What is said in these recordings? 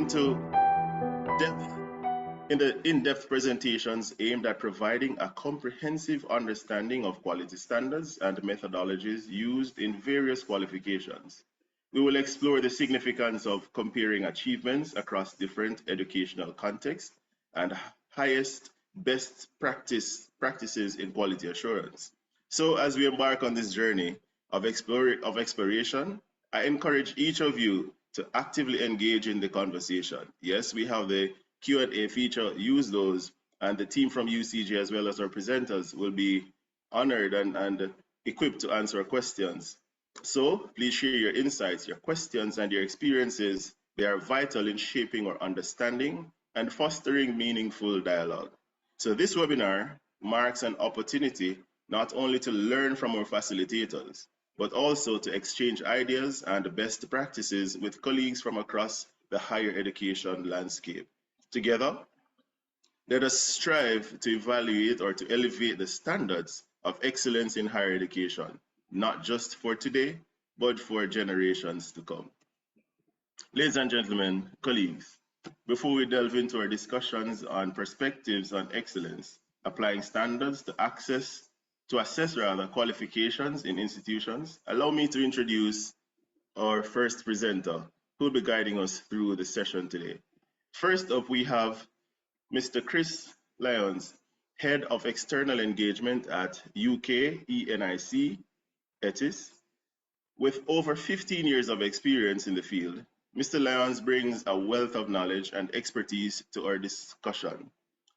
into depth in the in-depth presentations aimed at providing a comprehensive understanding of quality standards and methodologies used in various qualifications. We will explore the significance of comparing achievements across different educational contexts and highest best practices in quality assurance. So as we embark on this journey of exploration, I encourage each of you to actively engage in the conversation. Yes, we have the Q&A feature, use those, and the team from UCG as well as our presenters will be honored and equipped to answer questions. So please share your insights, your questions, and your experiences. They are vital in shaping our understanding and fostering meaningful dialogue. So this webinar marks an opportunity not only to learn from our facilitators, but also to exchange ideas and best practices with colleagues from across the higher education landscape. Together, let us strive to evaluate or to elevate the standards of excellence in higher education, not just for today, but for generations to come. Ladies and gentlemen, colleagues, before we delve into our discussions on perspectives on excellence, applying standards to assess qualifications in institutions, allow me to introduce our first presenter who will be guiding us through the session today. First up, we have Mr. Chris Lyons, Head of External Engagement at UK ENIC ETIS. With over 15 years of experience in the field, Mr. Lyons brings a wealth of knowledge and expertise to our discussion.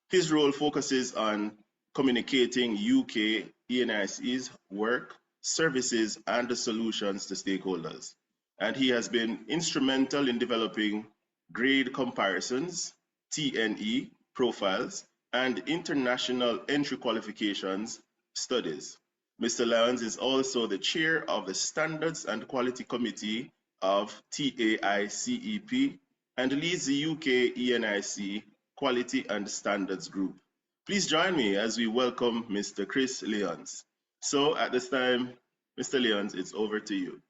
His role focuses on communicating UK ENIC's work, services, and the solutions to stakeholders. And he has been instrumental in developing grade comparisons, TNE profiles, and international entry qualifications studies. Mr. Lyons is also the chair of the Standards and Quality Committee of TAICEP and leads the UK ENIC Quality and Standards Group. Please join me as we welcome Mr. Chris Lyons. So at this time, Mr. Lyons, it's over to you.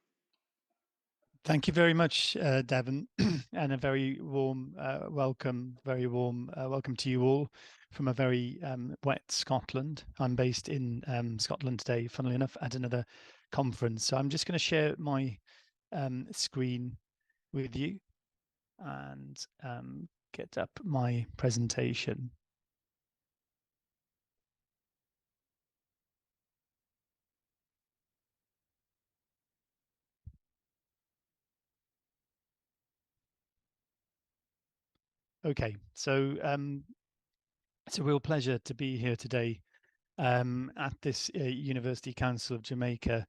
Thank you very much, Devon, and a very warm welcome to you all from a very wet Scotland. I'm based in Scotland today, funnily enough, at another conference. So I'm just going to share my screen with you and get up my presentation. Okay, so it's a real pleasure to be here today at this University Council of Jamaica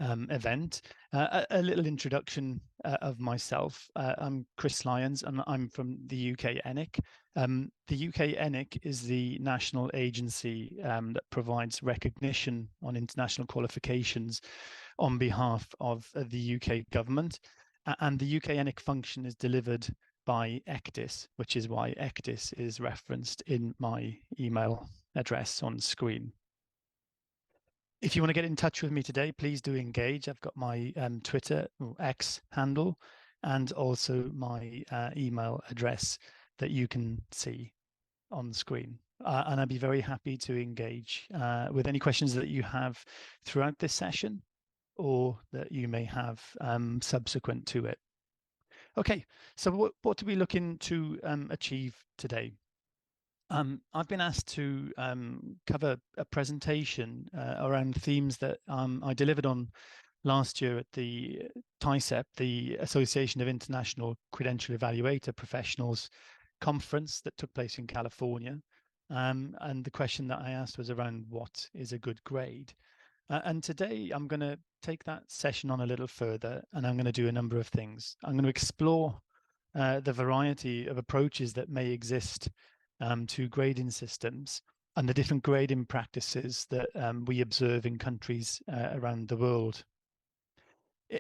event. A little introduction of myself. I'm Chris Lyons and I'm from the UK ENIC. The UK ENIC is the national agency that provides recognition on international qualifications on behalf of the UK government. And the UK ENIC function is delivered by ECDIS, which is why ECDIS is referenced in my email address on screen. If you want to get in touch with me today, please do engage. I've got my Twitter or X handle and also my email address that you can see on screen. And I'd be very happy to engage with any questions that you have throughout this session or that you may have subsequent to it. Okay, so what are we looking to achieve today? I've been asked to cover a presentation around themes that I delivered on last year at the TICEP, the Association of International Credential Evaluator Professionals conference that took place in California. And the question that I asked was around what is a good grade? And today I'm going to take that session on a little further, and I'm going to do a number of things. I'm going to explore the variety of approaches that may exist to grading systems and the different grading practices that we observe in countries around the world.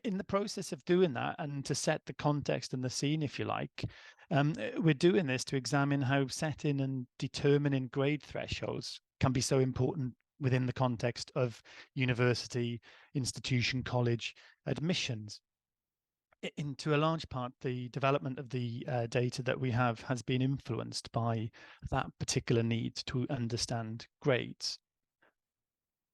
In the process of doing that, and to set the context and the scene, if you like, we're doing this to examine how setting and determining grade thresholds can be so important within the context of university, institution, college admissions. to a large part, the development of the data that we have has been influenced by that particular need to understand grades.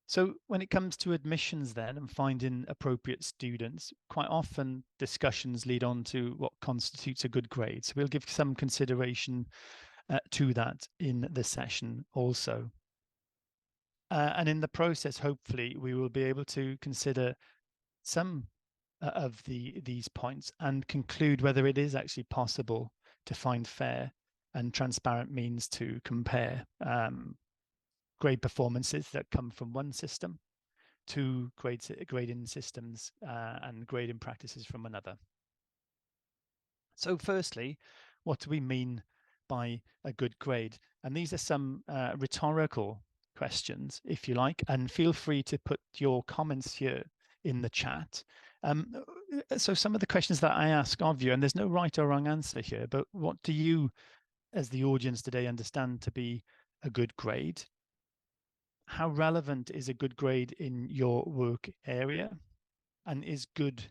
So when it comes to admissions then and finding appropriate students, quite often discussions lead on to what constitutes a good grade. So we'll give some consideration to that in the session also. And in the process, hopefully, we will be able to consider some of these points and conclude whether it is actually possible to find fair and transparent means to compare grade performances that come from one system to grading systems and grading practices from another. So firstly, what do we mean by a good grade? And these are some rhetorical questions, if you like, and feel free to put your comments here in the chat. So some of the questions that I ask of you, and there's no right or wrong answer here, but what do you, as the audience today, understand to be a good grade? How relevant is a good grade in your work area? And is good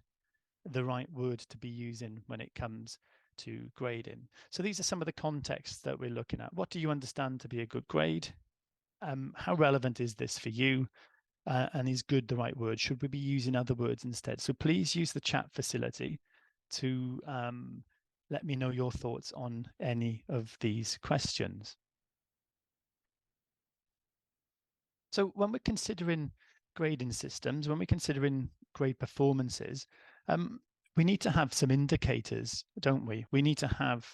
the right word to be using when it comes to grading? So these are some of the contexts that we're looking at. What do you understand to be a good grade? How relevant is this for you? And is good the right word? Should we be using other words instead? So please use the chat facility to let me know your thoughts on any of these questions. So when we're considering grading systems, when we're considering grade performances, we need to have some indicators, don't we? We need to have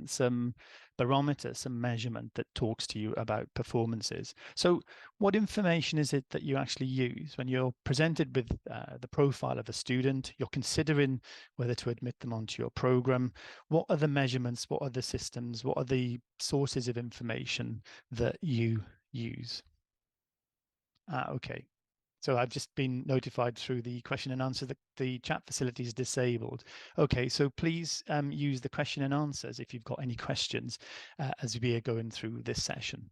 some barometer, some measurement that talks to you about performances. So what information is it that you actually use when you're presented with the profile of a student, you're considering whether to admit them onto your program? What are the measurements? What are the systems? What are the sources of information that you use? Okay. So I've just been notified through the question and answer that the chat facility is disabled. Okay, so please use the question and answers if you've got any questions as we are going through this session.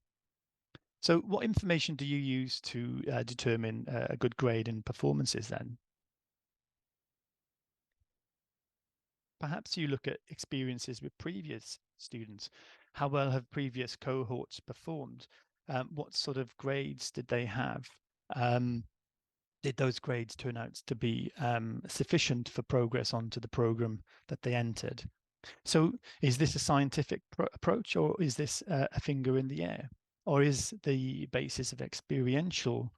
So what information do you use to determine a good grade in performances then? Perhaps you look at experiences with previous students. How well have previous cohorts performed? What sort of grades did they have? Did those grades turn out to be sufficient for progress onto the program that they entered? So is this a scientific approach, or is this a finger in the air? Or is the basis of experiential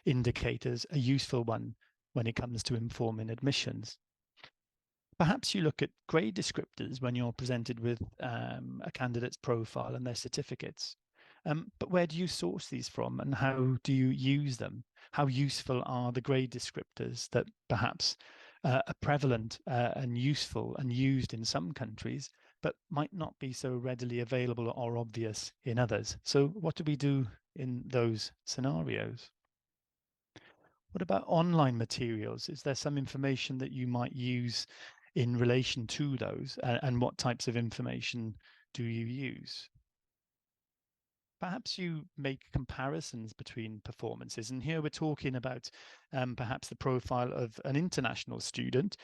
indicators a useful one when it comes to informing admissions? Perhaps you look at grade descriptors when you're presented with a candidate's profile and their certificates. But where do you source these from and how do you use them? How useful are the grade descriptors that perhaps are prevalent and useful and used in some countries, but might not be so readily available or obvious in others? So what do we do in those scenarios? What about online materials? Is there some information that you might use in relation to those? And what types of information do you use? Perhaps you make comparisons between performances. And here we're talking about perhaps the profile of an international student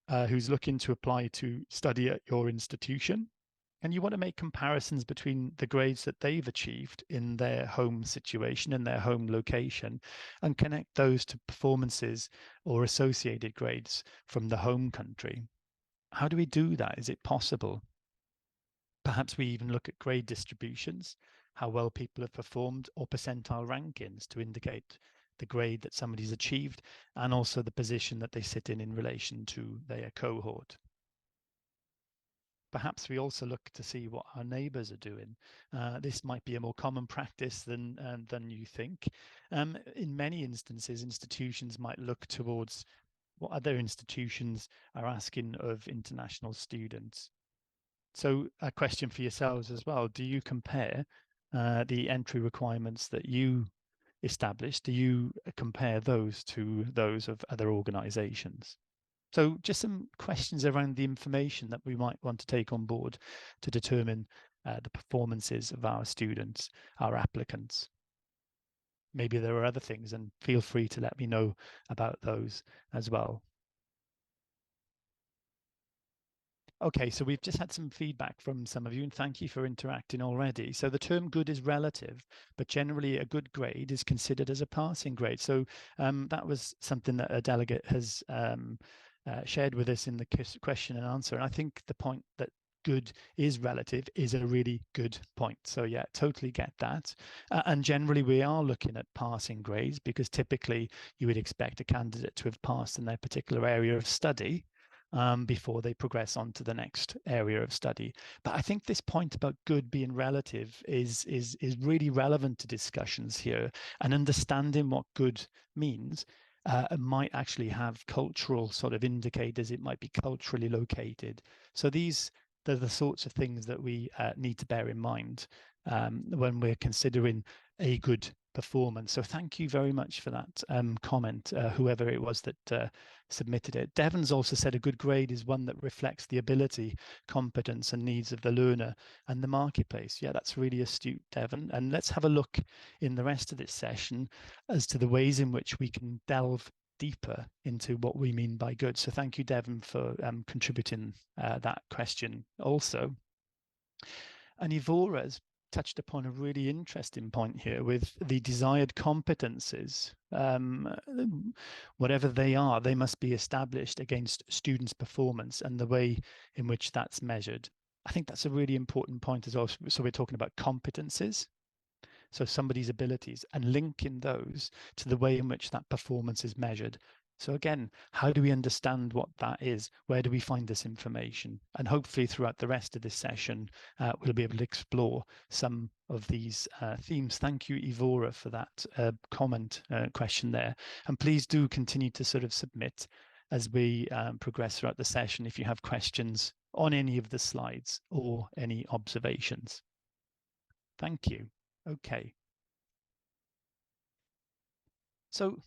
who's looking to apply to study at your institution. And you want to make comparisons between the grades that they've achieved in their home situation, in their home location, and connect those to performances or associated grades from the home country. How do we do that? Is it possible? Perhaps we even look at grade distributions, how well people have performed, or percentile rankings to indicate the grade that somebody's achieved, and also the position that they sit in relation to their cohort. Perhaps we also look to see what our neighbours are doing. This might be a more common practice than you think. In many instances, institutions might look towards what other institutions are asking of international students. So a question for yourselves as well, do you compare the entry requirements that you establish? Do you compare those to those of other organisations? So just some questions around the information that we might want to take on board to determine the performances of our students, our applicants. Maybe there are other things, and feel free to let me know about those as well. Okay, so we've just had some feedback from some of you, and thank you for interacting already. So the term good is relative, but generally a good grade is considered as a passing grade. So that was something that a delegate has shared with us in the question and answer. And I think the point that good is relative is a really good point. So yeah, totally get that. And generally we are looking at passing grades because typically you would expect a candidate to have passed in their particular area of study before they progress on to the next area of study. But I think this point about good being relative is really relevant to discussions here, and understanding what good means might actually have cultural sort of indicators. It might be culturally located. So they're the sorts of things that we need to bear in mind when we're considering a good performance. So thank you very much for that comment, whoever it was that submitted it. Devon's also said a good grade is one that reflects the ability, competence, and needs of the learner and the marketplace. Yeah, that's really astute, Devon. And let's have a look in the rest of this session as to the ways in which we can delve deeper into what we mean by good. So thank you, Devon, for contributing that question also. And Ivora's touched upon a really interesting point here with the desired competences. Whatever they are, they must be established against students' performance and the way in which that's measured. I think that's a really important point as well. So we're talking about competences, so somebody's abilities, and linking those to the way in which that performance is measured. So again, how do we understand what that is? Where do we find this information? And hopefully throughout the rest of this session, we'll be able to explore some of these themes. Thank you, Ivora, for that comment question there. And please do continue to sort of submit as we progress throughout the session if you have questions on any of the slides or any observations. Thank you. Okay. So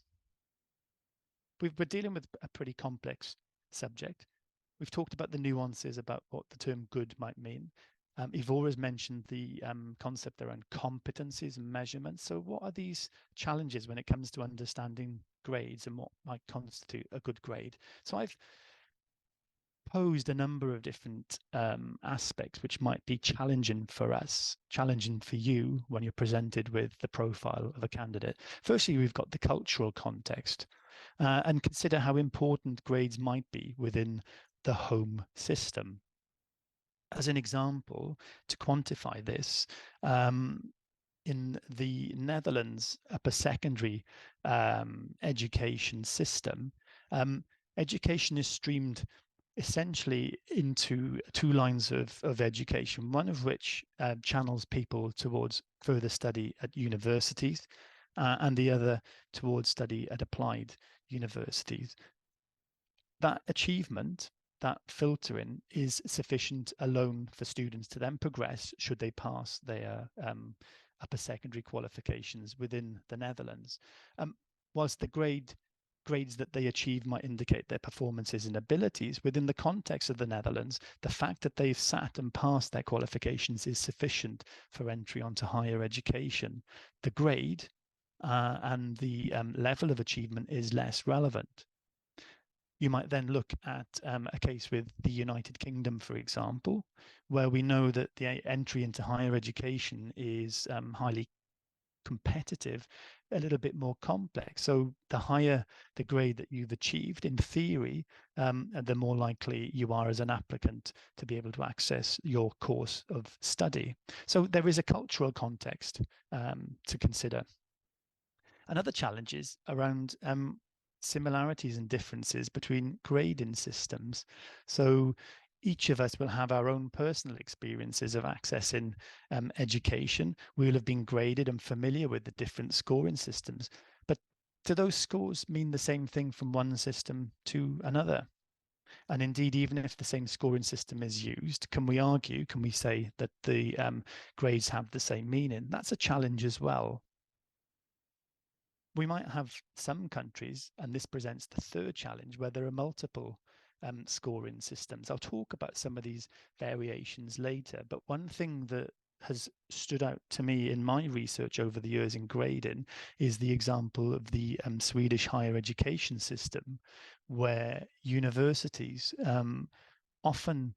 we're dealing with a pretty complex subject. We've talked about the nuances about what the term good might mean. Ivora's mentioned the concept around competencies and measurements. So what are these challenges when it comes to understanding grades and what might constitute a good grade? So I've posed a number of different aspects which might be challenging for us, challenging for you when you're presented with the profile of a candidate. Firstly, we've got the cultural context. And consider how important grades might be within the home system. As an example, to quantify this, in the Netherlands upper secondary education system, education is streamed essentially into two lines of education, one of which channels people towards further study at universities, and the other towards study at applied universities. That achievement, that filtering, is sufficient alone for students to then progress should they pass their upper secondary qualifications within the Netherlands. Whilst the grades that they achieve might indicate their performances and abilities, within the context of the Netherlands, the fact that they've sat and passed their qualifications is sufficient for entry onto higher education. The grade and the level of achievement is less relevant. You might then look at a case with the United Kingdom, for example, where we know that the entry into higher education is highly competitive, a little bit more complex. So the higher the grade that you've achieved, in theory, the more likely you are as an applicant to be able to access your course of study. So there is a cultural context to consider. Another challenge is around similarities and differences between grading systems. So each of us will have our own personal experiences of accessing education. We will have been graded and familiar with the different scoring systems. But do those scores mean the same thing from one system to another? And indeed, even if the same scoring system is used, can we argue, can we say that the grades have the same meaning? That's a challenge as well. We might have some countries, and this presents the third challenge, where there are multiple scoring systems. I'll talk about some of these variations later, but one thing that has stood out to me in my research over the years in grading is the example of the Swedish higher education system, where universities often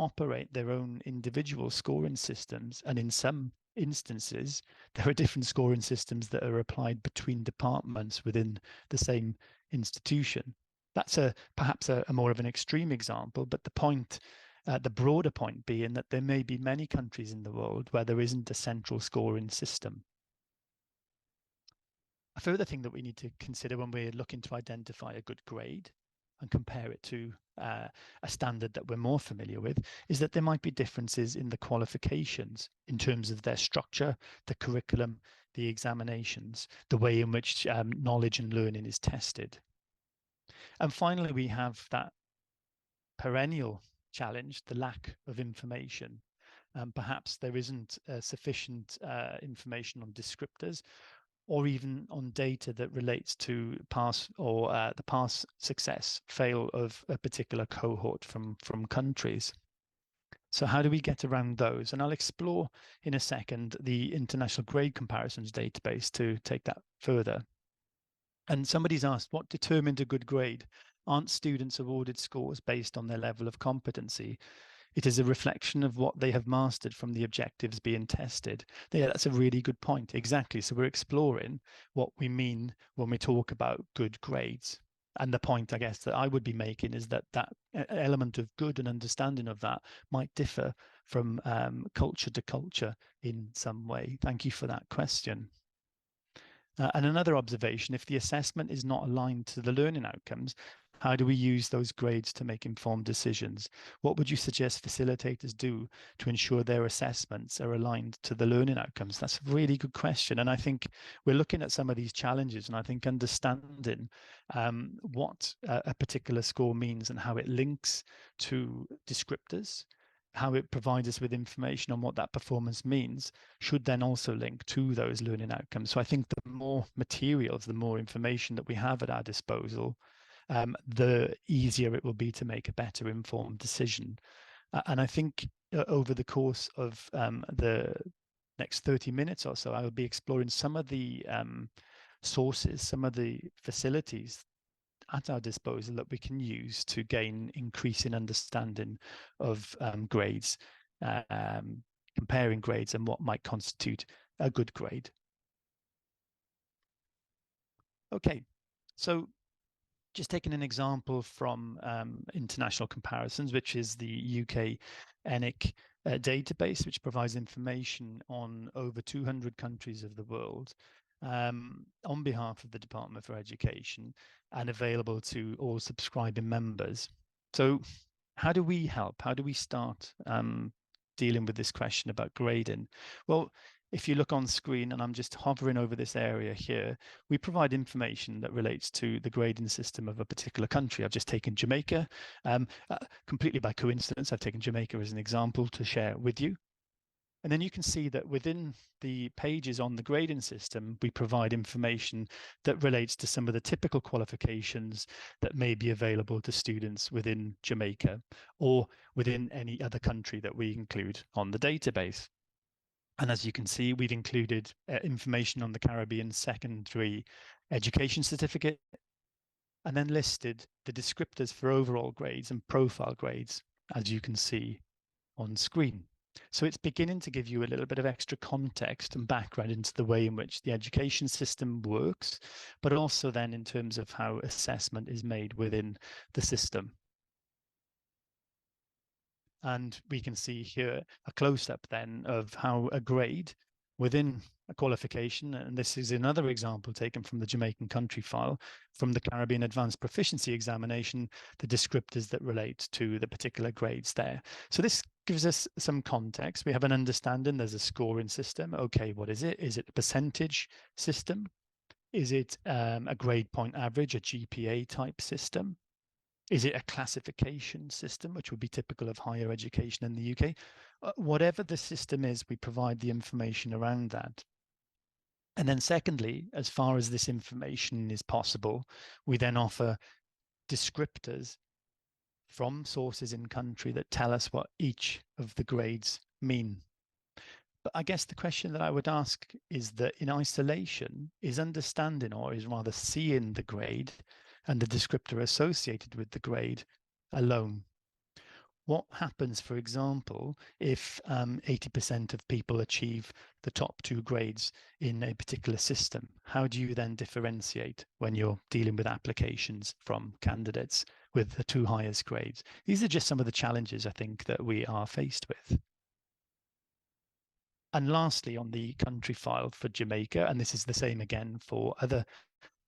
operate their own individual scoring systems, and in some instances, there are different scoring systems that are applied between departments within the same institution. That's perhaps a more of an extreme example, but the broader point being that there may be many countries in the world where there isn't a central scoring system. A further thing that we need to consider when we're looking to identify a good grade and compare it to a standard that we're more familiar with is that there might be differences in the qualifications in terms of their structure, the curriculum, the examinations, the way in which knowledge and learning is tested. And finally, we have that perennial challenge, the lack of information. Perhaps there isn't sufficient information on descriptors or even on data that relates to pass or the pass, success, fail of a particular cohort from countries. So how do we get around those? And I'll explore in a second the International Grade Comparisons database to take that further. And somebody's asked, what determined a good grade? Aren't students awarded scores based on their level of competency? It is a reflection of what they have mastered from the objectives being tested. Yeah, that's a really good point. Exactly. So we're exploring what we mean when we talk about good grades. And the point, I guess, that I would be making is that that element of good and understanding of that might differ from culture to culture in some way. Thank you for that question. And another observation, if the assessment is not aligned to the learning outcomes, how do we use those grades to make informed decisions? What would you suggest facilitators do to ensure their assessments are aligned to the learning outcomes? That's a really good question. And I think we're looking at some of these challenges, and I think understanding what a particular score means and how it links to descriptors, how it provides us with information on what that performance means should then also link to those learning outcomes. So I think the more materials, the more information that we have at our disposal, the easier it will be to make a better informed decision. And I think over the course of the next 30 minutes or so, I will be exploring some of the sources, some of the facilities at our disposal that we can use to gain increasing understanding of grades, comparing grades and what might constitute a good grade. Okay, so just taking an example from international comparisons, which is the UK ENIC database, which provides information on over 200 countries of the world on behalf of the Department for Education and available to all subscribing members. So how do we help? How do we start dealing with this question about grading? Well, if you look on screen, and I'm just hovering over this area here, we provide information that relates to the grading system of a particular country. I've just taken Jamaica. Completely by coincidence, I've taken Jamaica as an example to share with you. And then you can see that within the pages on the grading system, we provide information that relates to some of the typical qualifications that may be available to students within Jamaica or within any other country that we include on the database. And as you can see, we've included information on the Caribbean secondary education certificate and then listed the descriptors for overall grades and profile grades, as you can see on screen. So it's beginning to give you a little bit of extra context and background into the way in which the education system works, but also then in terms of how assessment is made within the system. And we can see here a close-up then of how a grade within a qualification, and this is another example taken from the Jamaican country file, from the Caribbean Advanced Proficiency Examination, the descriptors that relate to the particular grades there. So this gives us some context. We have an understanding there's a scoring system. Okay, what is it? Is it a percentage system? Is it a grade point average, a GPA type system? Is it a classification system, which would be typical of higher education in the UK? Whatever the system is, we provide the information around that. And then secondly, as far as this information is possible, we then offer descriptors from sources in country that tell us what each of the grades mean. But I guess the question that I would ask is that in isolation, is understanding or is rather seeing the grade and the descriptor associated with the grade alone? What happens, for example, if 80% of people achieve the top 2 grades in a particular system? How do you then differentiate when you're dealing with applications from candidates with the 2 highest grades? These are just some of the challenges I think that we are faced with. And lastly, on the country file for Jamaica, and this is the same again for other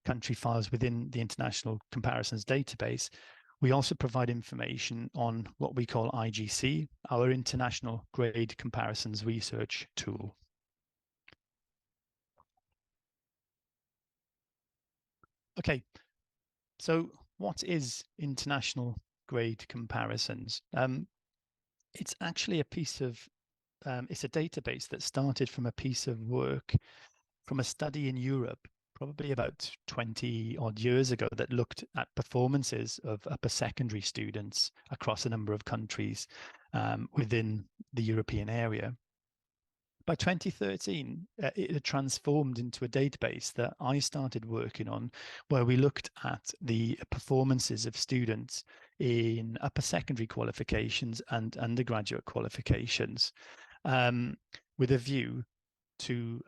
country files within the International Comparisons Database, we also provide information on what we call IGC, our International Grade Comparisons Research Tool. Okay, so what is International Grade Comparisons? It's actually a piece of, it's a database that started from a piece of work from a study in Europe, probably about 20 odd years ago, that looked at performances of upper secondary students across a number of countries within the European area. By 2013, it had transformed into a database that I started working on, where we looked at the performances of students in upper secondary qualifications and undergraduate qualifications, with a view to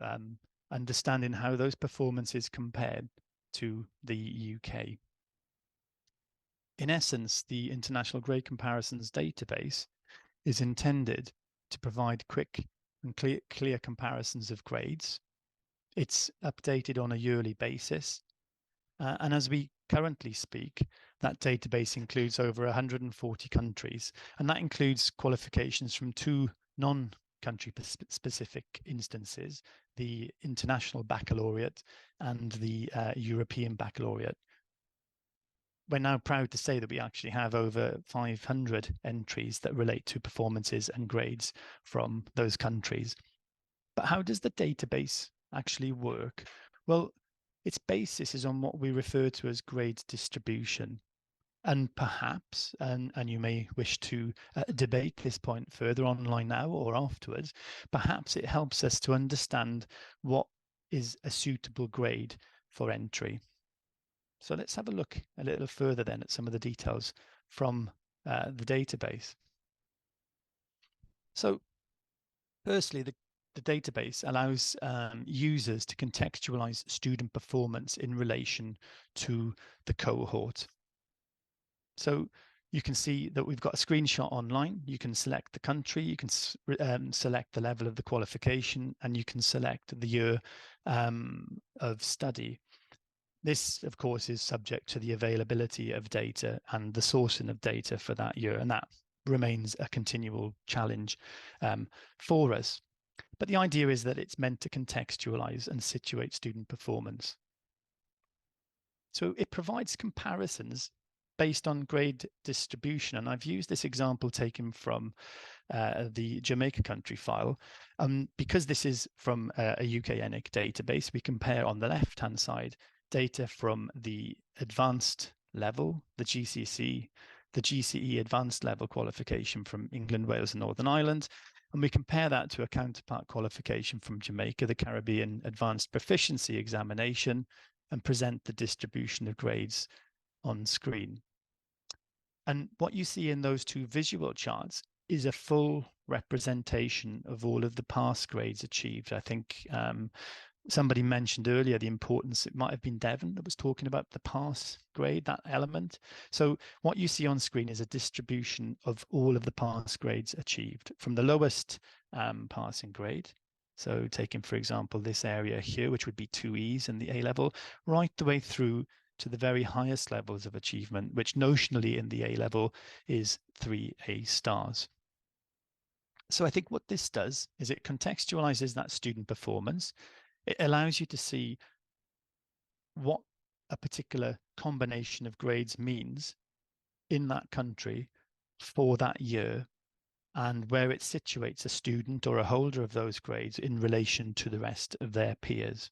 understanding how those performances compared to the UK. In essence, the International Grade Comparisons database is intended to provide quick and clear comparisons of grades. It's updated on a yearly basis. And as we currently speak, that database includes over 140 countries, and that includes qualifications from 2 non-country specific instances, the International Baccalaureate and the European Baccalaureate. We're now proud to say that we actually have over 500 entries that relate to performances and grades from those countries. But how does the database actually work? Well, its basis is on what we refer to as grade distribution. And perhaps, and you may wish to debate this point further online now or afterwards, perhaps it helps us to understand what is a suitable grade for entry. So let's have a look a little further then at some of the details from the database. So firstly, the database allows users to contextualize student performance in relation to the cohort. So you can see that we've got a screenshot online. You can select the country, you can select the level of the qualification, and you can select the year of study. This, of course, is subject to the availability of data and the sourcing of data for that year, and that remains a continual challenge for us. But the idea is that it's meant to contextualize and situate student performance. So it provides comparisons based on grade distribution, and I've used this example taken from the Jamaica country file. Because this is from a UK ENIC database, we compare on the left-hand side data from the advanced level, the GCSE, the GCE advanced level qualification from England, Wales, and Northern Ireland, and we compare that to a counterpart qualification from Jamaica, the Caribbean Advanced Proficiency Examination, and present the distribution of grades on screen. And what you see in those 2 visual charts is a full representation of all of the pass grades achieved. I think somebody mentioned earlier the importance, it might have been Devon that was talking about the pass grade, that element. So what you see on screen is a distribution of all of the pass grades achieved from the lowest passing grade. So taking, for example, this area here, which would be 2Es in the A level, right the way through to the very highest levels of achievement, which notionally in the A level is 3 A stars. So I think what this does is it contextualizes that student performance. It allows you to see what a particular combination of grades means in that country for that year, and where it situates a student or a holder of those grades in relation to the rest of their peers.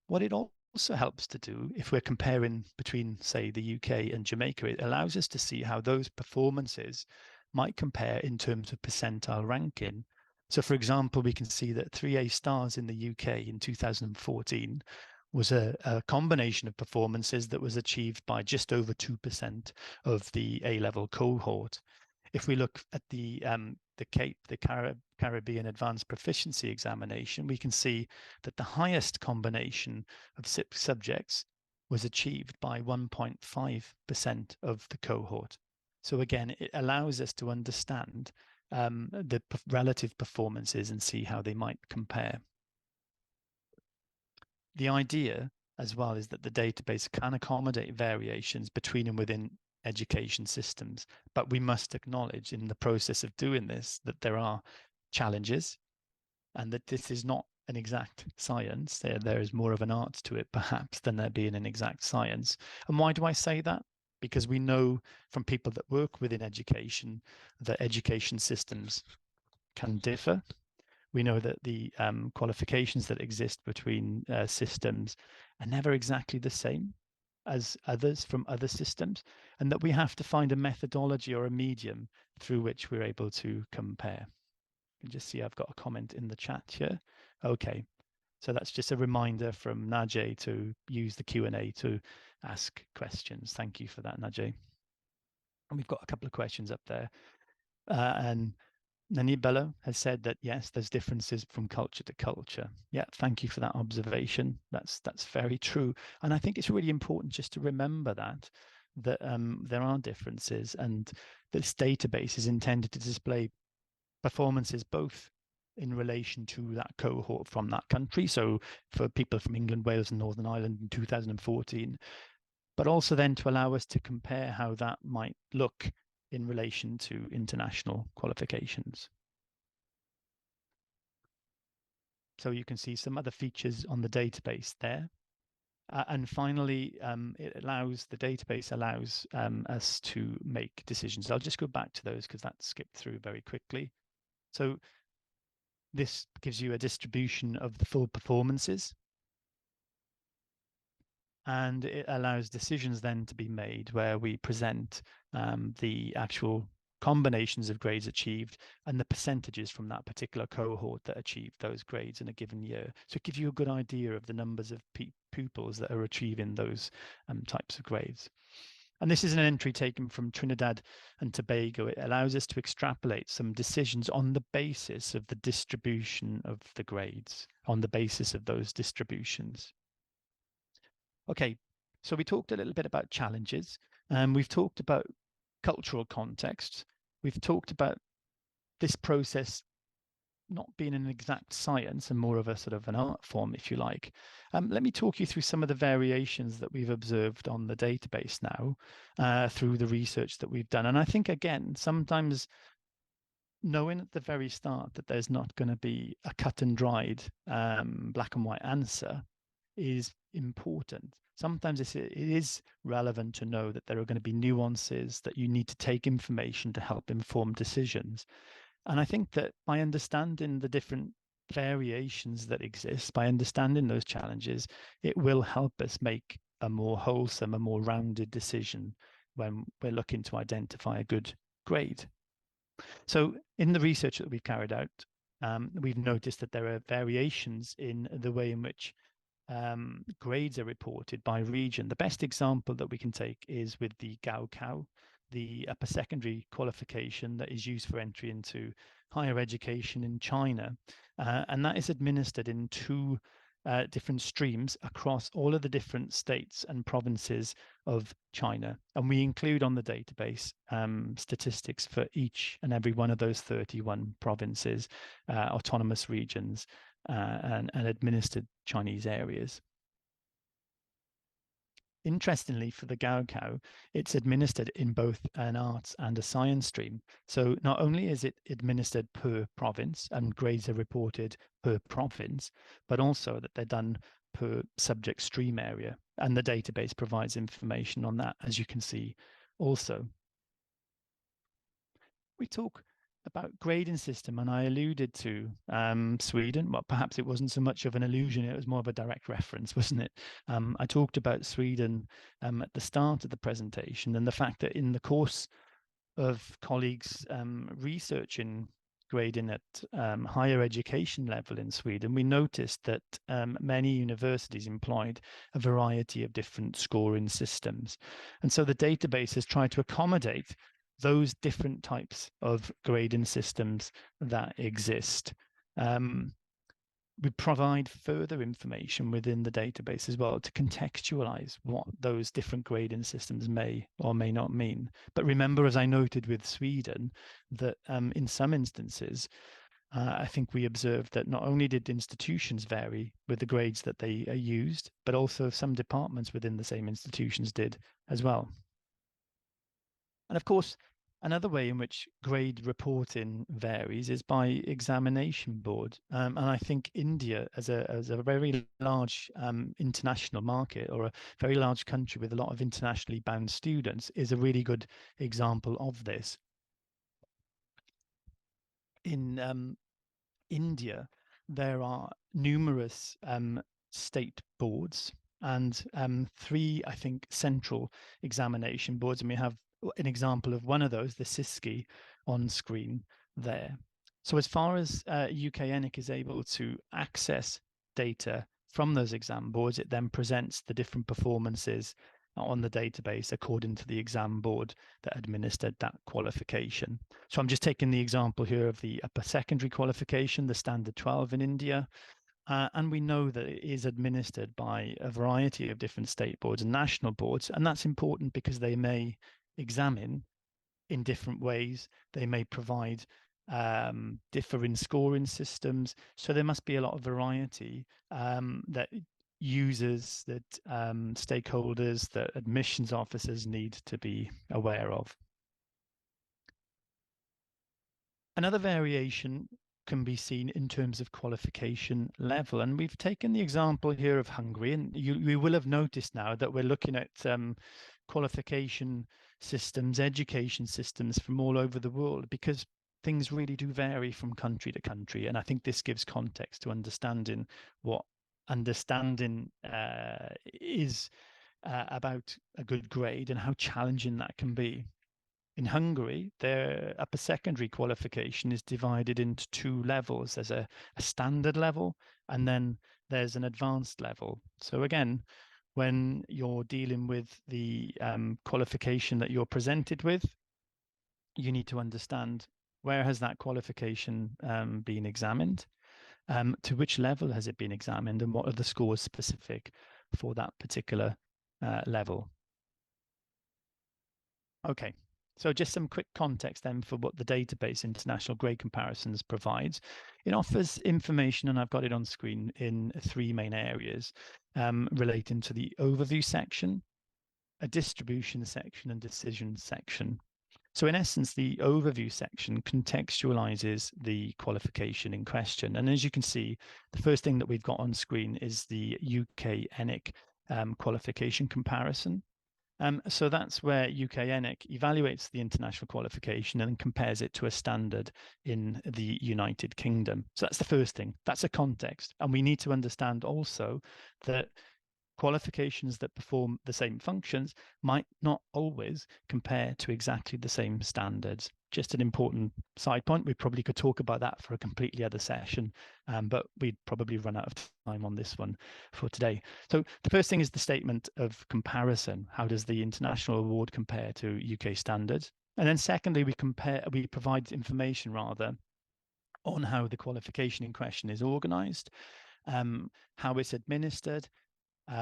What it also helps to do, if we're comparing between, say, the UK and Jamaica, it allows us to see how those performances might compare in terms of percentile ranking. So, for example, we can see that 3 A stars in the UK in 2014 was a combination of performances that was achieved by just over 2% of the A-level cohort. If we look at the Caribbean Advanced Proficiency Examination, we can see that the highest combination of subjects was achieved by 1.5% of the cohort. So again, it allows us to understand the relative performances and see how they might compare. The idea as well is that the database can accommodate variations between and within education systems, but we must acknowledge in the process of doing this that there are challenges and that this is not an exact science. There is more of an art to it perhaps than there being an exact science. And why do I say that? Because we know from people that work within education that education systems can differ. We know that the qualifications that exist between systems are never exactly the same as others from other systems, and that we have to find a methodology or a medium through which we're able to compare. You can just see I've got a comment in the chat here. Okay, so that's just a reminder from Najee to use the Q&A to ask questions. Thank you for that, Najee. And we've got a couple of questions up there. And Nanibello has said that, yes, there's differences from culture to culture. Yeah, thank you for that observation. That's very true. And I think it's really important just to remember that there are differences, and this database is intended to display performances both in relation to that cohort from that country. So for people from England, Wales, and Northern Ireland in 2014, but also then to allow us to compare how that might look in relation to international qualifications. So you can see some other features on the database there. And finally, the database allows us to make decisions. I'll just go back to those because that skipped through very quickly. So this gives you a distribution of the full performances, and it allows decisions then to be made where we present the actual combinations of grades achieved and the percentages from that particular cohort that achieved those grades in a given year. So it gives you a good idea of the numbers of pupils that are achieving those types of grades. And this is an entry taken from Trinidad and Tobago. It allows us to extrapolate some decisions on the basis of the distribution of the grades, on the basis of those distributions. Okay, so we talked a little bit about challenges, and we've talked about cultural context. We've talked about this process not being an exact science and more of a sort of an art form, if you like. Let me talk you through some of the variations that we've observed on the database now through the research that we've done. And I think, again, sometimes knowing at the very start that there's not going to be a cut and dried black and white answer is important. Sometimes it is relevant to know that there are going to be nuances, that you need to take information to help inform decisions. And I think that by understanding the different variations that exist, by understanding those challenges, it will help us make a more wholesome, a more rounded decision when we're looking to identify a good grade. So in the research that we've carried out, we've noticed that there are variations in the way in which grades are reported by region. The best example that we can take is with the QAW, the upper secondary qualification that is used for entry into higher education in China. And that is administered in two different streams across all of the different states and provinces of China. And we include on the database statistics for each and every one of those 31 provinces, autonomous regions, and administered Chinese areas. Interestingly, for the QAW, it's administered in both an arts and a science stream. So not only is it administered per province and grades are reported per province, but also that they're done per subject stream area. And the database provides information on that, as you can see also. We talk about grading system, and I alluded to Sweden. Well, perhaps it wasn't so much of an allusion, it was more of a direct reference, wasn't it? I talked about Sweden at the start of the presentation, and the fact that in the course of colleagues researching grading at higher education level in Sweden, we noticed that many universities employed a variety of different scoring systems. And so the database has tried to accommodate those different types of grading systems that exist. We provide further information within the database as well to contextualize what those different grading systems may or may not mean. But remember, as I noted with Sweden, that in some instances, I think we observed that not only did institutions vary with the grades that they used, but also some departments within the same institutions did as well. And of course, another way in which grade reporting varies is by examination board. And I think India, as a very large international market, or a very large country with a lot of internationally bound students, is a really good example of this. In India, there are numerous state boards and 3, I think, central examination boards. And we have an example of one of those, the SISCI, on screen there. So as far as UK-ENIC is able to access data from those exam boards, it then presents the different performances on the database according to the exam board that administered that qualification. So I'm just taking the example here of the upper secondary qualification, the Standard 12 in India. And we know that it is administered by a variety of different state boards and national boards. And that's important because they may examine in different ways. They may provide differing scoring systems. So there must be a lot of variety that users, that stakeholders, that admissions officers need to be aware of. Another variation can be seen in terms of qualification level. And we've taken the example here of Hungary, and you will have noticed now that we're looking at qualification systems, education systems from all over the world, because things really do vary from country to country. And I think this gives context to understanding what understanding is about a good grade and how challenging that can be. In Hungary, their upper secondary qualification is divided into 2 levels. There's a standard level, and then there's an advanced level. So again, when you're dealing with the qualification that you're presented with, you need to understand, where has that qualification been examined? To which level has it been examined, and what are the scores specific for that particular level? Okay, so just some quick context then for what the database International Grade Comparisons provides. It offers information, and I've got it on screen, in 3 main areas relating to the overview section, a distribution section, and decision section. So in essence, the overview section contextualizes the qualification in question. And as you can see, the first thing that we've got on screen is the UK-ENIC qualification comparison. So that's where UK-ENIC evaluates the international qualification and compares it to a standard in the United Kingdom. So that's the first thing. That's a context. And we need to understand also that qualifications that perform the same functions might not always compare to exactly the same standards. Just an important side point. We probably could talk about that for a completely other session, but we'd probably run out of time on this one for today. So the first thing is the statement of comparison. How does the international award compare to UK standards? And then secondly, we provide information rather on how the qualification in question is organized, how it's administered,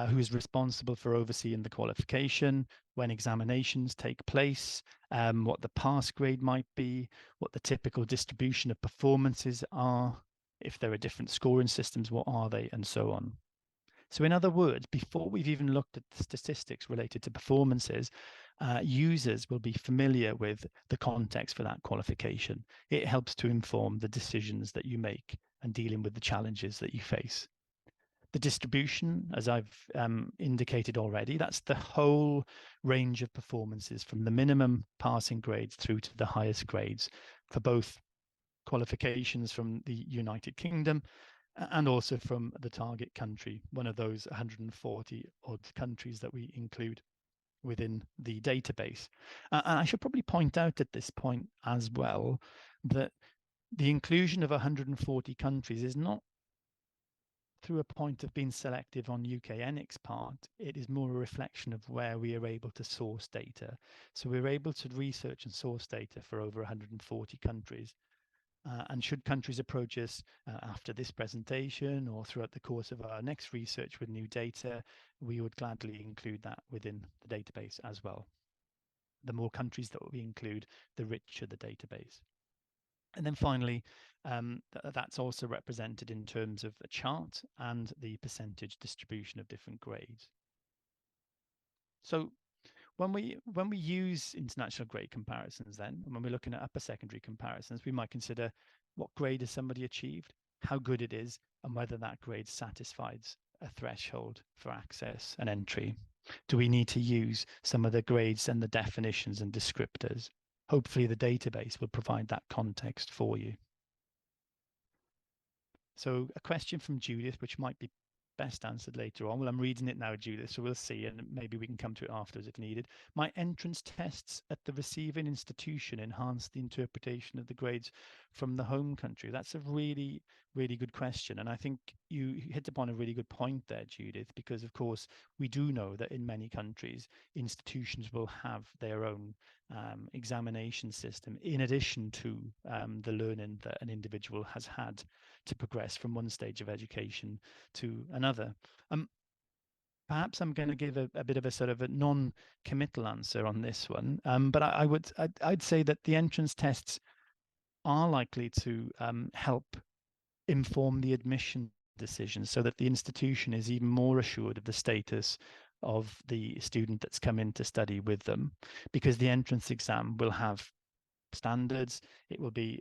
who is responsible for overseeing the qualification, when examinations take place, what the pass grade might be, what the typical distribution of performances are, if there are different scoring systems, what are they, and so on. So in other words, before we've even looked at the statistics related to performances, users will be familiar with the context for that qualification. It helps to inform the decisions that you make and dealing with the challenges that you face. The distribution, as I've indicated already, that's the whole range of performances from the minimum passing grades through to the highest grades for both qualifications from the United Kingdom and also from the target country, one of those 140 odd countries that we include within the database. And I should probably point out at this point as well that the inclusion of 140 countries is not through a point of being selective on UKNIC's part, it is more a reflection of where we are able to source data. So we're able to research and source data for over 140 countries. And should countries approach us after this presentation or throughout the course of our next research with new data, we would gladly include that within the database as well. The more countries that we include, the richer the database. And then finally, that's also represented in terms of a chart and the percentage distribution of different grades. So when we use international grade comparisons then, and when we're looking at upper secondary comparisons, we might consider what grade has somebody achieved, how good it is, and whether that grade satisfies a threshold for access and entry. Do we need to use some of the grades and the definitions and descriptors? Hopefully the database will provide that context for you. So a question from Judith, which might be best answered later on. Well, I'm reading it now, Judith, so we'll see, and maybe we can come to it afterwards if needed. My entrance tests at the receiving institution enhance the interpretation of the grades from the home country. That's a really, really good question. And I think you hit upon a really good point there, Judith, because of course, we do know that in many countries, institutions will have their own examination system in addition to the learning that an individual has had to progress from one stage of education to another. Perhaps I'm going to give a bit of a sort of a non-committal answer on this one, but I'd say that the entrance tests are likely to help inform the admission decision so that the institution is even more assured of the status of the student that's come in to study with them, because the entrance exam will have standards, it will be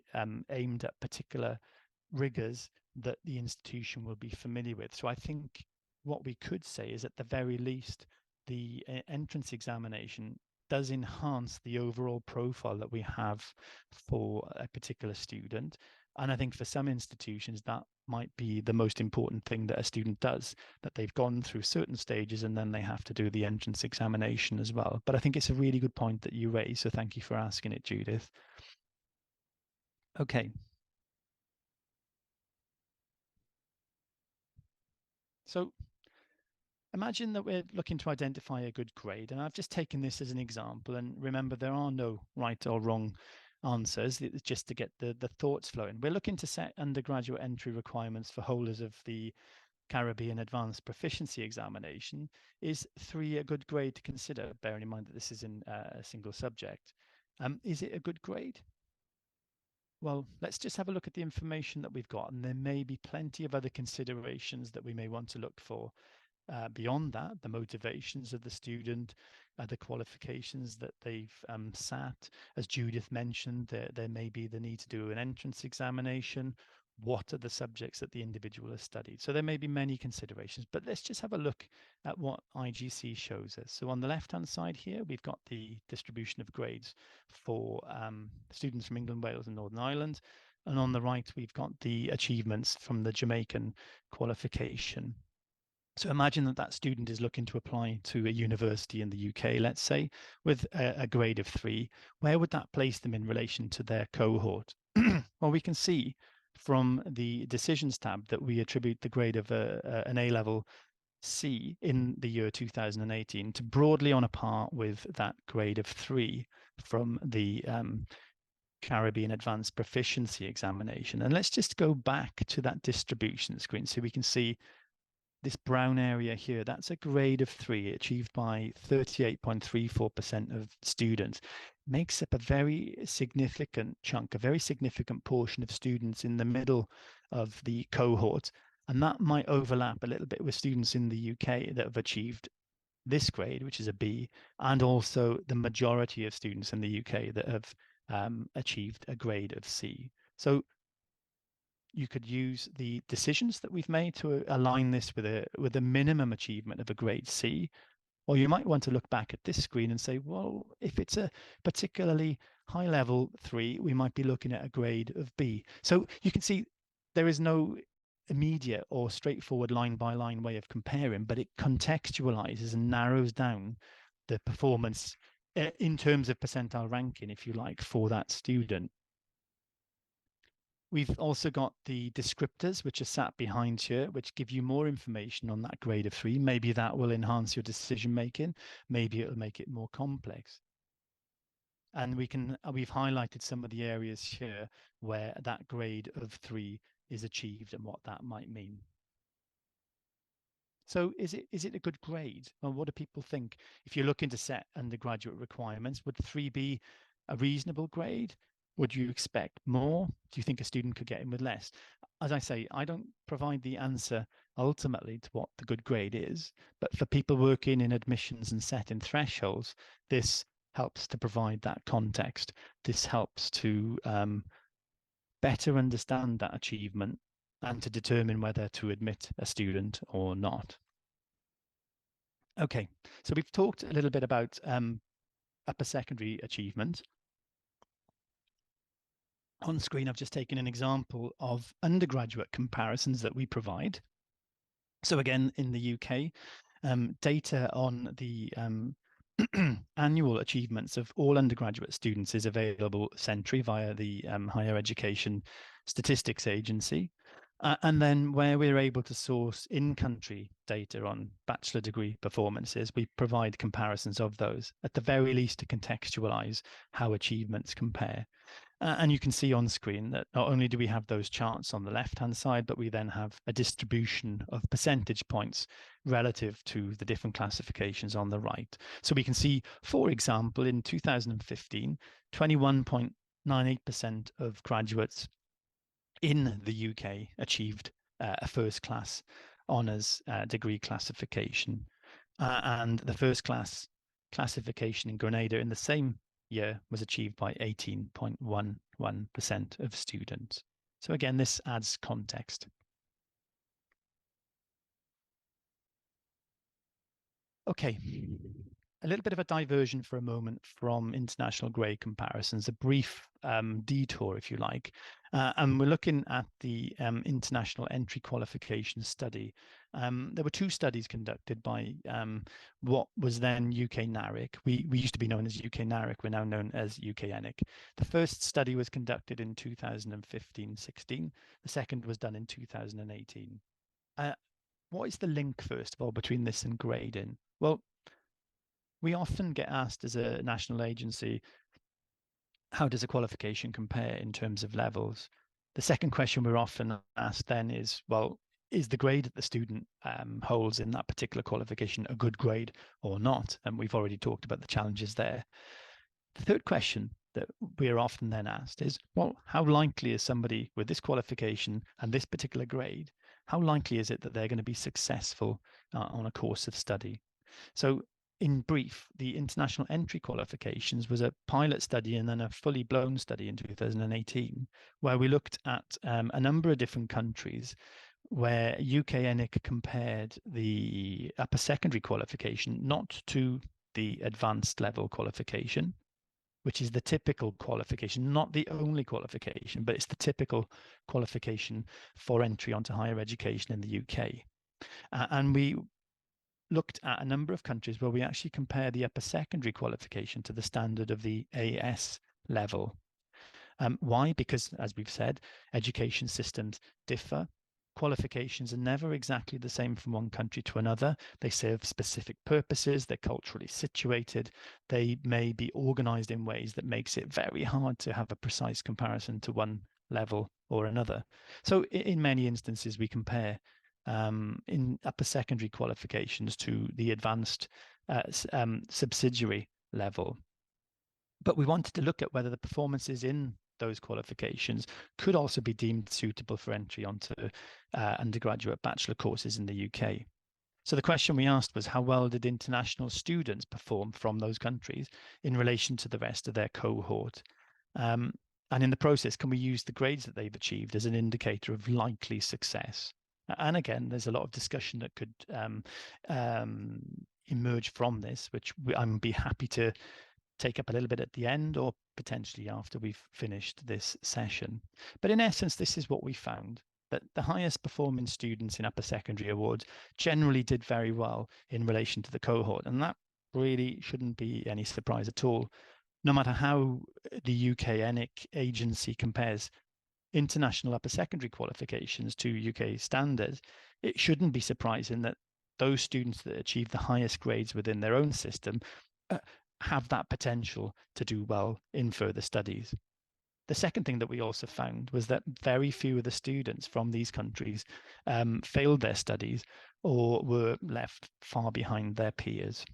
aimed at particular rigors that the institution will be familiar with. So I think what we could say is at the very least, the entrance examination does enhance the overall profile that we have for a particular student. And I think for some institutions, that might be the most important thing that a student does, that they've gone through certain stages and then they have to do the entrance examination as well. But I think it's a really good point that you raise. So thank you for asking it, Judith. Okay. So imagine that we're looking to identify a good grade, and I've just taken this as an example. And remember, there are no right or wrong answers. It's just to get the thoughts flowing. We're looking to set undergraduate entry requirements for holders of the Caribbean Advanced Proficiency Examination. Is 3 a good grade to consider, bearing in mind that this is in a single subject? Is it a good grade? Well, let's just have a look at the information that we've got, and there may be plenty of other considerations that we may want to look for. Beyond that, the motivations of the student, the qualifications that they've sat. As Judith mentioned, there may be the need to do an entrance examination. What are the subjects that the individual has studied? So there may be many considerations, but let's just have a look at what IGC shows us. So on the left-hand side here, we've got the distribution of grades for students from England, Wales, and Northern Ireland. And on the right, we've got the achievements from the Jamaican qualification. So imagine that that student is looking to apply to a university in the UK, let's say, with a grade of 3. Where would that place them in relation to their cohort? Well, we can see from the decisions tab that we attribute the grade of an A-level C in the year 2018 to broadly on a par with that grade of 3 from the Caribbean Advanced Proficiency Examination. And let's just go back to that distribution screen so we can see this brown area here. That's a grade of 3 achieved by 38.34% of students. Makes up a very significant chunk, a very significant portion of students in the middle of the cohort. And that might overlap a little bit with students in the UK that have achieved this grade, which is a B, and also the majority of students in the UK that have achieved a grade of C. So you could use the decisions that we've made to align this with a minimum achievement of a grade C. Or you might want to look back at this screen and say, well, if it's a particularly high level 3, we might be looking at a grade of B. So you can see there is no immediate or straightforward line by line way of comparing, but it contextualizes and narrows down the performance in terms of percentile ranking, if you like, for that student. We've also got the descriptors, which are sat behind here, which give you more information on that grade of 3. Maybe that will enhance your decision making. Maybe it'll make it more complex. And we've highlighted some of the areas here where that grade of 3 is achieved and what that might mean. So is it a good grade? Well, what do people think? If you're looking to set undergraduate requirements, would 3 be a reasonable grade? Would you expect more? Do you think a student could get in with less? As I say, I don't provide the answer ultimately to what the good grade is, but for people working in admissions and setting thresholds, this helps to provide that context. This helps to better understand that achievement and to determine whether to admit a student or not. Okay, so we've talked a little bit about upper secondary achievement. On screen, I've just taken an example of undergraduate comparisons that we provide. So again, in the UK, data on the annual achievements of all undergraduate students is available centrally via the Higher Education Statistics Agency. And then where we're able to source in-country data on bachelor degree performances, we provide comparisons of those, at the very least to contextualize how achievements compare. And you can see on screen that not only do we have those charts on the left-hand side, but we then have a distribution of percentage points relative to the different classifications on the right. So we can see, for example, in 2015, 21.98% of graduates in the UK achieved a first class honours degree classification. And the first class classification in Grenada in the same year was achieved by 18.11% of students. So again, this adds context. Okay, a little bit of a diversion for a moment from international grade comparisons, a brief detour, if you like. And we're looking at the International Entry Qualification Study. There were 2 studies conducted by what was then UK NARIC. We used to be known as UK NARIC, we're now known as UK ENIC. The first study was conducted in 2015-16. The second was done in 2018. What is the link, first of all, between this and grading? Well, we often get asked as a national agency, how does a qualification compare in terms of levels? The second question we're often asked then is, well, is the grade that the student holds in that particular qualification a good grade or not? And we've already talked about the challenges there. The third question that we are often then asked is, well, how likely is somebody with this qualification and this particular grade, how likely is it that they're going to be successful on a course of study? So in brief, the international entry qualifications was a pilot study and then a fully blown study in 2018, where we looked at a number of different countries where UK ENIC compared the upper secondary qualification not to the advanced level qualification, which is the typical qualification, not the only qualification, but it's the typical qualification for entry onto higher education in the UK. And we looked at a number of countries where we actually compare the upper secondary qualification to the standard of the AS level. Why? Because, as we've said, education systems differ. Qualifications are never exactly the same from one country to another. They serve specific purposes. They're culturally situated. They may be organized in ways that makes it very hard to have a precise comparison to one level or another. So in many instances, we compare in upper secondary qualifications to the advanced subsidiary level. But we wanted to look at whether the performances in those qualifications could also be deemed suitable for entry onto undergraduate bachelor courses in the UK. So the question we asked was, how well did international students perform from those countries in relation to the rest of their cohort? And in the process, can we use the grades that they've achieved as an indicator of likely success? And again, there's a lot of discussion that could emerge from this, which I'm be happy to take up a little bit at the end or potentially after we've finished this session. But in essence, this is what we found, that the highest performing students in upper secondary awards generally did very well in relation to the cohort. And that really shouldn't be any surprise at all. No matter how the UK ENIC agency compares international upper secondary qualifications to UK standards, it shouldn't be surprising that those students that achieve the highest grades within their own system have that potential to do well in further studies. The second thing that we also found was that very few of the students from these countries failed their studies or were left far behind their peers.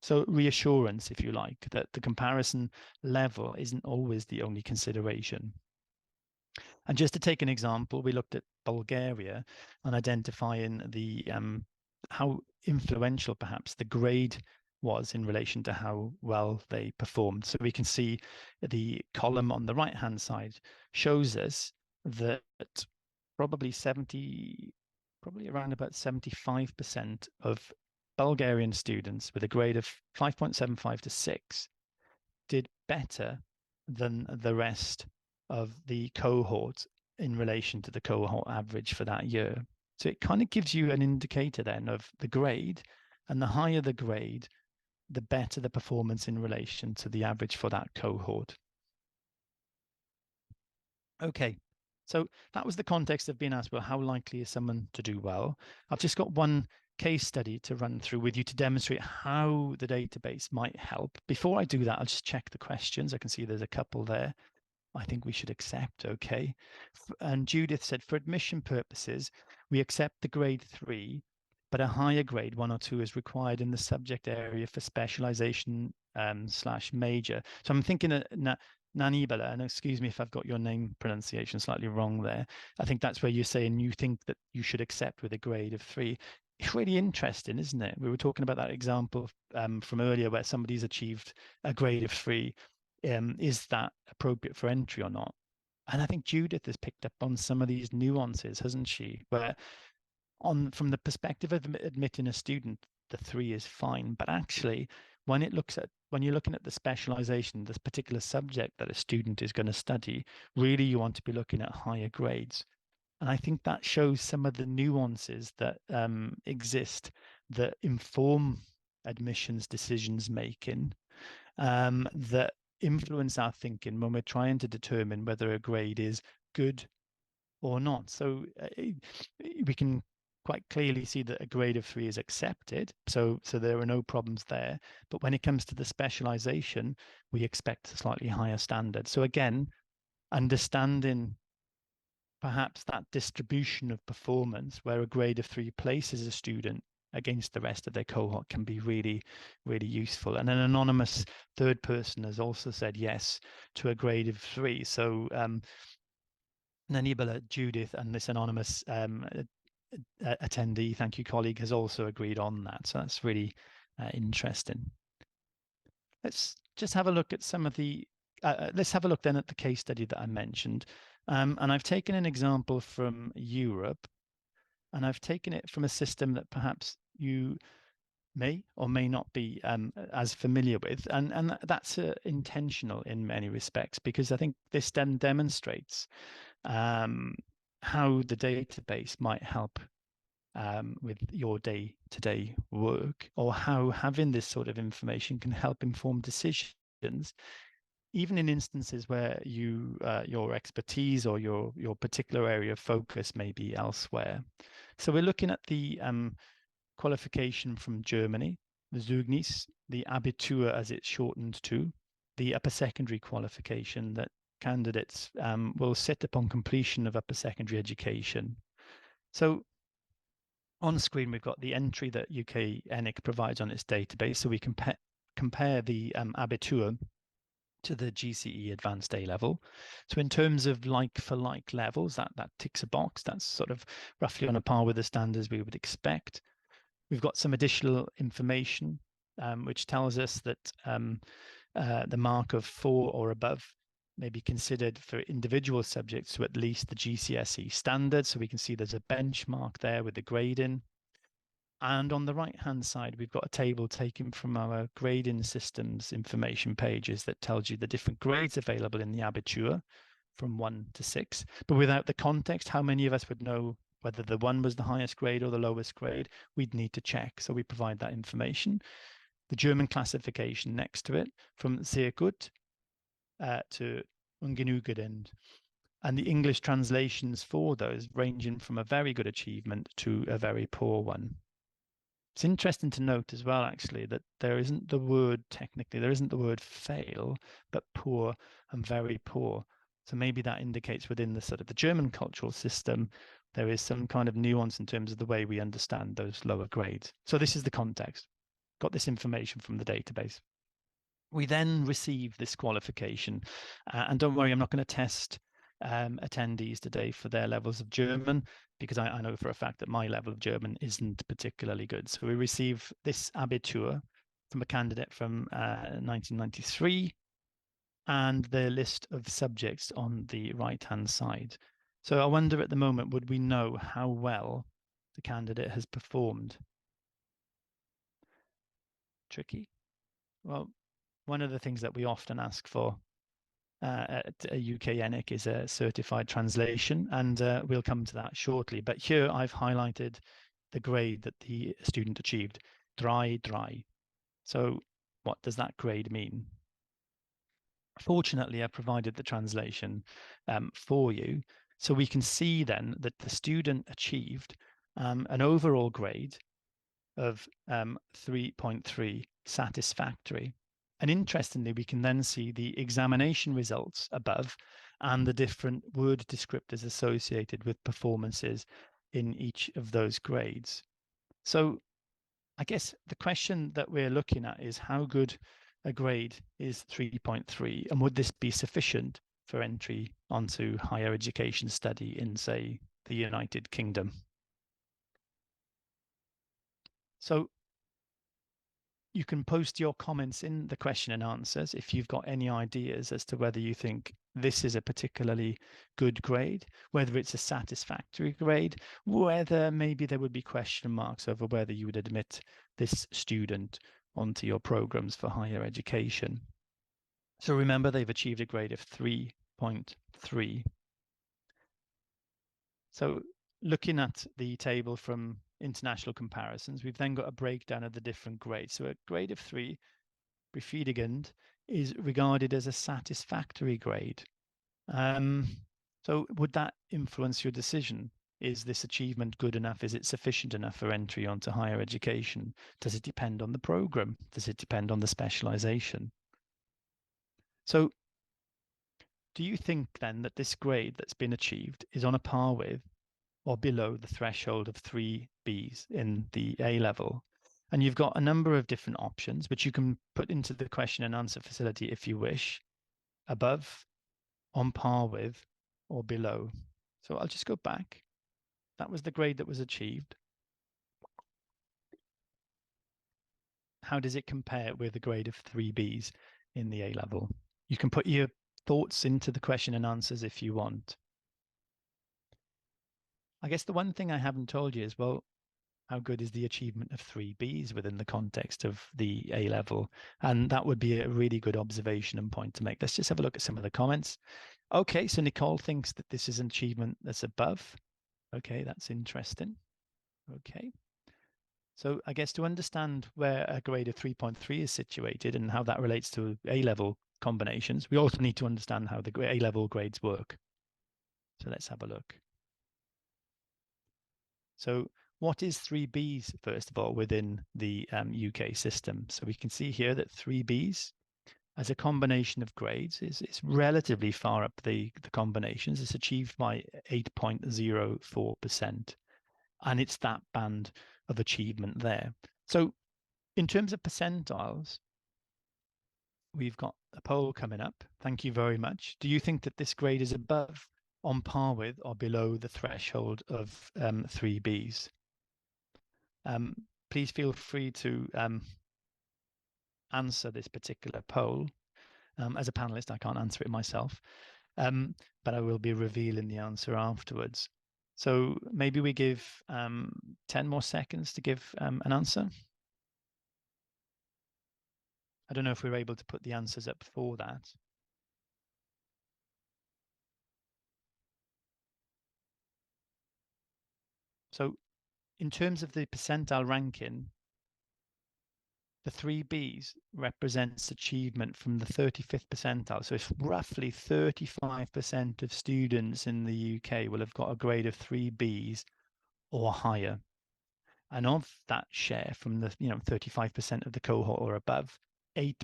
So reassurance, if you like, that the comparison level isn't always the only consideration. And just to take an example, we looked at Bulgaria and identifying the how influential perhaps the grade was in relation to how well they performed. So we can see the column on the right-hand side shows us that probably around about 75% of Bulgarian students with a grade of 5.75 to 6 did better than the rest of the cohort in relation to the cohort average for that year. So it kind of gives you an indicator then of the grade, and the higher the grade, the better the performance in relation to the average for that cohort. Okay, so that was the context of being asked, well, how likely is someone to do well? I've just got one case study to run through with you to demonstrate how the database might help. Before I do that, I'll just check the questions. I can see there's a couple there. I think we should accept, okay. And Judith said, for admission purposes, we accept the grade 3, but a higher grade 1 or 2 is required in the subject area for specialization / major. So I'm thinking Nanibala, and excuse me if I've got your name pronunciation slightly wrong there. I think that's where you're saying you think that you should accept with a grade of 3. It's really interesting, isn't it? We were talking about that example from earlier where somebody's achieved a grade of 3. Is that appropriate for entry or not? And I think Judith has picked up on some of these nuances, hasn't she? Where from the perspective of admitting a student, the 3 is fine, but actually when you're looking at the specialization, this particular subject that a student is going to study, really you want to be looking at higher grades. And I think that shows some of the nuances that exist that inform admissions decisions making, that influence our thinking when we're trying to determine whether a grade is good or not. So we can quite clearly see that a grade of 3 is accepted. So there are no problems there. But when it comes to the specialization, we expect a slightly higher standard. So again, understanding perhaps that distribution of performance where a grade of 3 places a student against the rest of their cohort can be really, really useful. And an anonymous third person has also said yes to a grade of 3. So Nanibala, Judith, and this anonymous attendee, thank you, colleague, has also agreed on that. So that's really interesting. Let's just have a look at some of the, let's have a look then at the case study that I mentioned. And I've taken an example from Europe, and I've taken it from a system that perhaps you may or may not be as familiar with. And that's intentional in many respects, because I think this then demonstrates how the database might help with your day-to-day work, or how having this sort of information can help inform decisions, even in instances where your expertise or your particular area of focus may be elsewhere. So we're looking at the qualification from Germany, the Zeugnis, the Abitur as it's shortened to, the upper secondary qualification that candidates will sit upon completion of upper secondary education. So on screen, we've got the entry that UK ENIC provides on its database. So we compare the Abitur to the GCE Advanced A level. So in terms of like for like levels, that ticks a box. That's sort of roughly on a par with the standards we would expect. We've got some additional information, which tells us that the mark of 4 or above may be considered for individual subjects to at least the GCSE standard. So we can see there's a benchmark there with the grading. And on the right-hand side, we've got a table taken from our grading systems information pages that tells you the different grades available in the Abitur from 1 to 6. But without the context, how many of us would know whether the 1 was the highest grade or the lowest grade? We'd need to check. So we provide that information. The German classification next to it, from sehr gut to ungenügend. and the English translations for those ranging from a very good achievement to a very poor one. It's interesting to note as well, actually, that there isn't the word, technically, there isn't the word fail, but poor and very poor. So maybe that indicates within the sort of the German cultural system, there is some kind of nuance in terms of the way we understand those lower grades. So this is the context. Got this information from the database. We then receive this qualification. And don't worry, I'm not going to test attendees today for their levels of German, because I know for a fact that my level of German isn't particularly good. So we receive this Abitur from a candidate from 1993 and the list of subjects on the right-hand side. So I wonder at the moment, would we know how well the candidate has performed? Tricky. Well, one of the things that we often ask for at a UK ENIC is a certified translation, and we'll come to that shortly. But here I've highlighted the grade that the student achieved, dry. So what does that grade mean? Fortunately, I provided the translation for you, so we can see then that the student achieved an overall grade of 3.3, satisfactory. And interestingly, we can then see the examination results above and the different word descriptors associated with performances in each of those grades. So I guess the question that we're looking at is how good a grade is 3.3, and would this be sufficient for entry onto higher education study in, say, the United Kingdom? So you can post your comments in the question and answers if you've got any ideas as to whether you think this is a particularly good grade, whether it's a satisfactory grade, whether maybe there would be question marks over whether you would admit this student onto your programs for higher education. So remember, they've achieved a grade of 3.3. So looking at the table from international comparisons, we've then got a breakdown of the different grades. So a grade of 3, befriedigend, is regarded as a satisfactory grade. So would that influence your decision? Is this achievement good enough? Is it sufficient enough for entry onto higher education? Does it depend on the program? Does it depend on the specialization? So do you think then that this grade that's been achieved is on a par with or below the threshold of 3 Bs in the A level? And you've got a number of different options, which you can put into the question and answer facility if you wish: above, on par with, or below. So I'll just go back. That was the grade that was achieved. How does it compare with a grade of 3 Bs in the A level? You can put your thoughts into the question and answers if you want. I guess the one thing I haven't told you is, well, how good is the achievement of 3 Bs within the context of the A level? And that would be a really good observation and point to make. Let's just have a look at some of the comments. Okay, so Nicole thinks that this is an achievement that's above. Okay, that's interesting. Okay. So I guess to understand where a grade of 3.3 is situated and how that relates to A-level combinations, we also need to understand how the A-level grades work. So let's have a look. So what is 3Bs, first of all, within the UK system? So we can see here that 3Bs as a combination of grades is relatively far up the combinations. It's achieved by 8.04%. And it's that band of achievement there. So in terms of percentiles, we've got a poll coming up. Thank you very much. Do you think that this grade is above, on par with, or below the threshold of 3 Bs? Please feel free to answer this particular poll. As a panelist, I can't answer it myself, but I will be revealing the answer afterwards. So maybe we give 10 more seconds to give an answer. I don't know if we're able to put the answers up for that. So in terms of the percentile ranking, the 3Bs represents achievement from the 35th percentile. So it's roughly 35% of students in the UK will have got a grade of 3Bs or higher. And of that share from the 35% of the cohort or above, 8%,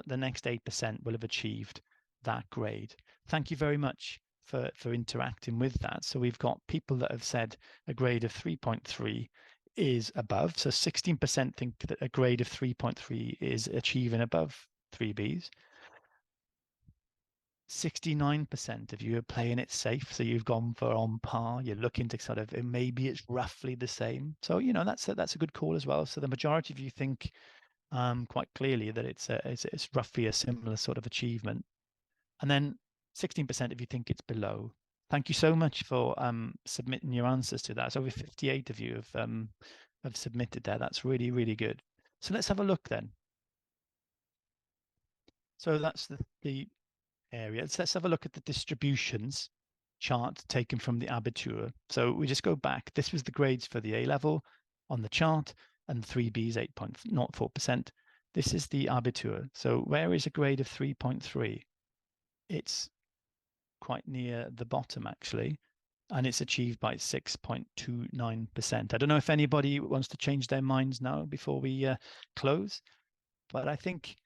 the next 8% will have achieved that grade. Thank you very much for interacting with that. So we've got people that have said a grade of 3.3 is above. So 16% think that a grade of 3.3 is achieving above 3Bs. 69% of you are playing it safe, so you've gone for on par. You're looking to sort of maybe it's roughly the same. So that's a good call as well. So the majority of you think quite clearly that it's roughly a similar sort of achievement, and then 16% of you think it's below. Thank you so much for submitting your answers to that. So over 58 of you have submitted there. That's really, really good. So let's have a look then. So that's the area. So let's have a look at the distributions chart taken from the Abitur. So we just go back. This was the grades for the A level on the chart, and 3B is 8.04%. This is the Abitur. So where is a grade of 3.3? It's quite near the bottom, actually, and it's achieved by 6.29%. I don't know if anybody wants to change their minds now before we close, but I think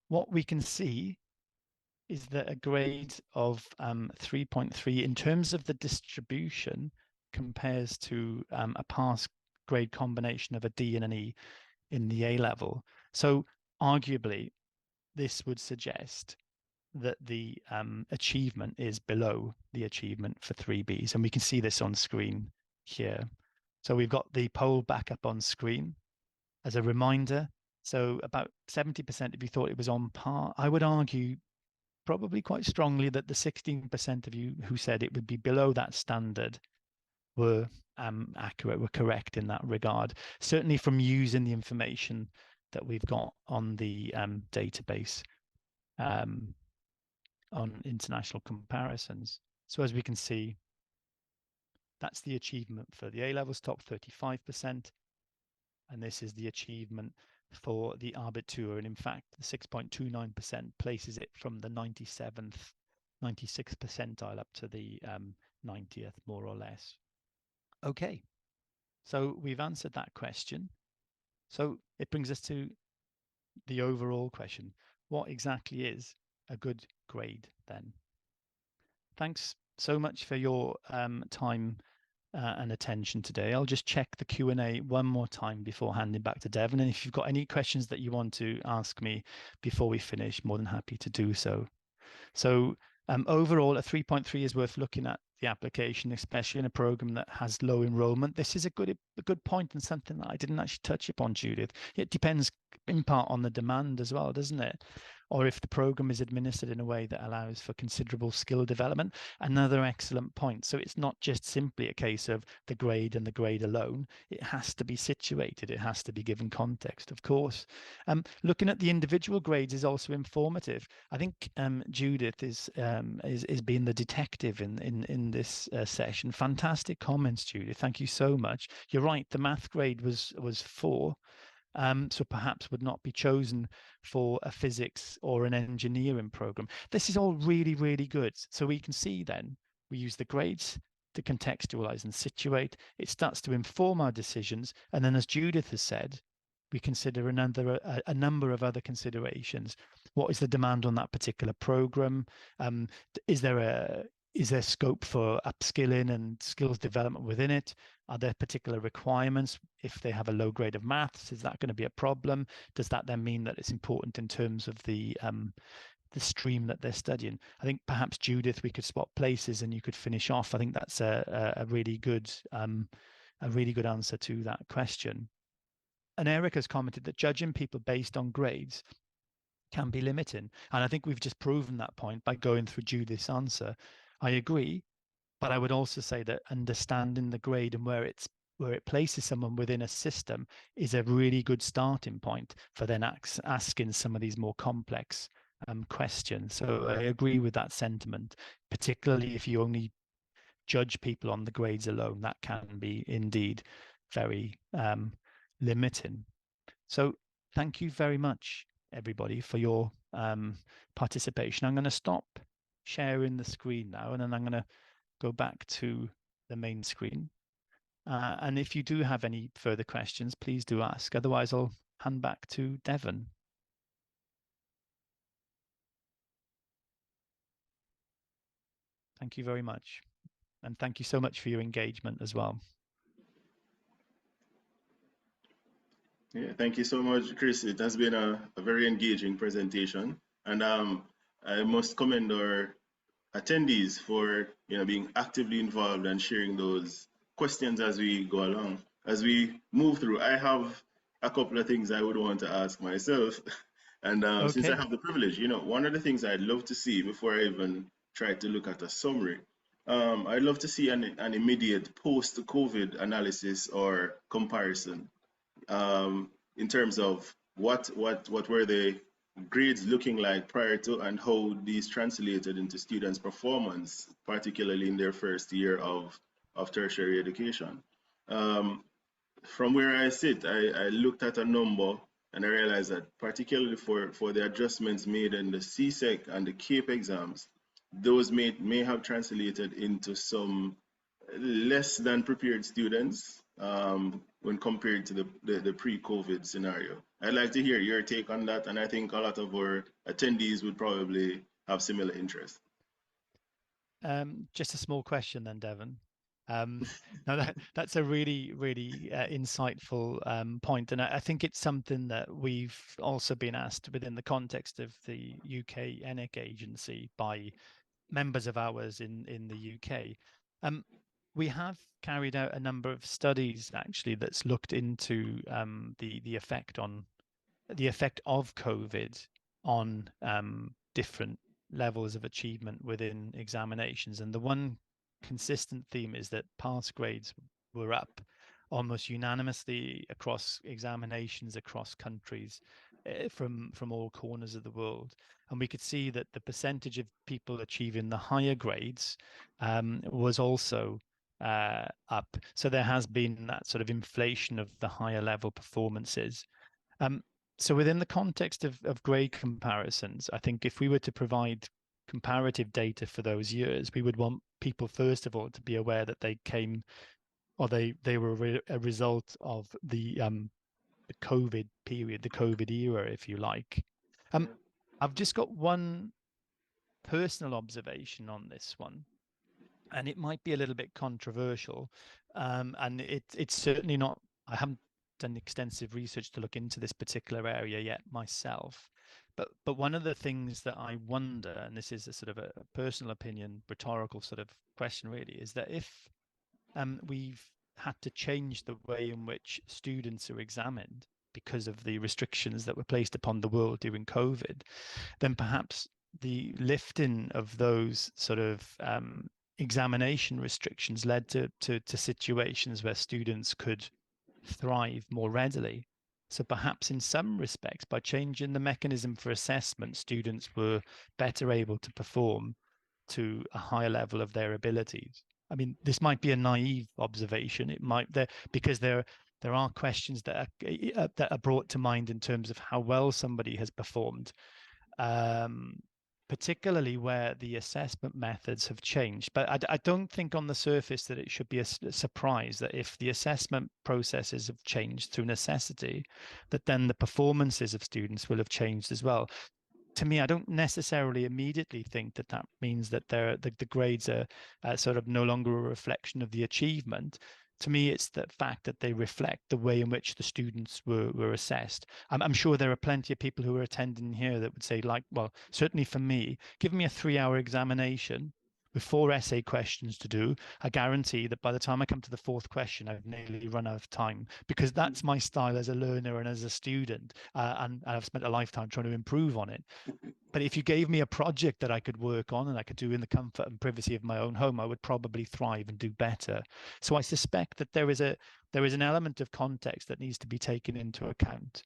what we can see is that a grade of 3.3 in terms of the distribution compares to a pass grade combination of a D and an E in the A level. So arguably, this would suggest that the achievement is below the achievement for 3Bs. And we can see this on screen here. So we've got the poll back up on screen as a reminder. So about 70% of you thought it was on par. I would argue probably quite strongly that the 16% of you who said it would be below that standard were accurate, were correct in that regard, certainly from using the information that we've got on the database on international comparisons. So as we can see, that's the achievement for the A-levels, top 35%, and this is the achievement for the Abitur, and in fact, the 6.29% places it from the 96th percentile up to the 90th, more or less. Okay, so we've answered that question. So it brings us to the overall question. What exactly is a good grade then? Thanks so much for your time and attention today. I'll just check the Q&A one more time before handing back to Devon. And if you've got any questions that you want to ask me before we finish, more than happy to do so. So overall, a 3.3 is worth looking at the application, especially in a program that has low enrollment. This is a good point and something that I didn't actually touch upon, Judith. It depends in part on the demand as well, doesn't it? Or if the program is administered in a way that allows for considerable skill development. Another excellent point. So it's not just simply a case of the grade and the grade alone. It has to be situated. It has to be given context, of course. Looking at the individual grades is also informative. I think Judith is being the detective in this session. Fantastic comments, Judith. Thank you so much. You're right. The math grade was 4. So perhaps would not be chosen for a physics or an engineering program. This is all really, really good. So we can see then we use the grades to contextualize and situate. It starts to inform our decisions. And then, as Judith has said, we consider a number of other considerations. What is the demand on that particular program? Is there scope for upskilling and skills development within it? Are there particular requirements? If they have a low grade of maths, is that going to be a problem? Does that then mean that it's important in terms of the stream that they're studying? I think perhaps, Judith, we could swap places and you could finish off. I think that's a really good answer to that question. And Eric has commented that judging people based on grades can be limiting. And I think we've just proven that point by going through Judith's answer. I agree, but I would also say that understanding the grade and where it places someone within a system is a really good starting point for then asking some of these more complex questions. So I agree with that sentiment, particularly if you only judge people on the grades alone. That can be indeed very limiting. So thank you very much, everybody, for your participation. I'm going to stop sharing the screen now, and then I'm going to go back to the main screen. And if you do have any further questions, please do ask. Otherwise, I'll hand back to Devon. Thank you very much. And thank you so much for your engagement as well. Yeah, thank you so much, Chris. It has been a very engaging presentation. And I must commend our attendees for being actively involved and sharing those questions as we go along. As we move through, I have a couple of things I would want to ask myself. And since I have the privilege, one of the things I'd love to see before I even try to look at a summary, I'd love to see an immediate post-COVID analysis or comparison in terms of what were the grades looking like prior to and how these translated into students' performance, particularly in their first year of tertiary education. From where I sit, I looked at a number and I realized that particularly for the adjustments made in the CSEC and the CAPE exams, those may have translated into some less than prepared students when compared to the pre-COVID scenario. I'd like to hear your take on that, and I think a lot of our attendees would probably have similar interest. Just a small question then, Devon. Now that's a really, really insightful point, and I think it's something that we've also been asked within the context of the UK ENIC agency by members of ours in the UK. We have carried out a number of studies actually that's looked into the effect of COVID on different levels of achievement within examinations. And the one consistent theme is that pass grades were up almost unanimously across examinations across countries from all corners of the world. And we could see that the percentage of people achieving the higher grades was also up. So there has been that sort of inflation of the higher level performances. So within the context of grade comparisons, I think if we were to provide comparative data for those years, we would want people, first of all, to be aware that they came or they were a result of the COVID period, the COVID era, if you like. I've just got one personal observation on this one, and it might be a little bit controversial, and it's certainly not. I haven't done extensive research to look into this particular area yet myself, but one of the things that I wonder, and this is a sort of a personal opinion, rhetorical sort of question, really, is that if we've had to change the way in which students are examined because of the restrictions that were placed upon the world during COVID, then perhaps the lifting of those sort of examination restrictions led to situations where students could thrive more readily. So perhaps in some respects, by changing the mechanism for assessment, students were better able to perform to a higher level of their abilities. I mean, this might be a naive observation. It might because there are questions that are brought to mind in terms of how well somebody has performed, particularly where the assessment methods have changed. But I don't think on the surface that it should be a surprise that if the assessment processes have changed through necessity, that then the performances of students will have changed as well. To me, I don't necessarily immediately think that that means that the grades are sort of no longer a reflection of the achievement. To me, it's the fact that they reflect the way in which the students were assessed. I'm sure there are plenty of people who are attending here that would say, like, well, certainly for me, give me a 3-hour examination with 4 essay questions to do, I guarantee that by the time I come to the 4th question, I've nearly run out of time, because that's my style as a learner and as a student, and I've spent a lifetime trying to improve on it. But if you gave me a project that I could work on and I could do in the comfort and privacy of my own home, I would probably thrive and do better. So I suspect that there is an element of context that needs to be taken into account.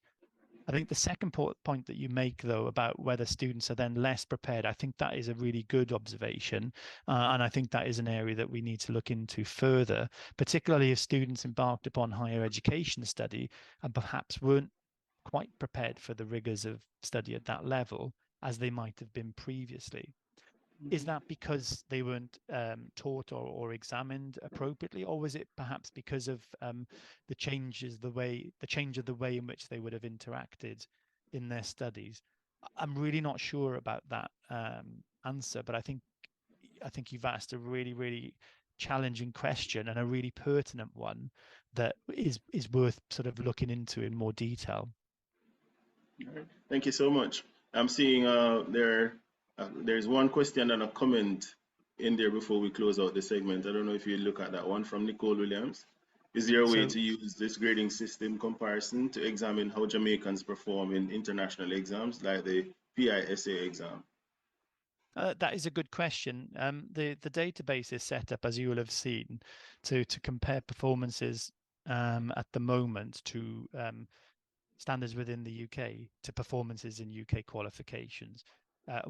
I think the second point that you make, though, about whether students are then less prepared, I think that is a really good observation. And I think that is an area that we need to look into further, particularly if students embarked upon higher education study and perhaps weren't quite prepared for the rigors of study at that level as they might have been previously. Is that because they weren't taught or examined appropriately, or was it perhaps because of the change of the way in which they would have interacted in their studies? I'm really not sure about that answer, but I think you've asked a really, really challenging question and a really pertinent one that is worth sort of looking into in more detail. All right. Thank you so much. I'm seeing there's one question and a comment in there before we close out the segment. I don't know if you look at that one from Nicole Williams. Is there a way to use this grading system comparison to examine how Jamaicans perform in international exams like the PISA exam? That is a good question. The database is set up, as you will have seen, to compare performances at the moment to standards within the UK to performances in UK qualifications.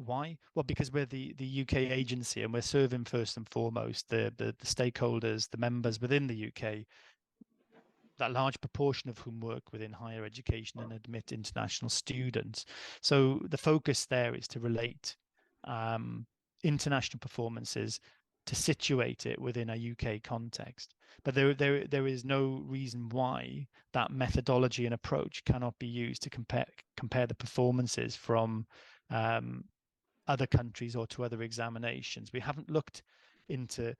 Why? Well, because we're the UK agency and we're serving first and foremost the stakeholders, the members within the UK, that large proportion of whom work within higher education and admit international students. So the focus there is to relate international performances, to situate it within a UK context. But there is no reason why that methodology and approach cannot be used to compare the performances from other countries or to other examinations. We haven't looked into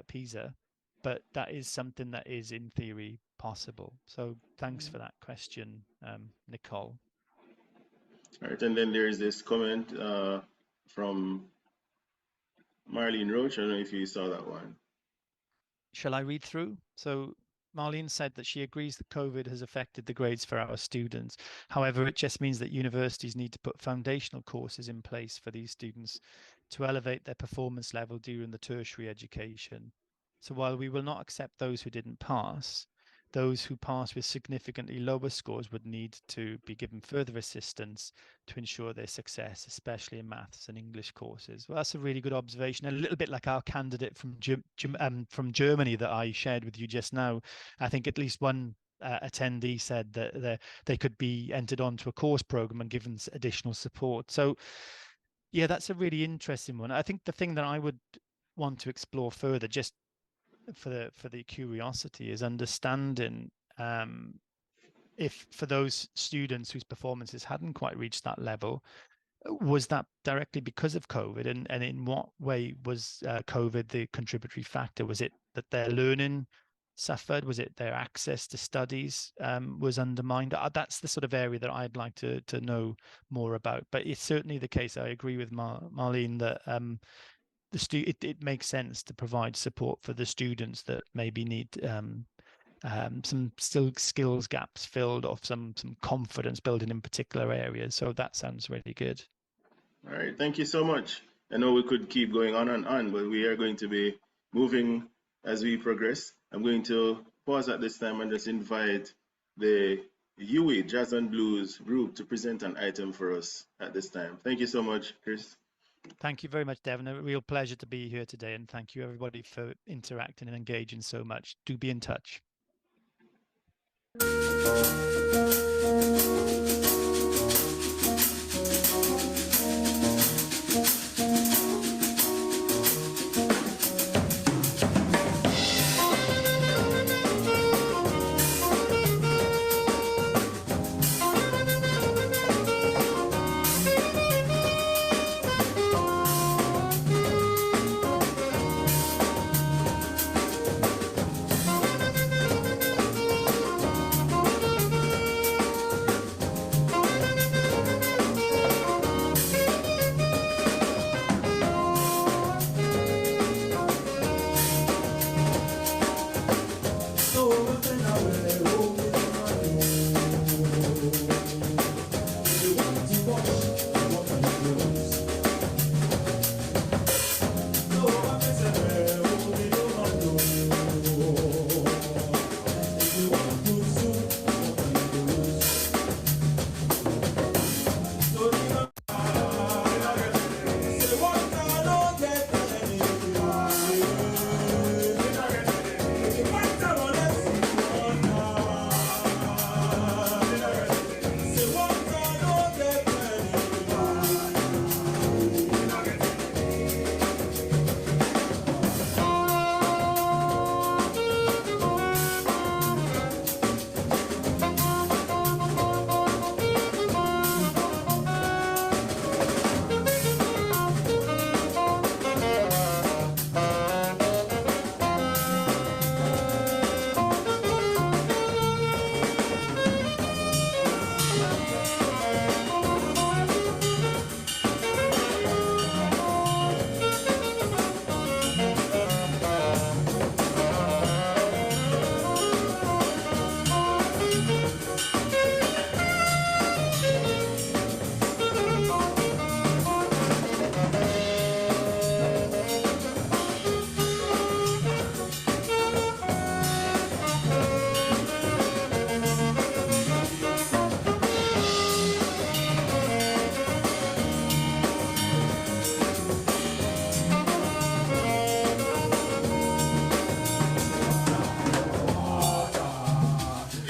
PISA, but that is something that is in theory possible. So thanks for that question, Nicole. All right, and then there's this comment from Marlene Roach. I don't know if you saw that one. Shall I read through? So Marlene said that she agrees that COVID has affected the grades for our students. However, it just means that universities need to put foundational courses in place for these students to elevate their performance level during the tertiary education. So while we will not accept those who didn't pass, those who pass with significantly lower scores would need to be given further assistance to ensure their success, especially in maths and English courses. Well, that's a really good observation. A little bit like our candidate from Germany that I shared with you just now. I think at least one attendee said that they could be entered onto a course program and given additional support. So, yeah, that's a really interesting one. I think the thing that I would want to explore further, just for the curiosity, is understanding if for those students whose performances hadn't quite reached that level, was that directly because of COVID, and in what way was COVID the contributory factor? Was it that their learning suffered? Was it their access to studies was undermined? That's the sort of area that I'd like to know more about. But it's certainly the case, I agree with Marlene, that it makes sense to provide support for the students that maybe need some still skills gaps filled, or some confidence building in particular areas. So that sounds really good. All right, thank you so much. I know we could keep going on and on, but we are going to be moving as we progress. I'm going to pause at this time and just invite the UE Jazz and Blues group to present an item for us at this time. Thank you so much, Chris. Thank you very much, Devon. A real pleasure to be here today, and thank you everybody for interacting and engaging so much. Do be in touch.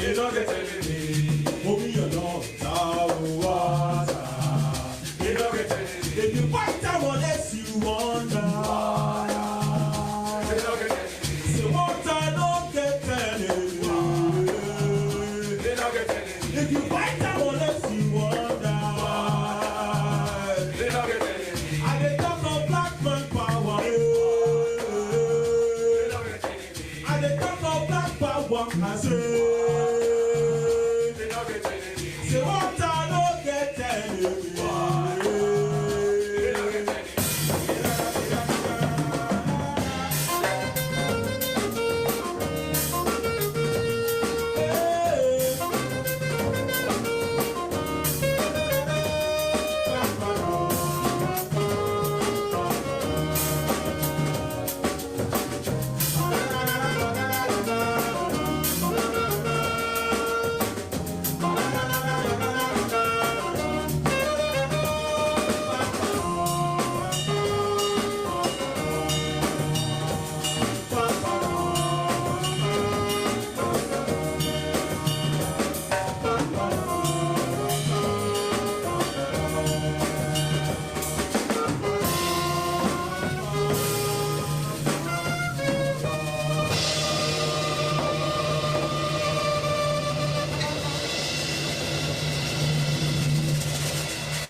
They don't get anything. Omi your water. They don't get anything. If you fight them unless you wonder. They don't get anything. Say water don't get anything. They don't get anything. If you fight them unless you wonder. They don't get anything. And they talk of black man power. They don't get anything. And they talk of black power. I say. Say water don't get anywhere.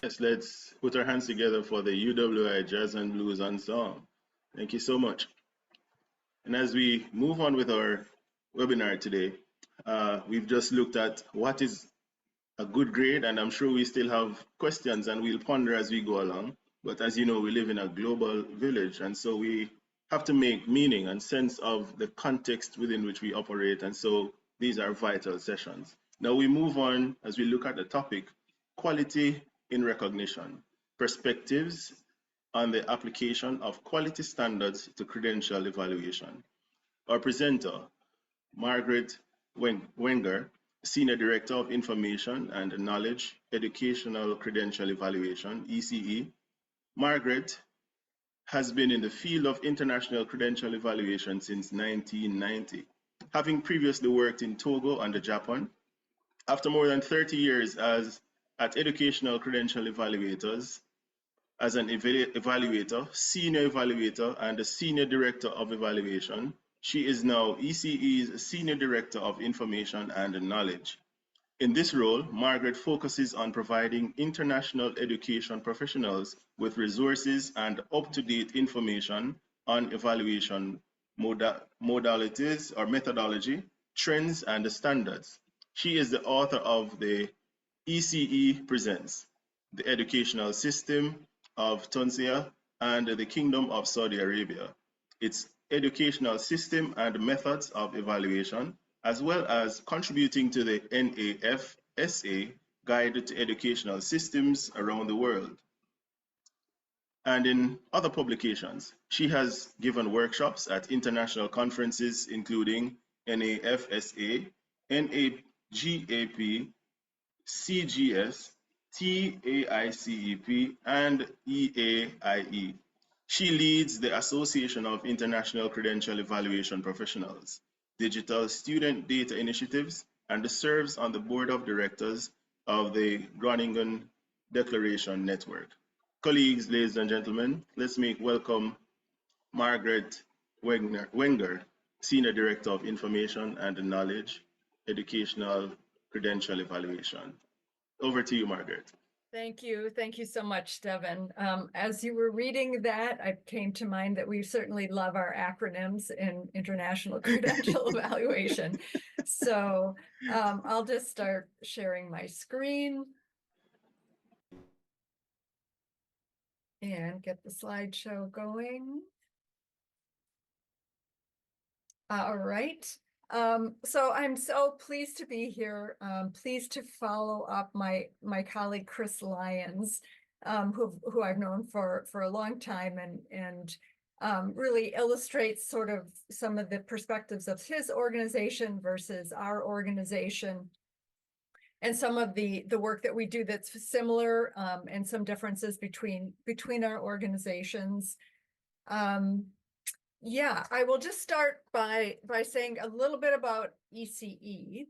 Yes, let's put our hands together for the UWI Jazz and Blues Ensemble. Thank you so much. And as we move on with our webinar today, we've just looked at what is a good grade, and I'm sure we still have questions and we'll ponder as we go along. But as you know, we live in a global village, and so we have to make meaning and sense of the context within which we operate, and so these are vital sessions. Now we move on as we look at the topic, quality in recognition, perspectives on the application of quality standards to credential evaluation. Our presenter, Margaret Wenger, Senior Director of Information and Knowledge, Educational Credential Evaluation, ECE. Margaret has been in the field of international credential evaluation since 1990, having previously worked in Togo and Japan. After more than 30 years at Educational Credential Evaluators, as an evaluator, senior evaluator, and a senior director of evaluation, she is now ECE's Senior Director of Information and Knowledge. In this role, Margaret focuses on providing international education professionals with resources and up-to-date information on evaluation modalities or methodology, trends, and standards. She is the author of the ECE Presents, the Educational System of Tunisia and the Kingdom of Saudi Arabia, its educational system and methods of evaluation, as well as contributing to the NAFSA Guide to Educational Systems around the world. And in other publications, she has given workshops at international conferences including NAFSA, NAGAP, CGS, TAICEP, and EAIE. She leads the Association of International Credential Evaluation Professionals, Digital Student Data Initiatives, and serves on the board of directors of the Groningen Declaration Network. Colleagues, ladies and gentlemen, let's make welcome Margaret Wenger, Senior Director of Information and Knowledge, Educational Credential Evaluation. Over to you, Margaret. Thank you. Thank you so much, Devin. As you were reading that, it came to mind that we certainly love our acronyms in international credential evaluation. So I'll just start sharing my screen and get the slideshow going. All right. So I'm so pleased to be here. Pleased to follow up my colleague Chris Lyons, who I've known for a long time, and really illustrates sort of some of the perspectives of his organization versus our organization, and some of the work that we do that's similar, and some differences between our organizations. Yeah, I will just start by saying a little bit about ECE.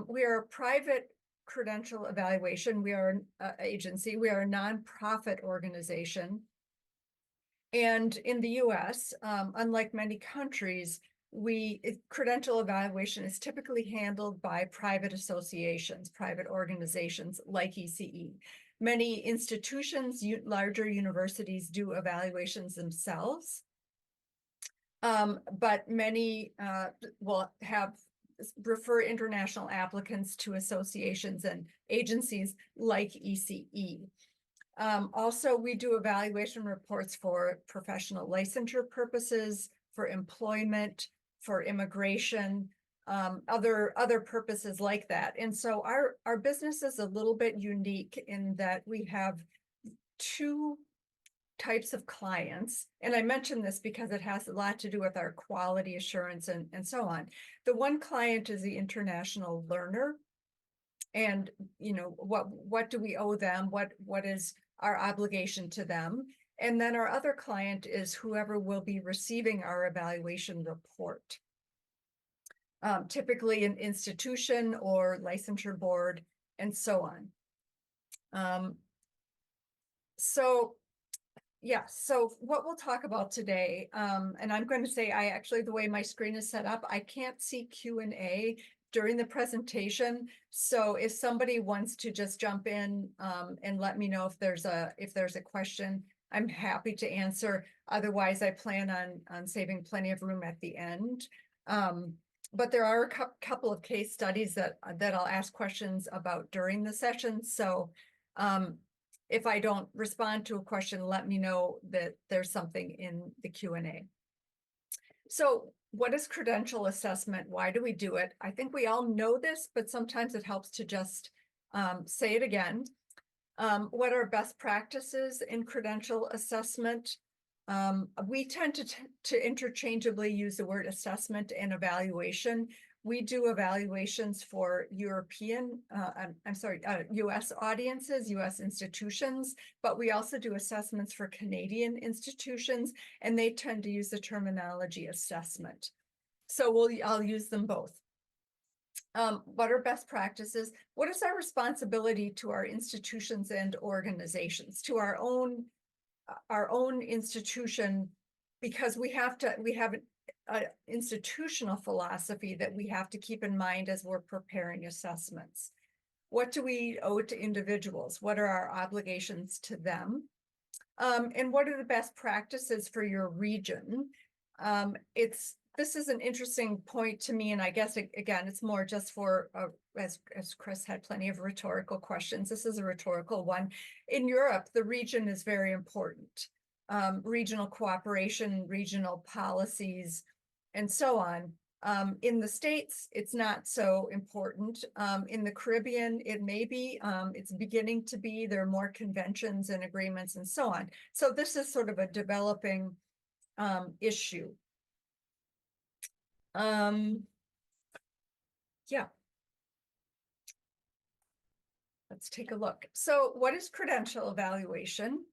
We are a private credential evaluation. We are an agency. We are a nonprofit organization. And in the US, unlike many countries, credential evaluation is typically handled by private associations, private organizations like ECE. Many institutions, larger universities do evaluations themselves. But many will refer international applicants to associations and agencies like ECE. Also, we do evaluation reports for professional licensure purposes, for employment, for immigration, other purposes like that. And so our business is a little bit unique in that we have two types of clients. And I mention this because it has a lot to do with our quality assurance and so on. The one client is the international learner. And, you know, what do we owe them? What is our obligation to them? And then our other client is whoever will be receiving our evaluation report. Typically an institution or licensure board and so on. So what we'll talk about today, and I'm going to say the way my screen is set up, I can't see Q&A during the presentation. So if somebody wants to just jump in and let me know if there's a question, I'm happy to answer. Otherwise, I plan on saving plenty of room at the end. But there are a couple of case studies that I'll ask questions about during the session. So if I don't respond to a question, let me know that there's something in the Q&A. So what is credential assessment? Why do we do it? I think we all know this, but sometimes it helps to just say it again. What are best practices in credential assessment? We tend to interchangeably use the word assessment and evaluation. We do evaluations for US audiences, US institutions, but we also do assessments for Canadian institutions, and they tend to use the terminology assessment. So I'll use them both. What are best practices? What is our responsibility to our institutions and organizations, to our own institution, because we have an institutional philosophy that we have to keep in mind as we're preparing assessments. What do we owe to individuals? What are our obligations to them? And what are the best practices for your region? This is an interesting point to me, and I guess, again, it's more just for, as Chris had plenty of rhetorical questions, this is a rhetorical one. In Europe, the region is very important. Regional cooperation, regional policies, and so on. In the States, it's not so important. In the Caribbean, it may be, it's beginning to be, there are more conventions and agreements and so on. So this is sort of a developing issue. Yeah. Let's take a look. So what is credential evaluation?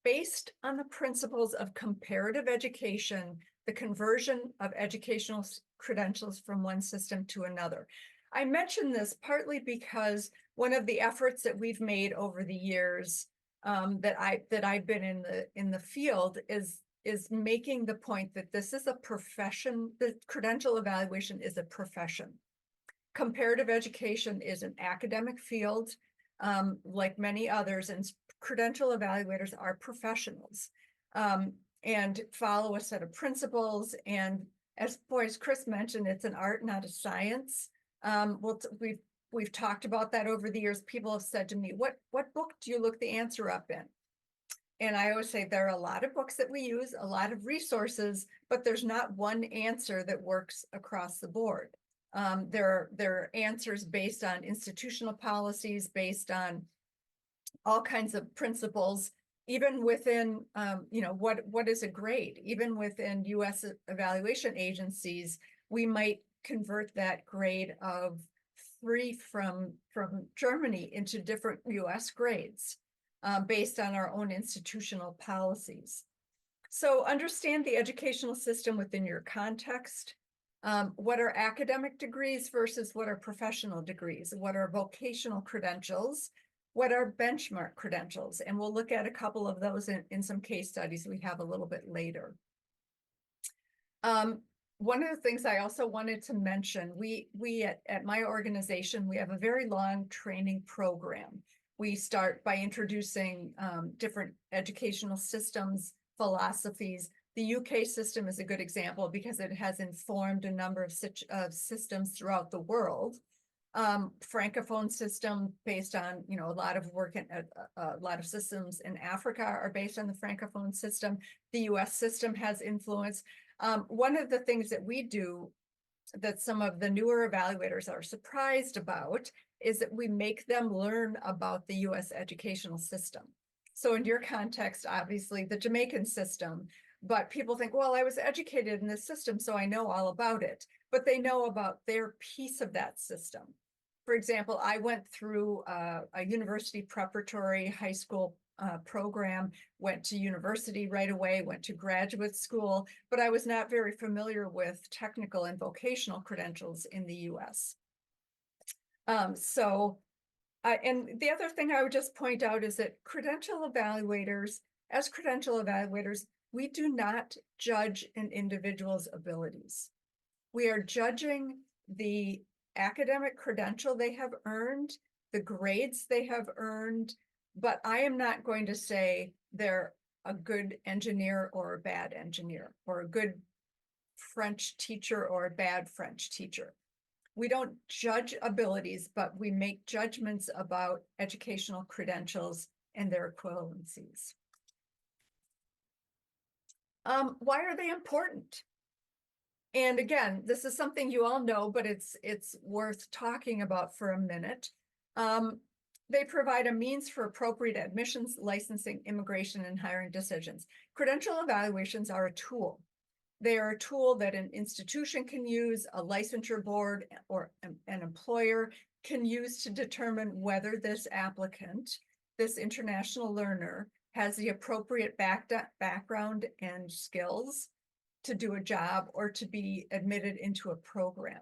Based on the principles of comparative education, the conversion of educational credentials from one system to another. I mention this partly because one of the efforts that we've made over the years that I've been in the field is making the point that this is a profession. The credential evaluation is a profession. Comparative education is an academic field, like many others, and credential evaluators are professionals and follow a set of principles. And as Chris mentioned, it's an art, not a science. We've talked about that over the years. People have said to me, what book do you look the answer up in? And I always say there are a lot of books that we use, a lot of resources, but there's not one answer that works across the board. There are answers based on institutional policies, based on all kinds of principles, even within, what is a grade? Even within US evaluation agencies, we might convert that grade of 3 from Germany into different US grades based on our own institutional policies. So understand the educational system within your context. What are academic degrees versus what are professional degrees? What are vocational credentials? What are benchmark credentials? And we'll look at a couple of those in some case studies we have a little bit later. One of the things I also wanted to mention, we at my organization, we have a very long training program. We start by introducing different educational systems, philosophies. The UK system is a good example because it has informed a number of systems throughout the world. Francophone system based on, you know, a lot of work in a lot of systems in Africa are based on the Francophone system. The US system has influence. One of the things that we do that some of the newer evaluators are surprised about is that we make them learn about the US educational system. So in your context, obviously the Jamaican system, but people think, well, I was educated in this system, so I know all about it, but they know about their piece of that system. For example, I went through a university preparatory high school program, went to university right away, went to graduate school, but I was not very familiar with technical and vocational credentials in the US. And the other thing I would just point out is that as credential evaluators, we do not judge an individual's abilities. We are judging the academic credential they have earned, the grades they have earned, but I am not going to say they're a good engineer or a bad engineer, or a good French teacher or a bad French teacher. We don't judge abilities, but we make judgments about educational credentials and their equivalencies. Why are they important? And again, this is something you all know, but it's worth talking about for a minute. They provide a means for appropriate admissions, licensing, immigration, and hiring decisions. Credential evaluations are a tool. They are a tool that an institution can use, a licensure board or an employer can use to determine whether this applicant, this international learner, has the appropriate background and skills to do a job or to be admitted into a program.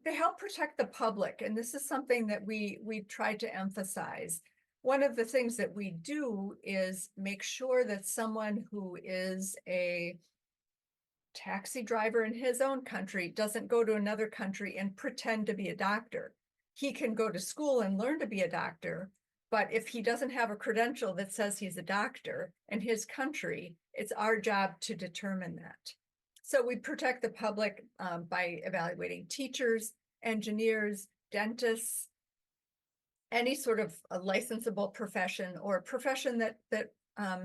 They help protect the public, and this is something that we try to emphasize. One of the things that we do is make sure that someone who is a taxi driver in his own country doesn't go to another country and pretend to be a doctor. He can go to school and learn to be a doctor, but if he doesn't have a credential that says he's a doctor in his country, it's our job to determine that. So we protect the public by evaluating teachers, engineers, dentists, any sort of a licensable profession or a profession that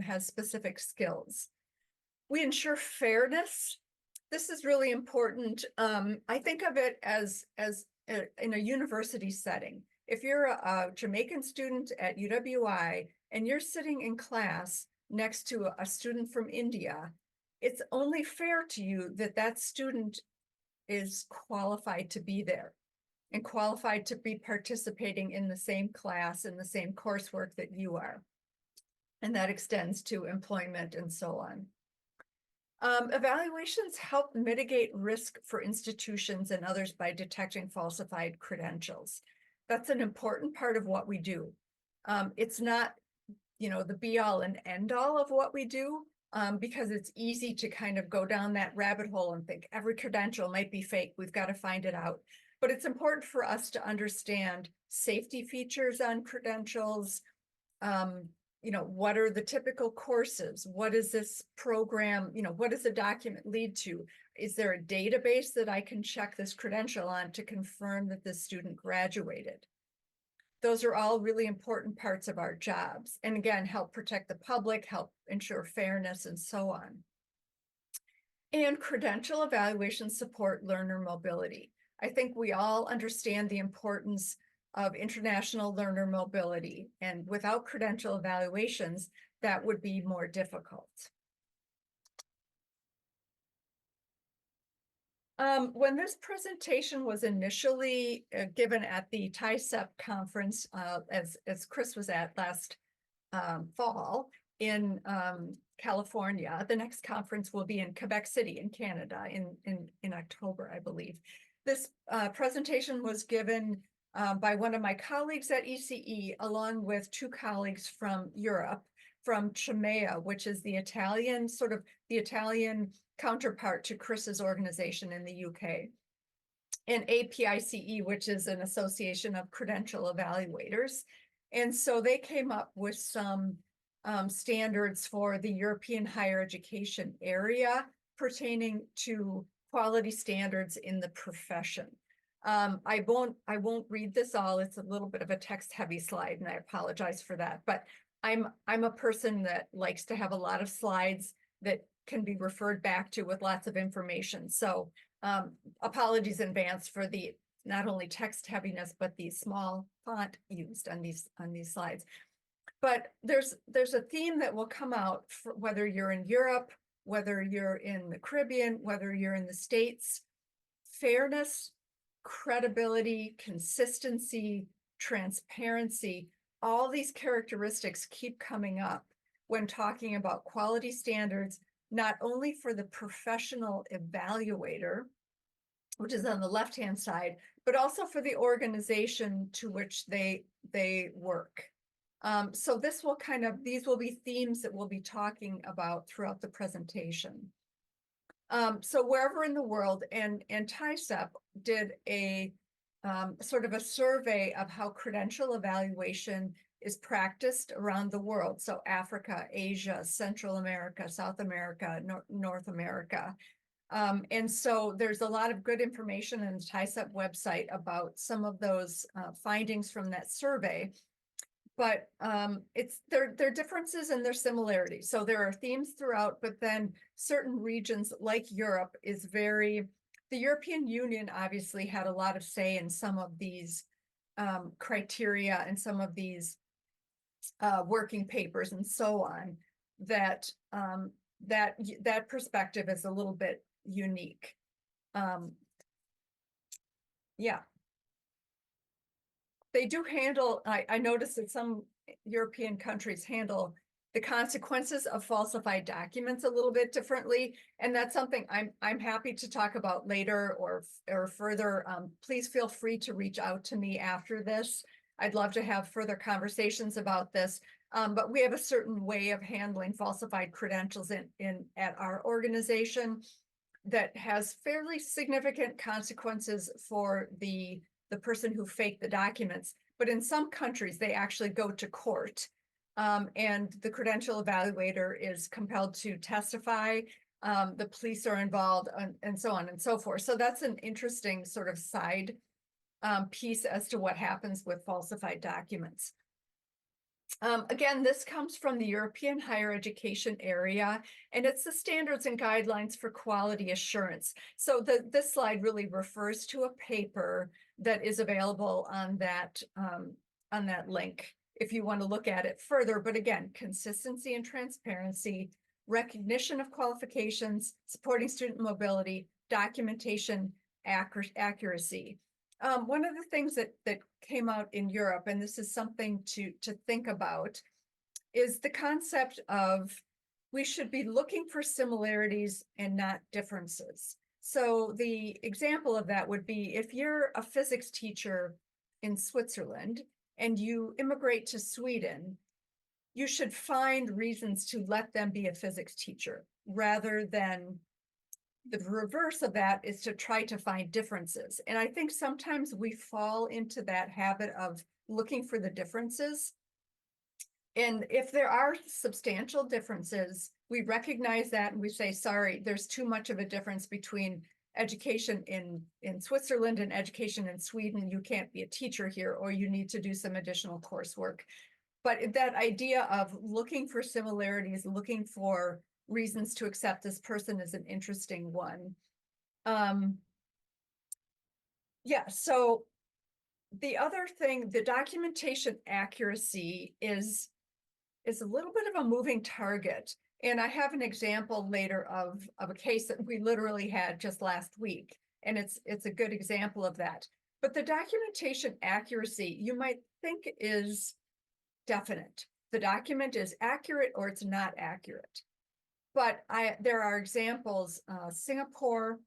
has specific skills. We ensure fairness. This is really important. I think of it as in a university setting. If you're a Jamaican student at UWI and you're sitting in class next to a student from India, it's only fair to you that that student is qualified to be there and qualified to be participating in the same class and the same coursework that you are. And that extends to employment and so on. Evaluations help mitigate risk for institutions and others by detecting falsified credentials. That's an important part of what we do. It's not, you know, the be all and end all of what we do, because it's easy to kind of go down that rabbit hole and think every credential might be fake. We've got to find it out. But it's important for us to understand safety features on credentials. You know, what are the typical courses? What is this program? You know, what does the document lead to? Is there a database that I can check this credential on to confirm that this student graduated? Those are all really important parts of our jobs. And again, help protect the public, help ensure fairness, and so on. And credential evaluations support learner mobility. I think we all understand the importance of international learner mobility, and without credential evaluations, that would be more difficult. When this presentation was initially given at the TICEP conference, as Chris was at last fall, in California. The next conference will be in Quebec City in Canada in October, I believe. This presentation was given by one of my colleagues at ECE, along with two colleagues from Europe, from QAW, which is the Italian counterpart to Chris's organization in the UK, and APICE, which is an association of credential evaluators. And so they came up with some standards for the European higher education area pertaining to quality standards in the profession. I won't read this all. It's a little bit of a text heavy slide, and I apologize for that, but I'm a person that likes to have a lot of slides that can be referred back to with lots of information. So apologies in advance for the not only text heaviness, but the small font used on these slides. But there's a theme that will come out for whether you're in Europe, whether you're in the Caribbean, whether you're in the States. Fairness, credibility, consistency, transparency, all these characteristics keep coming up when talking about quality standards, not only for the professional evaluator, which is on the left-hand side, but also for the organization to which they work. So these will be themes that we'll be talking about throughout the presentation. So wherever in the world, and TISEP did a sort of a survey of how credential evaluation is practiced around the world. So Africa, Asia, Central America, South America, North America. And so there's a lot of good information on the TISEP website about some of those findings from that survey. But there are differences and there's similarities. So there are themes throughout, but then certain regions like Europe the European Union obviously had a lot of say in some of these criteria and some of these working papers and so on, that perspective is a little bit unique. Yeah. They do handle, I noticed that some European countries handle the consequences of falsified documents a little bit differently. And that's something I'm happy to talk about later or further. Please feel free to reach out to me after this. I'd love to have further conversations about this. But we have a certain way of handling falsified credentials at our organization that has fairly significant consequences for the person who faked the documents. But in some countries, they actually go to court, and the credential evaluator is compelled to testify. The police are involved, and so on and so forth. So that's an interesting sort of side piece as to what happens with falsified documents. Again, this comes from the European higher education area, and it's the standards and guidelines for quality assurance. So this slide really refers to a paper that is available on that link if you want to look at it further. But again, consistency and transparency, recognition of qualifications, supporting student mobility, documentation, accuracy. One of the things that came out in Europe, and this is something to think about, is the concept of we should be looking for similarities and not differences. So the example of that would be if you're a physics teacher in Switzerland and you immigrate to Sweden, you should find reasons to let them be a physics teacher rather than the reverse of that is to try to find differences. And I think sometimes we fall into that habit of looking for the differences. And if there are substantial differences, we recognize that and we say, sorry, there's too much of a difference between education in Switzerland and education in Sweden. You can't be a teacher here, or you need to do some additional coursework. But that idea of looking for similarities, looking for reasons to accept this person is an interesting one. Yeah, so the other thing, the documentation accuracy is a little bit of a moving target. And I have an example later of a case that we literally had just last week. And it's a good example of that. But the documentation accuracy, you might think, is definite. the document is accurate or it's not accurate. But there are examples, Singapore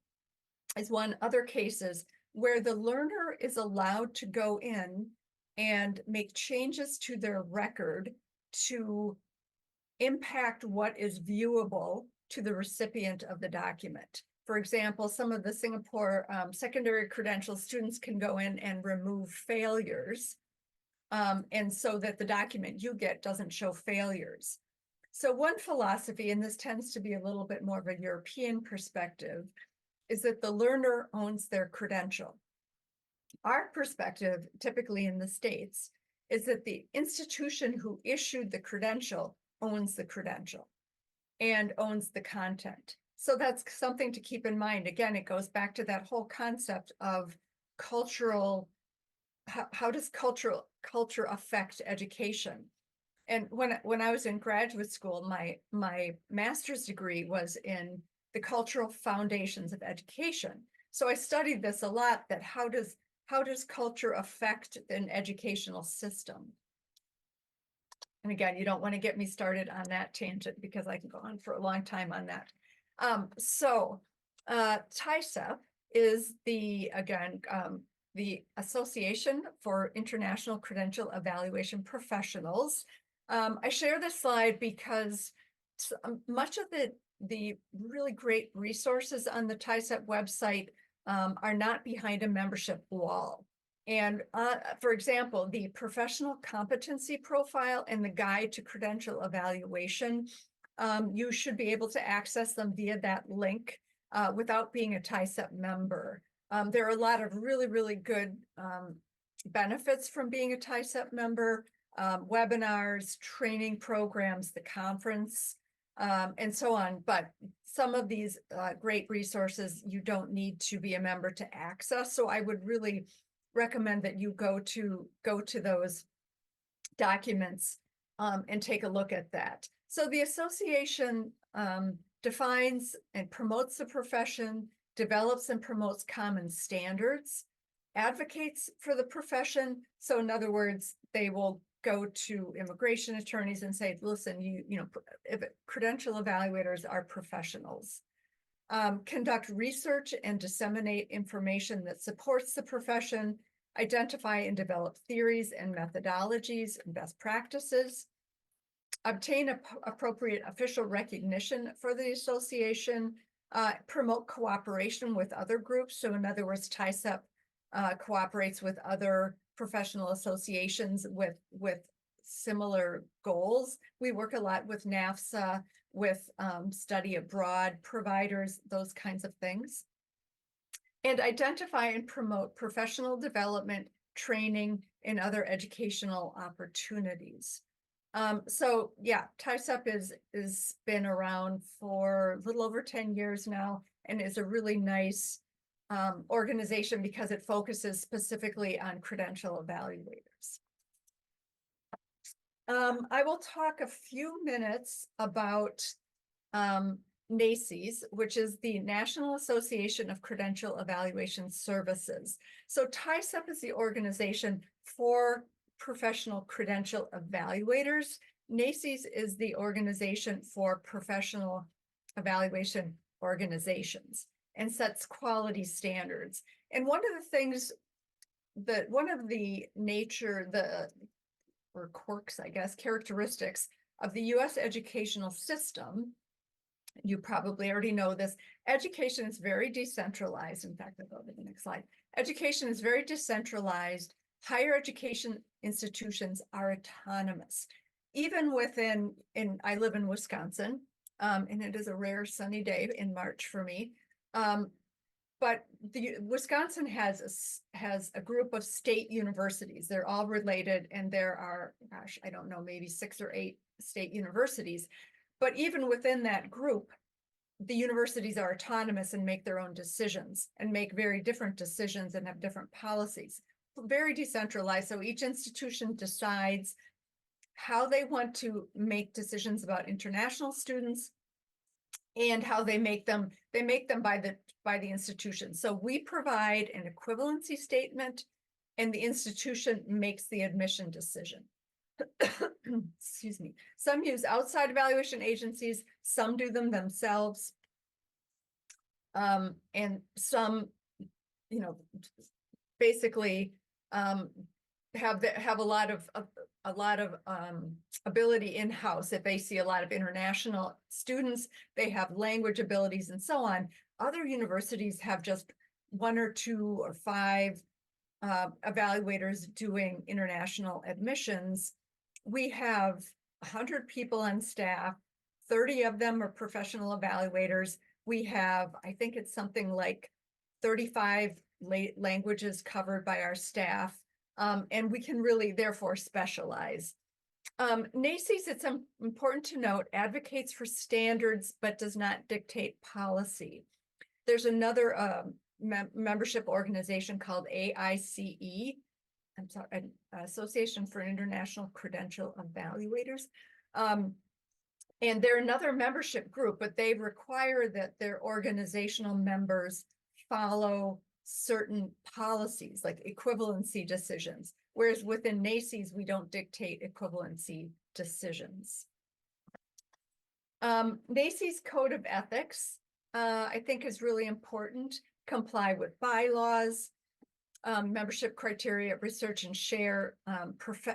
is one, other cases where the learner is allowed to go in and make changes to their record to impact what is viewable to the recipient of the document. For example, some of the Singapore secondary credential students can go in and remove failures, and so that the document you get doesn't show failures. So one philosophy, and this tends to be a little bit more of a European perspective, is that the learner owns their credential. Our perspective, typically in the States, is that the institution who issued the credential owns the credential and owns the content. So that's something to keep in mind. Again, it goes back to that whole concept of cultural, how does culture affect education? And when I was in graduate school, my master's degree was in the cultural foundations of education. So I studied this a lot, that how does culture affect an educational system? And again, you don't want to get me started on that tangent because I can go on for a long time on that. TISEP is the Association for International Credential Evaluation Professionals. I share this slide because much of the really great resources on the TISEP website are not behind a membership wall. And for example, the professional competency profile and the guide to credential evaluation, you should be able to access them via that link without being a TISEP member. There are a lot of really, really good benefits from being a TISEP member, webinars, training programs, the conference, and so on. But some of these great resources you don't need to be a member to access. So I would really recommend that you go to those documents and take a look at that. So the association defines and promotes the profession, develops and promotes common standards, advocates for the profession. So in other words, they will go to immigration attorneys and say, listen, you know, if credential evaluators are professionals. Conduct research and disseminate information that supports the profession, identify and develop theories and methodologies and best practices, obtain appropriate official recognition for the association, promote cooperation with other groups. So in other words, TISEP cooperates with other professional associations with similar goals. We work a lot with NAFSA, with study abroad providers, those kinds of things. And identify and promote professional development, training, and other educational opportunities. So yeah, TISEP is been around for a little over 10 years now and is a really nice organization because it focuses specifically on credential evaluators. I will talk a few minutes about NACES, which is the National Association of Credential Evaluation Services. So TISEP is the organization for professional credential evaluators. NACES is the organization for professional evaluation organizations and sets quality standards. And one of the things that or quirks, I guess, characteristics of the US educational system, you probably already know this, education is very decentralized. In fact, I'll go to the next slide. Education is very decentralized. Higher education institutions are autonomous. Even within, I live in Wisconsin, and it is a rare sunny day in March for me. But Wisconsin has a group of state universities. They're all related, and there are, gosh, I don't know, maybe 6 or 8 state universities. But even within that group, the universities are autonomous and make their own decisions and make very different decisions and have different policies. Very decentralized. So each institution decides how they want to make decisions about international students and how they make them by the institution. So we provide an equivalency statement and the institution makes the admission decision. excuse me, some use outside evaluation agencies, some do them themselves. And some, basically, have a lot of ability in-house. If they see a lot of international students, they have language abilities and so on. Other universities have just 1 or 2 or 5 evaluators doing international admissions. We have 100 people on staff, 30 of them are professional evaluators. We have, I think it's something like 35 languages covered by our staff, and we can really therefore specialize. NACES, it's important to note, advocates for standards but does not dictate policy. There's another membership organization called AICE, Association for International Credential Evaluators. And they're another membership group, but they require that their organizational members follow certain policies like equivalency decisions, whereas within NACES, we don't dictate equivalency decisions. NACES Code of Ethics, I think is really important. Comply with bylaws, membership criteria, research and share,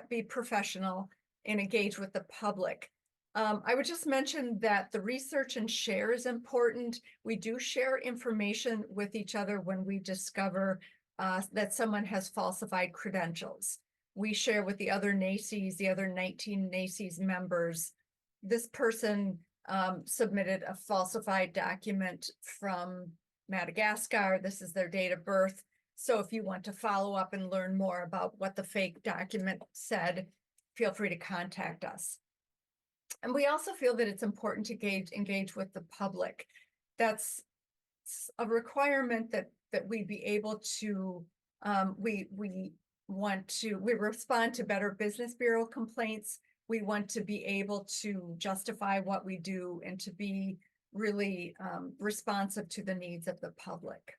be professional, and engage with the public. I would just mention that the research and share is important. We do share information with each other when we discover that someone has falsified credentials. We share with the other NACES, the other 19 NACES members. This person submitted a falsified document from Madagascar. This is their date of birth. So if you want to follow up and learn more about what the fake document said, feel free to contact us. And we also feel that it's important to engage with the public. That's a requirement that we be able to, we respond to Better Business Bureau complaints. We want to be able to justify what we do and to be really responsive to the needs of the public.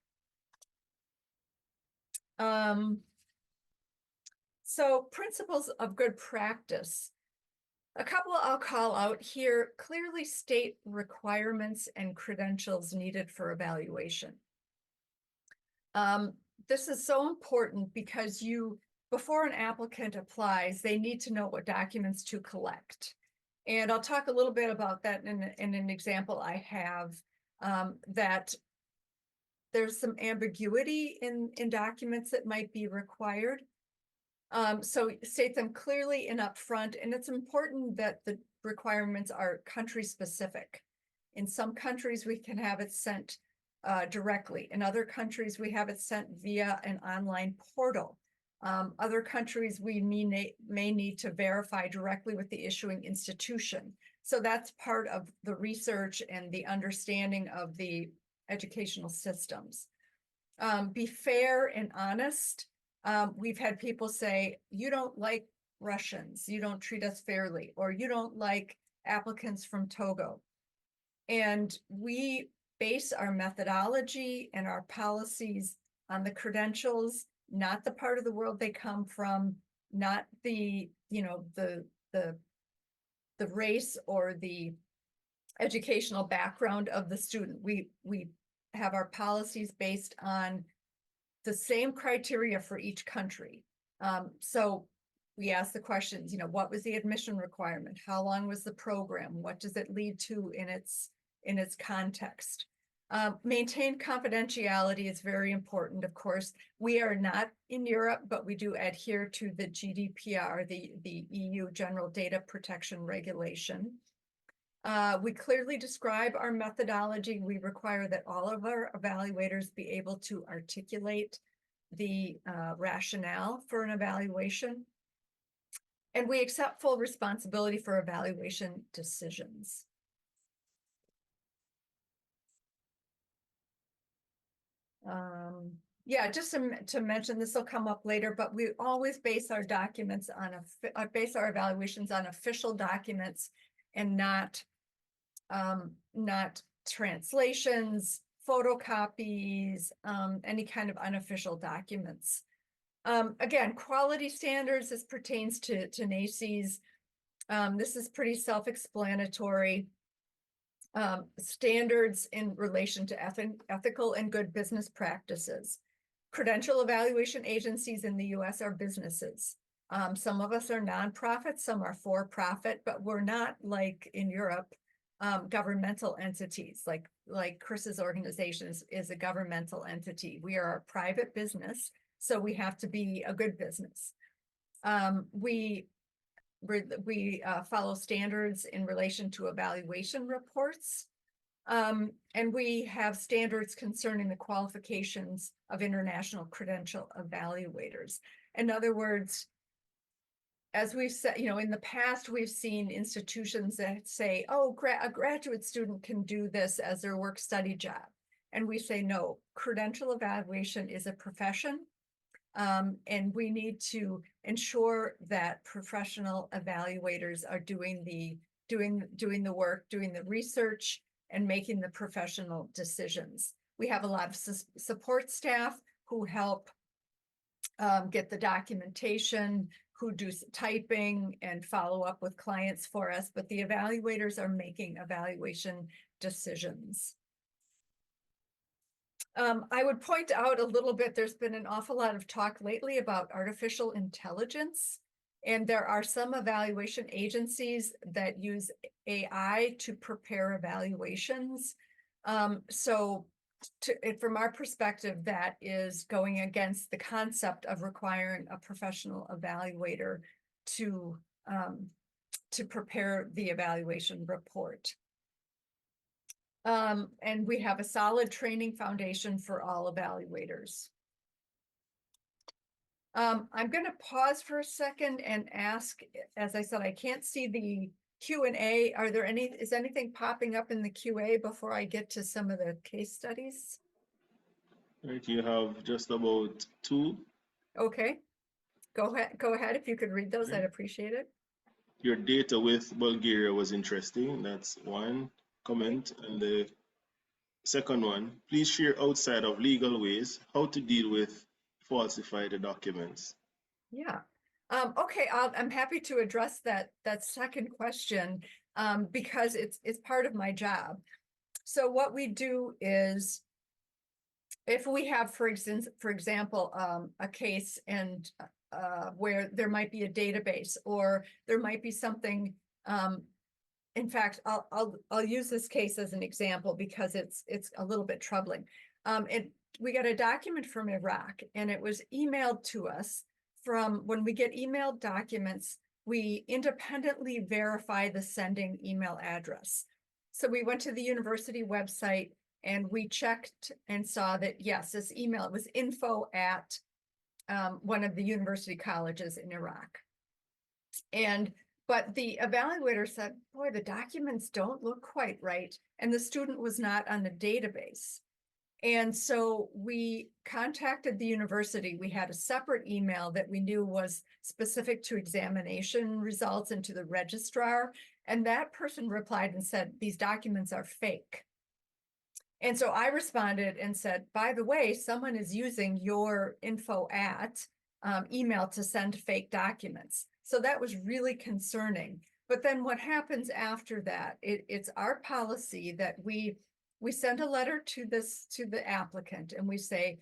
So principles of good practice. A couple I'll call out here: clearly state requirements and credentials needed for evaluation. This is so important because before an applicant applies, they need to know what documents to collect. And I'll talk a little bit about that in an example I have, that there's some ambiguity in documents that might be required. So state them clearly and upfront, and it's important that the requirements are country specific. In some countries, we can have it sent directly. In other countries, we have it sent via an online portal. Other countries, we may need to verify directly with the issuing institution. So that's part of the research and the understanding of the educational systems. Be fair and honest. We've had people say, you don't like Russians, you don't treat us fairly, or you don't like applicants from Togo. And we base our methodology and our policies on the credentials, not the part of the world they come from, not the race or the educational background of the student. We have our policies based on the same criteria for each country. So we ask the questions, what was the admission requirement? How long was the program? What does it lead to in its context? Maintain confidentiality is very important. Of course, we are not in Europe, but we do adhere to the GDPR, the EU General Data Protection Regulation. We clearly describe our methodology. We require that all of our evaluators be able to articulate the rationale for an evaluation. And we accept full responsibility for evaluation decisions. Yeah, just to mention, this will come up later, but we always base our documents on base our evaluations on official documents and not translations, photocopies, any kind of unofficial documents. Again, quality standards, this pertains to NACEs. This is pretty self-explanatory. Standards in relation to ethical and good business practices. Credential evaluation agencies in the US are businesses. Some of us are nonprofits, some are for-profit, but we're not like in Europe, governmental entities, like Chris's organization is a governmental entity. We are a private business, so we have to be a good business. We follow standards in relation to evaluation reports. And we have standards concerning the qualifications of international credential evaluators. In other words, as we've said, in the past, we've seen institutions that say, oh, a graduate student can do this as their work-study job. And we say, no, credential evaluation is a profession. And we need to ensure that professional evaluators are doing the work, doing the research, and making the professional decisions. We have a lot of support staff who help get the documentation, who do typing and follow up with clients for us, but the evaluators are making evaluation decisions. I would point out a little bit, there's been an awful lot of talk lately about artificial intelligence, and there are some evaluation agencies that use AI to prepare evaluations. From our perspective, that is going against the concept of requiring a professional evaluator to prepare the evaluation report. And we have a solid training foundation for all evaluators. I'm going to pause for a second and ask, as I said, I can't see the Q&A. Is anything popping up in the QA before I get to some of the case studies? Right, you have just about 2. Okay, go ahead. If you could read those, Okay. I'd appreciate it. Your data with Bulgaria was interesting. That's one comment. And the second one, please share outside of legal ways how to deal with falsified documents. Yeah. Okay, I'm happy to address that second question because it's part of my job. So what we do is, if we have, for example, a case and where there might be a database, or there might be something. In fact, I'll use this case as an example because it's a little bit troubling. We got a document from Iraq, and it was emailed to us. When we get emailed documents, we independently verify the sending email address. So we went to the university website and we checked and saw that, yes, this email, it was info at one of the university colleges in Iraq. But the evaluator said, boy, the documents don't look quite right. And the student was not on the database. And so we contacted the university. We had a separate email that we knew was specific to examination results and to the registrar. And that person replied and said, these documents are fake. And so I responded and said, by the way, someone is using your info at email to send fake documents. So that was really concerning. But then what happens after that, it's our policy that we send a letter to the applicant, and we say,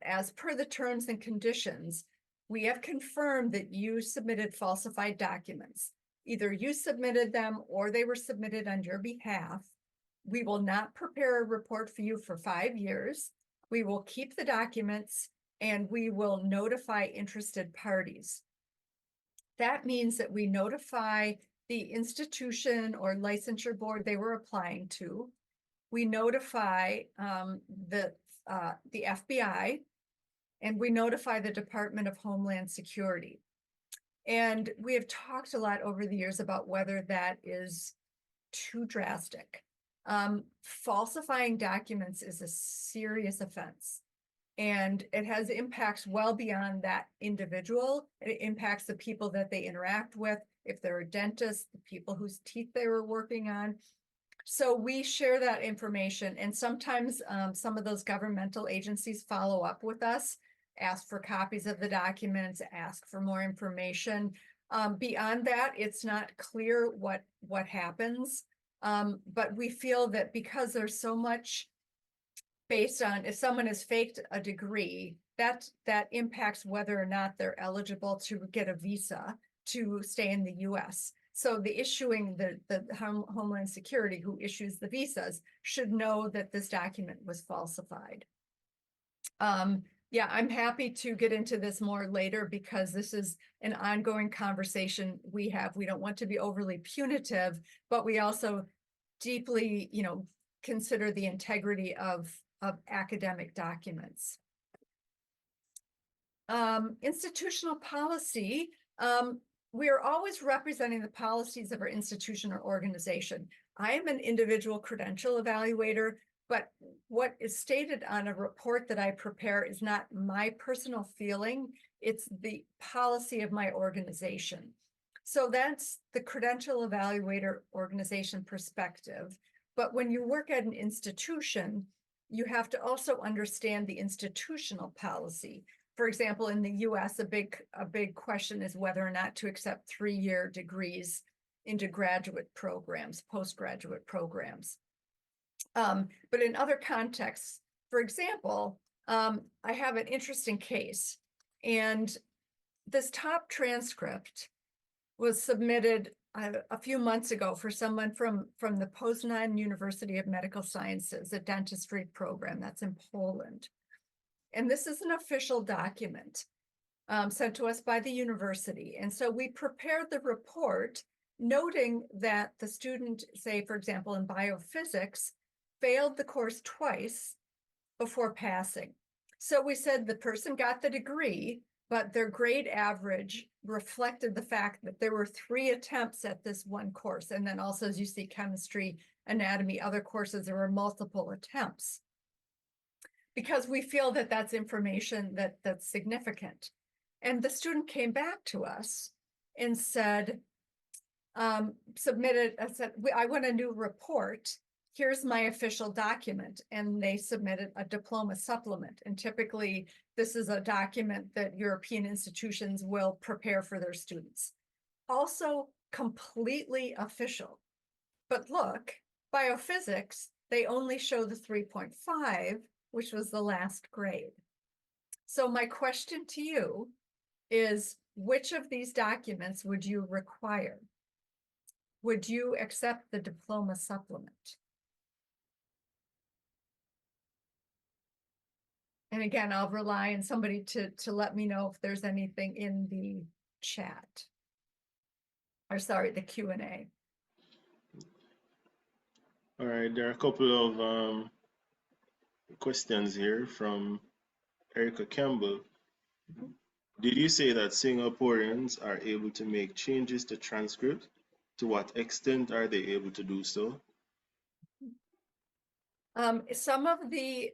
as per the terms and conditions, we have confirmed that you submitted falsified documents. Either you submitted them or they were submitted on your behalf. We will not prepare a report for you for 5 years. We will keep the documents and we will notify interested parties. That means that we notify the institution or licensure board they were applying to. We notify the FBI, and we notify the Department of Homeland Security. And we have talked a lot over the years about whether that is too drastic. Falsifying documents is a serious offense, and it has impacts well beyond that individual. It impacts the people that they interact with, if they're a dentist, the people whose teeth they were working on. So we share that information, and sometimes some of those governmental agencies follow up with us. ask for copies of the documents, ask for more information. Beyond that, it's not clear what happens. But we feel that because there's so much based on if someone has faked a degree, that impacts whether or not they're eligible to get a visa to stay in the US. So the issuing, the Homeland Security who issues the visas should know that this document was falsified. Yeah, I'm happy to get into this more later because this is an ongoing conversation we have. We don't want to be overly punitive, but we also deeply, consider the integrity of academic documents. Institutional policy. We are always representing the policies of our institution or organization. I am an individual credential evaluator, but what is stated on a report that I prepare is not my personal feeling, it's the policy of my organization. So that's the credential evaluator organization perspective. But when you work at an institution, you have to also understand the institutional policy. For example, in the US, a big question is whether or not to accept 3-year degrees into graduate programs, postgraduate programs. But in other contexts, for example, I have an interesting case, and this top transcript was submitted a few months ago for someone from the Poznan University of Medical Sciences, a dentistry program that's in Poland. And this is an official document sent to us by the university. And so we prepared the report noting that the student, say, for example, in biophysics, failed the course twice before passing. So we said the person got the degree, but their grade average reflected the fact that there were 3 attempts at this one course. And then also, as you see, chemistry, anatomy, other courses, there were multiple attempts. Because we feel that that's information that's significant. And the student came back to us and said, I want a new report. Here's my official document. And they submitted a diploma supplement. And typically, this is a document that European institutions will prepare for their students. Also completely official. But look, biophysics, they only show the 3.5, which was the last grade. So my question to you is, which of these documents would you require? Would you accept the diploma supplement? And again, I'll rely on somebody to let me know if there's anything in the chat. Or sorry, the Q&A. All right, there are a couple of questions here from Erica Campbell. Did you say that Singaporeans are able to make changes to transcript? To what extent are they able to do so? Some of the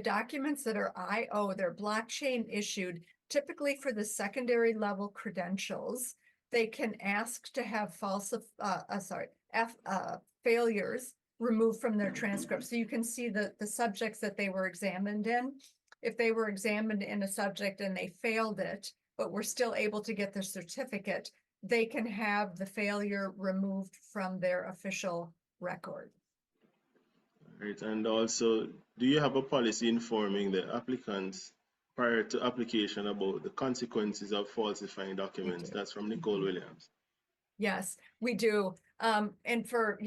documents that are IO, they're blockchain issued, typically for the secondary level credentials. They can ask to have failures removed from their transcript. So you can see the subjects that they were examined in. If they were examined in a subject and they failed it, but were still able to get their certificate, they can have the failure removed from their official record. Right, and also, do you have a policy informing the applicants prior to application about the consequences of falsifying documents? That's from Nicole Williams. Yes, we do. And for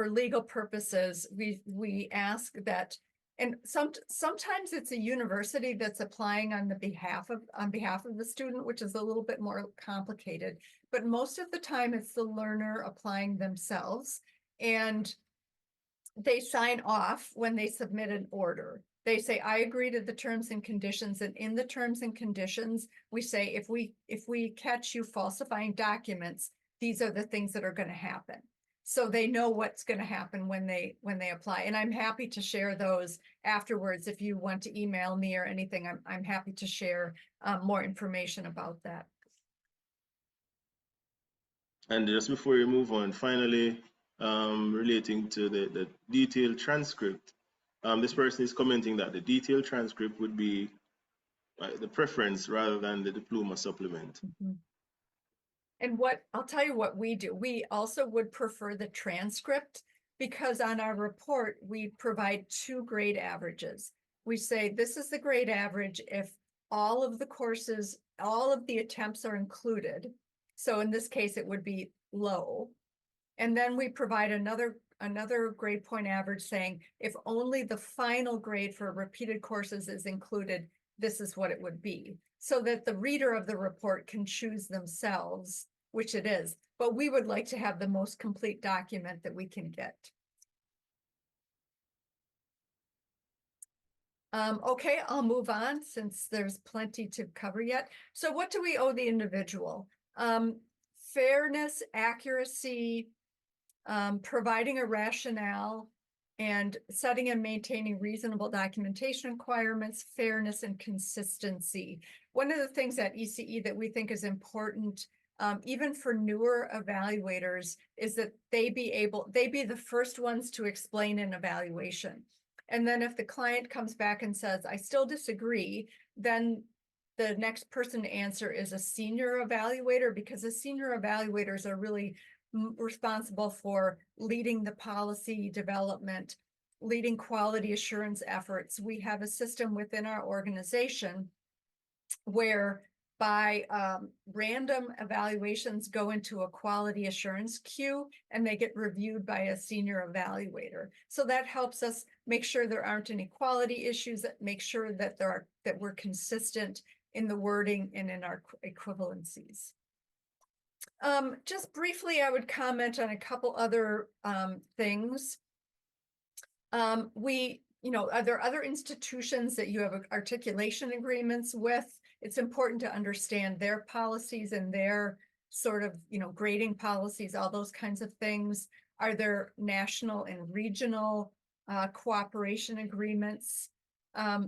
legal purposes, we ask that, and sometimes it's a university that's applying on behalf of the student, which is a little bit more complicated. But most of the time, it's the learner applying themselves, and they sign off when they submit an order. They say, I agree to the terms and conditions, and in the terms and conditions, we say, if we catch you falsifying documents, these are the things that are going to happen. So they know what's going to happen when they apply. And I'm happy to share those afterwards. If you want to email me or anything, I'm happy to share more information about that. And just before we move on, finally, relating to the detailed transcript, this person is commenting that the detailed transcript would be the preference rather than the diploma supplement. Mhm. And what I'll tell you what we do, we also would prefer the transcript, because on our report, we provide 2 grade averages. We say this is the grade average if all of the courses, all of the attempts are included. So in this case, it would be low. And then we provide another grade point average saying if only the final grade for repeated courses is included, this is what it would be, so that the reader of the report can choose themselves which it is. But we would like to have the most complete document that we can get. Okay, I'll move on since there's plenty to cover yet. So what do we owe the individual? Fairness, accuracy, providing a rationale, and setting and maintaining reasonable documentation requirements, fairness, and consistency. One of the things at ECE that we think is important, even for newer evaluators, is that they be the first ones to explain an evaluation. And then if the client comes back and says, I still disagree, then the next person to answer is a senior evaluator, because the senior evaluators are really responsible for leading the policy development, leading quality assurance efforts. We have a system within our organization where by random evaluations go into a quality assurance queue and they get reviewed by a senior evaluator. So that helps us make sure there aren't any quality issues, that make sure that we're consistent in the wording and in our equivalencies. Just briefly, I would comment on a couple other things. Are there other institutions that you have articulation agreements with? It's important to understand their policies and their sort of, grading policies, all those kinds of things. Are there national and regional cooperation agreements?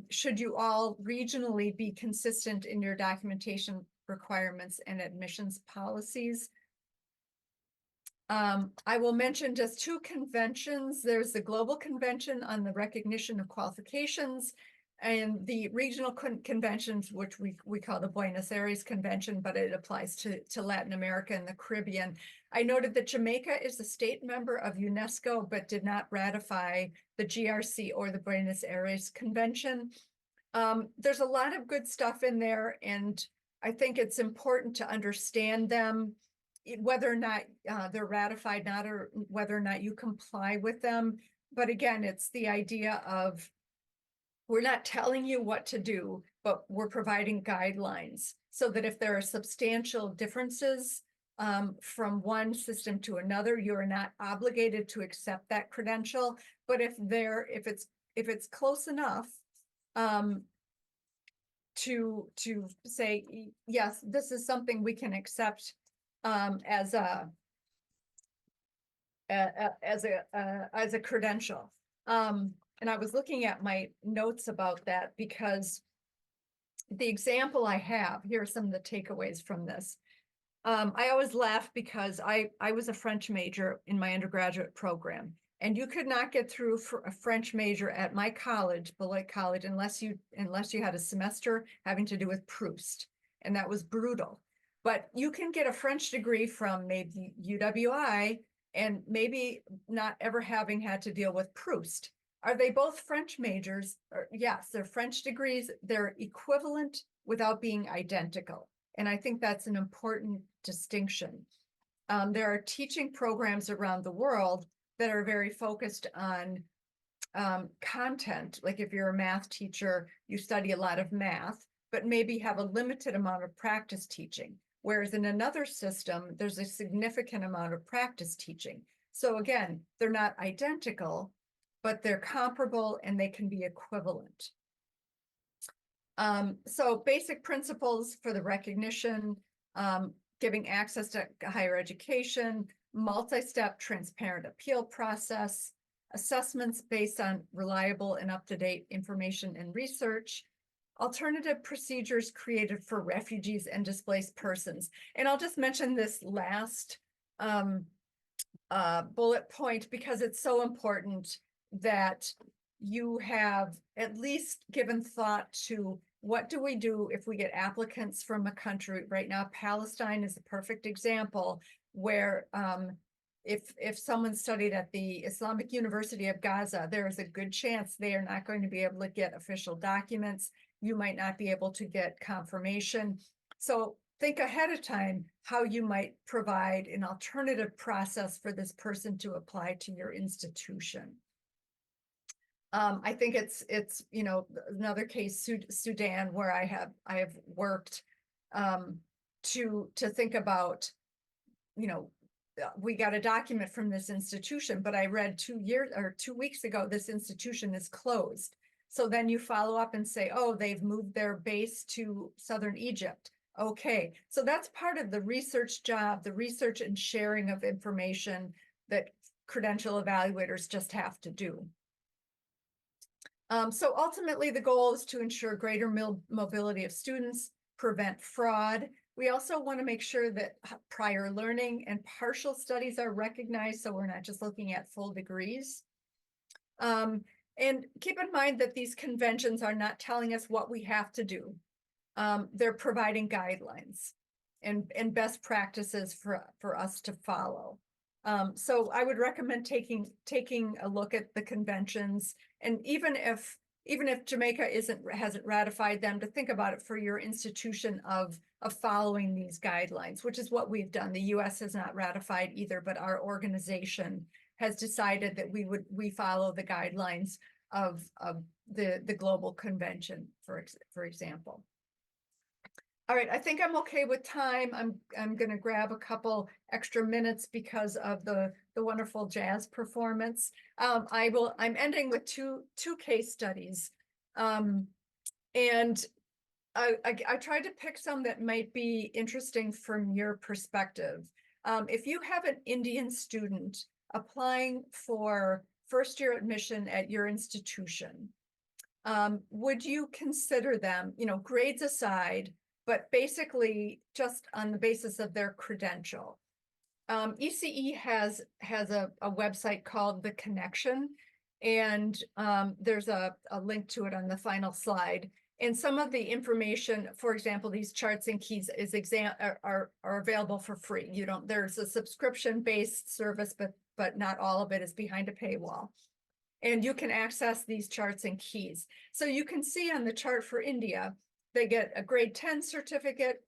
Should you all regionally be consistent in your documentation requirements and admissions policies? I will mention just 2 conventions. There's the Global Convention on the Recognition of Qualifications and the regional conventions, which we call the Buenos Aires Convention, but it applies to Latin America and the Caribbean. I noted that Jamaica is a state member of UNESCO, but did not ratify the GRC or the Buenos Aires Convention. There's a lot of good stuff in there, and I think it's important to understand them, whether or not they're ratified, or whether or not you comply with them. But again, it's the idea of, we're not telling you what to do, but we're providing guidelines so that if there are substantial differences from one system to another, you are not obligated to accept that credential. But if it's close enough to say, yes, this is something we can accept as a credential. And I was looking at my notes about that, because the example I have here are some of the takeaways from this. I always laugh because I was a French major in my undergraduate program, and you could not get through for a French major at my college, Beloit College, unless you had a semester having to do with Proust, and that was brutal. But you can get a French degree from maybe UWI and maybe not ever having had to deal with Proust. Are they both French majors? Yes, they're French degrees. They're equivalent without being identical. And I think that's an important distinction. There are teaching programs around the world that are very focused on content. Like if you're a math teacher, you study a lot of math, but maybe have a limited amount of practice teaching. Whereas in another system, there's a significant amount of practice teaching. So again, they're not identical, but they're comparable and they can be equivalent. So basic principles for the recognition, giving access to higher education, multi-step transparent appeal process, assessments based on reliable and up-to-date information and research, alternative procedures created for refugees and displaced persons. And I'll just mention this last bullet point because it's so important that you have at least given thought to what do we do if we get applicants from a country? Right now, Palestine is a perfect example where if someone studied at the Islamic University of Gaza, there is a good chance they are not going to be able to get official documents. You might not be able to get confirmation. So think ahead of time how you might provide an alternative process for this person to apply to your institution. I think it's another case, Sudan, where I have worked to think about, we got a document from this institution, but I read 2 weeks ago, this institution is closed. So then you follow up and say, oh, they've moved their base to southern Egypt. Okay, so that's part of the research job, the research and sharing of information that credential evaluators just have to do. So ultimately, the goal is to ensure greater mobility of students, prevent fraud. We also want to make sure that prior learning and partial studies are recognized, so we're not just looking at full degrees. And keep in mind that these conventions are not telling us what we have to do. They're providing guidelines and best practices for us to follow. So I would recommend taking a look at the conventions, and even if Jamaica hasn't ratified them, to think about it for your institution of following these guidelines, which is what we've done. The U.S. has not ratified either, but our organization has decided that we follow the guidelines of the global convention, for example. All right, I think I'm okay with time. I'm going to grab a couple extra minutes because of the wonderful jazz performance. I'm ending with two case studies, and I tried to pick some that might be interesting from your perspective. If you have an Indian student applying for first-year admission at your institution, would you consider them, grades aside, but basically just on the basis of their credential? ECE has a website called The Connection, and there's a link to it on the final slide. And some of the information, for example, these charts and keys are available for free. There's a subscription-based service, but not all of it is behind a paywall. And you can access these charts and keys. So you can see on the chart for India, they get a grade 10 certificate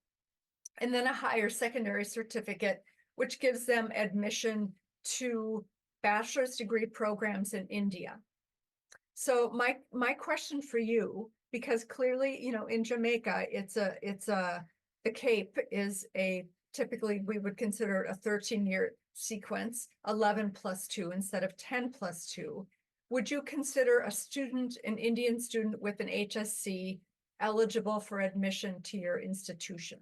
and then a higher secondary certificate, which gives them admission to bachelor's degree programs in India. So my question for you, because clearly, in Jamaica, the CAPE is typically we would consider a 13-year sequence, 11 plus 2 instead of 10 plus 2. Would you consider an Indian student with an HSC eligible for admission to your institution?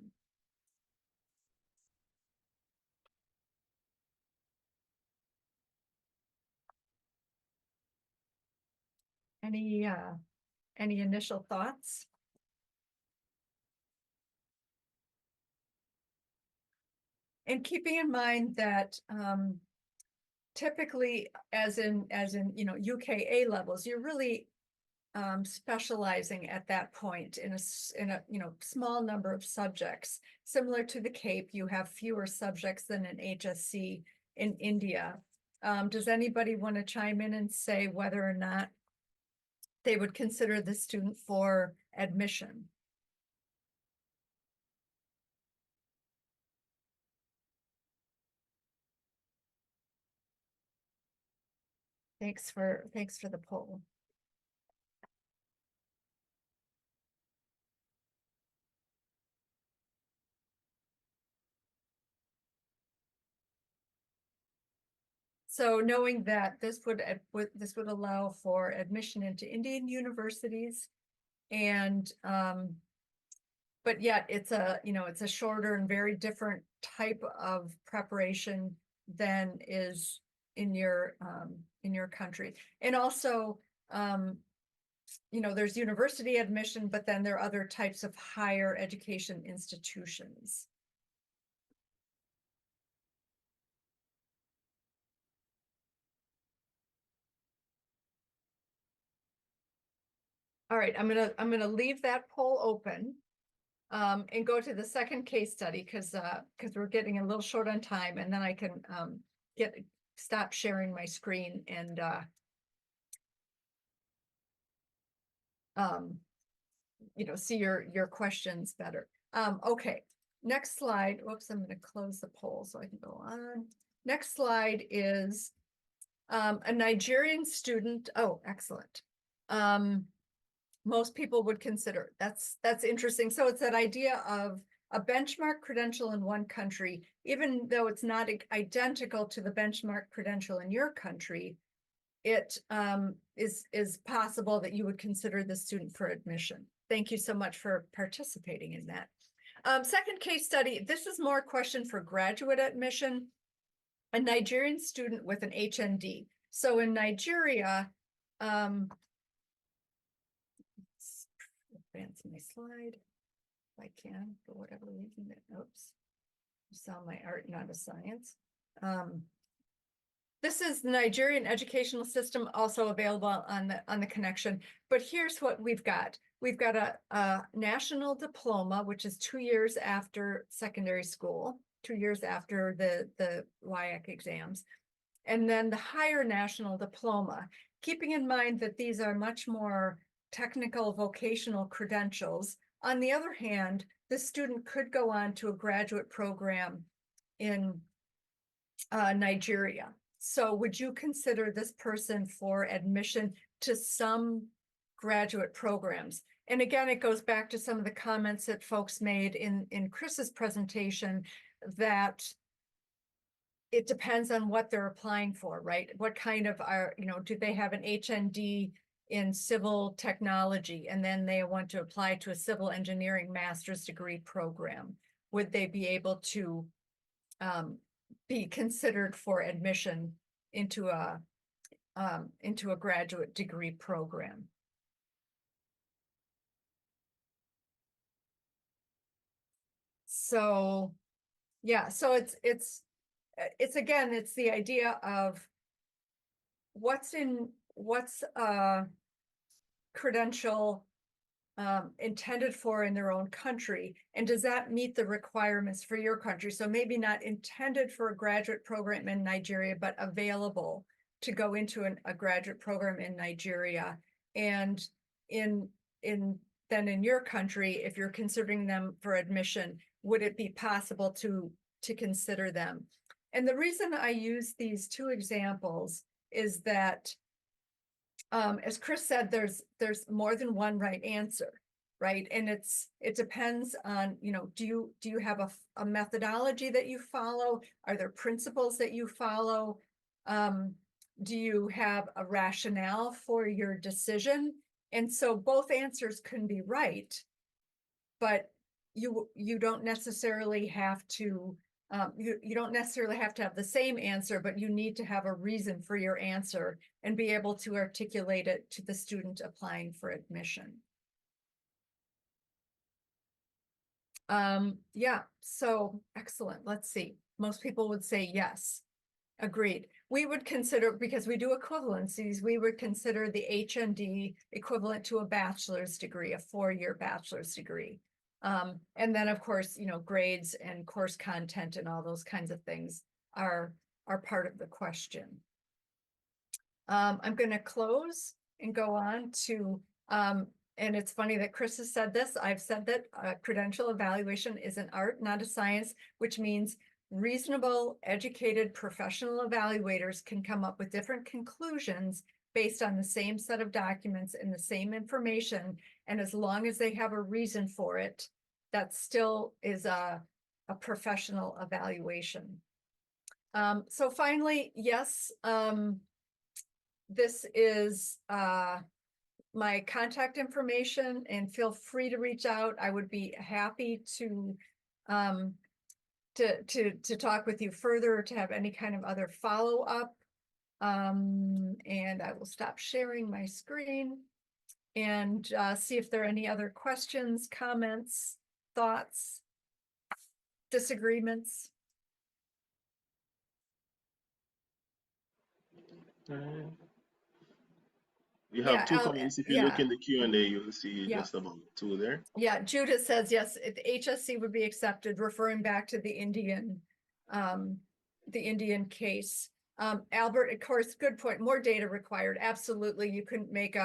Any initial thoughts? And keeping in mind that typically, as in UKA levels, you're really specializing at that point in a small number of subjects. Similar to the CAPE, you have fewer subjects than an HSC in India. Does anybody want to chime in and say whether or not they would consider the student for admission? Thanks for the poll. So knowing that this would allow for admission into Indian universities, and but yet it's a shorter and very different type of preparation than is in your country. And also, there's university admission, but then there are other types of higher education institutions. All right, I'm gonna leave that poll open. And go to the second case study because we're getting a little short on time, and then I can stop sharing my screen and see your questions better. Okay, next slide. Whoops, I'm going to close the poll so I can go on. Next slide is a Nigerian student. Oh, excellent. Most people would consider. That's interesting. So it's that idea of a benchmark credential in one country, even though it's not identical to the benchmark credential in your country, it is possible that you would consider the student for admission. Thank you so much for participating in that. Second case study, this is more a question for graduate admission. A Nigerian student with an HND. So in Nigeria, advance my slide if I can, for whatever reason. Oops, I saw my art, not a science. This is the Nigerian educational system, also available on the connection. But here's what we've got. We've got a national diploma, which is 2 years after secondary school, 2 years after the WIAC exams, and then the higher national diploma, keeping in mind that these are much more technical vocational credentials. On the other hand, the student could go on to a graduate program in Nigeria. So would you consider this person for admission to some graduate programs? And again, it goes back to some of the comments that folks made in Chris's presentation, that it depends on what they're applying for, right? What kind of do they have an HND in civil technology, and then they want to apply to a civil engineering master's degree program? Would they be able to be considered for admission into a graduate degree program? So yeah, so it's again, it's the idea of what's credential intended for in their own country, and does that meet the requirements for your country? So maybe not intended for a graduate program in Nigeria, but available to go into a graduate program in Nigeria. And then in your country, if you're considering them for admission, would it be possible to consider them? And the reason I use these two examples is that as Chris said, there's more than one right answer, right? And it depends on, do you have a methodology that you follow? Are there principles that you follow? Do you have a rationale for your decision? And so both answers can be right, but you don't necessarily have to you don't necessarily have to have the same answer, but you need to have a reason for your answer and be able to articulate it to the student applying for admission. Yeah, so excellent. Let's see. Most people would say yes. Agreed. We would consider, because we do equivalencies, we would consider the HND equivalent to a bachelor's degree, a 4-year bachelor's degree. And then, of course, grades and course content and all those kinds of things are part of the question. I'm going to close and go on to, and it's funny that Chris has said this. I've said that credential evaluation is an art, not a science, which means reasonable, educated, professional evaluators can come up with different conclusions based on the same set of documents and the same information. And as long as they have a reason for it, that still is a professional evaluation. So finally, yes, this is my contact information, and feel free to reach out. I would be happy to talk with you further, or to have any kind of other follow-up. And I will stop sharing my screen and see if there are any other questions, comments, thoughts, disagreements. You have Yeah, two comments. If you look yeah, in the Q&A, you'll see yeah. just about two there. Yeah, Judith says, yes, the HSC would be accepted, referring back to the Indian case. Albert, of course, good point, more data required. Absolutely, you couldn't make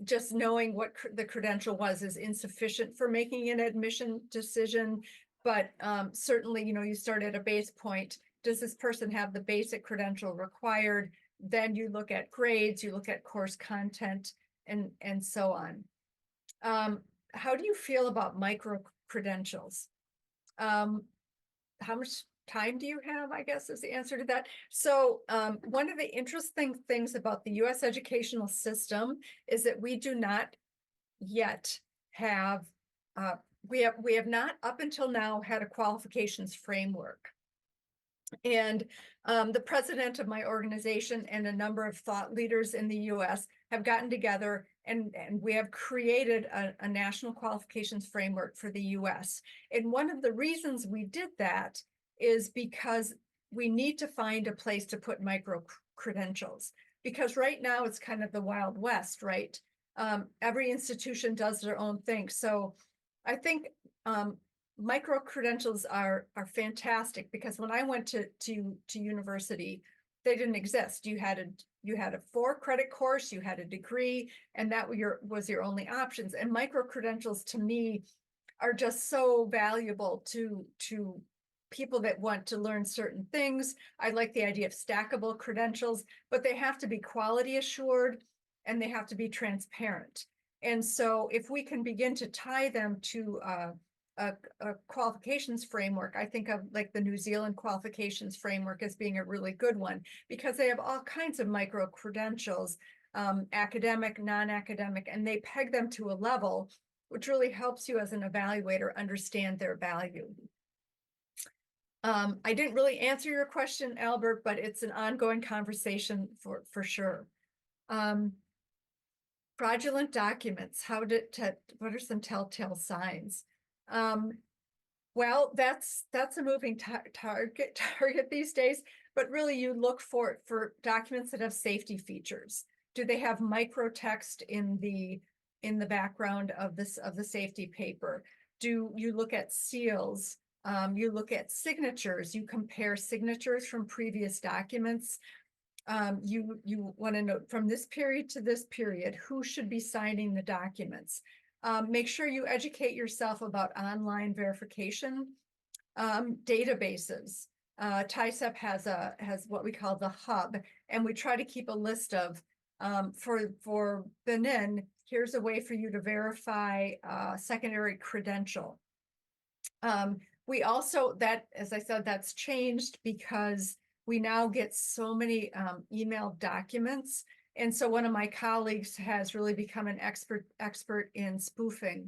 just knowing what the credential was is insufficient for making an admission decision. But certainly, you start at a base point. Does this person have the basic credential required? Then you look at grades, you look at course content, and so on. How do you feel about micro credentials? How much time do you have, I guess, is the answer to that. So one of the interesting things about the US educational system is that we do not yet have, we have not up until now had a qualifications framework. And the president of my organization and a number of thought leaders in the US have gotten together and we have created a national qualifications framework for the US. And one of the reasons we did that is because we need to find a place to put micro credentials. Because right now it's kind of the Wild West, right? Every institution does their own thing. So I think micro credentials are fantastic, because when I went to university, they didn't exist. You had a 4-credit course, you had a degree, and that was your only options. And micro credentials to me are just so valuable to people that want to learn certain things. I like the idea of stackable credentials, but they have to be quality assured and they have to be transparent. And so if we can begin to tie them to a qualifications framework, I think of like the New Zealand qualifications framework as being a really good one, because they have all kinds of micro credentials, academic, non-academic, and they peg them to a level which really helps you as an evaluator understand their value. I didn't really answer your question, Albert, but it's an ongoing conversation for sure. Fraudulent documents, what are some telltale signs? Well, that's a moving target these days, but really you look for documents that have safety features. Do they have microtext in the background of the safety paper? Do you look at seals? You look at signatures, you compare signatures from previous documents. You want to know from this period to this period, who should be signing the documents. Make sure you educate yourself about online verification databases. TISEP has what we call the hub, and we try to keep a list of, for Benin, here's a way for you to verify secondary credential. We also, as I said, that's changed because we now get so many emailed documents. And so one of my colleagues has really become an expert in spoofing,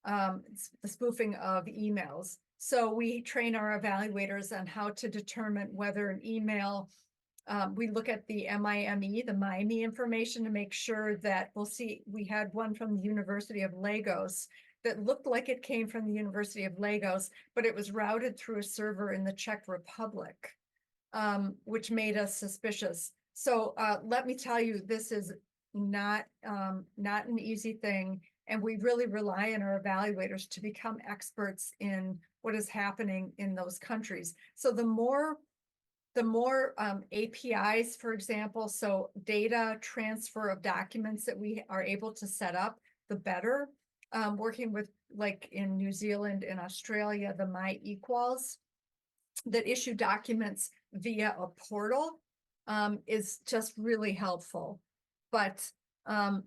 the spoofing of emails. So we train our evaluators on how to determine whether an email, we look at the MIME, the MIME information to make sure that we had one from the University of Lagos that looked like it came from the University of Lagos, but it was routed through a server in the Czech Republic, which made us suspicious. So let me tell you, this is not an easy thing, and we really rely on our evaluators to become experts in what is happening in those countries. So the more APIs, for example, so data transfer of documents that we are able to set up, the better. Working with, like in New Zealand and Australia, the MyEquals that issue documents via a portal is just really helpful. But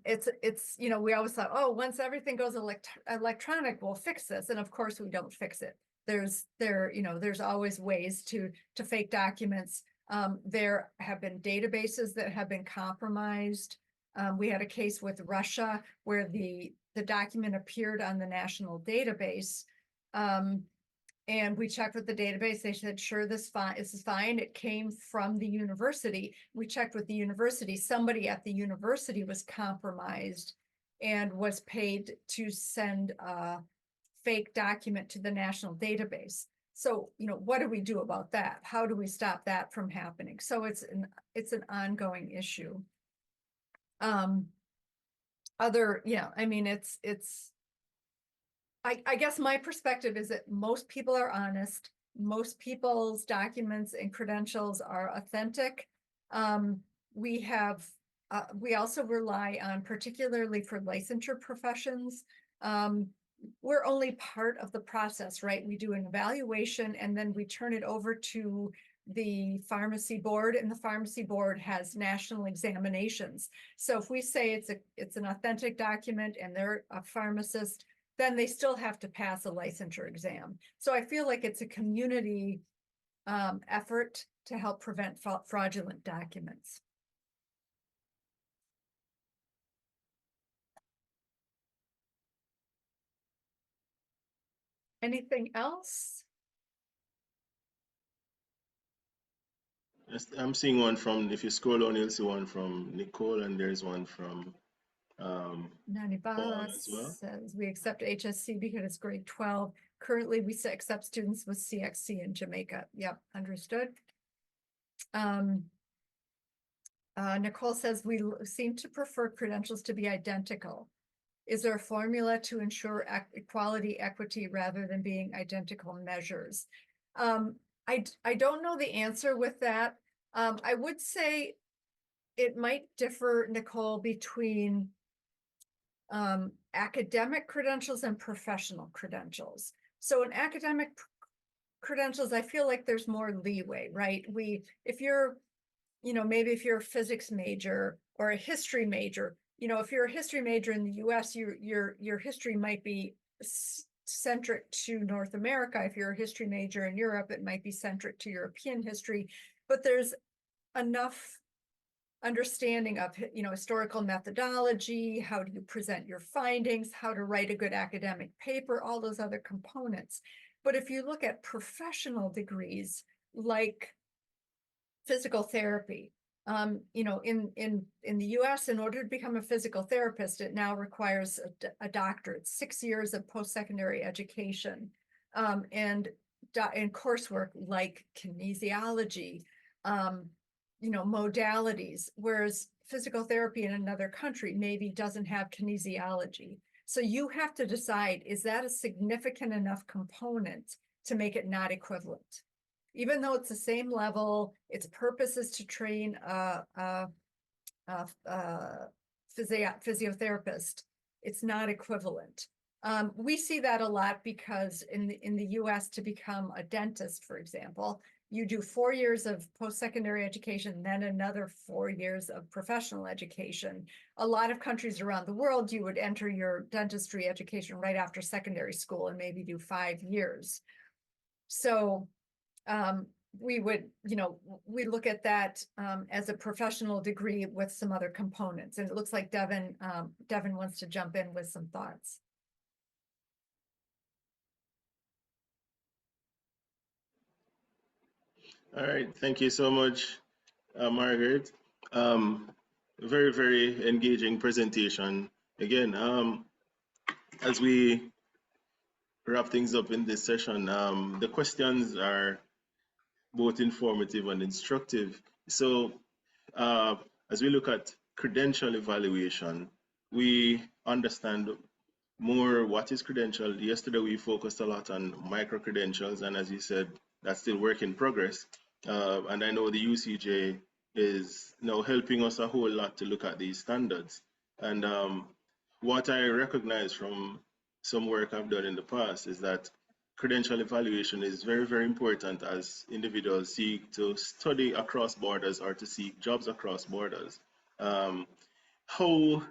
it's we always thought, oh, once everything goes electronic, we'll fix this, and of course we don't fix it. There's always ways to fake documents. There have been databases that have been compromised. We had a case with Russia where the document appeared on the national database. And we checked with the database. They said, sure, this is fine. It came from the university. We checked with the university. Somebody at the university was compromised and was paid to send a fake document to the national database. So, what do we do about that? How do we stop that from happening? So it's an ongoing issue. other, yeah, I mean, I guess my perspective is that most people are honest. Most people's documents and credentials are authentic. We have, we also rely on, particularly for licensure professions, we're only part of the process, right? We do an evaluation and then we turn it over to the pharmacy board, and the pharmacy board has national examinations. So if we say it's an authentic document and they're a pharmacist, then they still have to pass a licensure exam. So I feel like it's a community effort to help prevent fraudulent documents. Anything else? Yes, I'm seeing one from, if you scroll down, you'll see one from Nicole, and there's one from Nani Paul Bala as well. says, we accept HSC because it's grade 12. Currently, we accept students with CXC in Jamaica. Yep, understood. Nicole says, we seem to prefer credentials to be identical. Is there a formula to ensure equality, equity, rather than being identical measures? I don't know the answer with that. I would say it might differ, Nicole, between academic credentials and professional credentials. So in academic credentials, I feel like there's more leeway, right? If you're, maybe if you're a physics major or a history major, if you're a history major in the US, your history might be centric to North America. If you're a history major in Europe, it might be centric to European history, but there's enough understanding of, historical methodology, how do you present your findings, how to write a good academic paper, all those other components. But if you look at professional degrees like physical therapy, in the US, in order to become a physical therapist, it now requires a doctorate, 6 years of post-secondary education, and coursework like kinesiology, modalities, whereas physical therapy in another country maybe doesn't have kinesiology. So you have to decide, is that a significant enough component to make it not equivalent? Even though it's the same level, its purpose is to train a physiotherapist, it's not equivalent. We see that a lot because in the US, to become a dentist, for example, you do 4 years of post-secondary education, then another 4 years of professional education. A lot of countries around the world, you would enter your dentistry education right after secondary school and maybe do 5 years. So we would, we look at that as a professional degree with some other components. And it looks like Devin wants to jump in with some thoughts. All right, thank you so much, Margaret. Very, very engaging presentation. Again, as we wrap things up in this session, the questions are both informative and instructive. So as we look at credential evaluation, we understand more what is credential. Yesterday we focused a lot on micro-credentials, and as you said, that's still work in progress. And I know the UCJ is now helping us a whole lot to look at these standards. And what I recognize from some work I've done in the past is that credential evaluation is very, very important as individuals seek to study across borders or to seek jobs across borders. How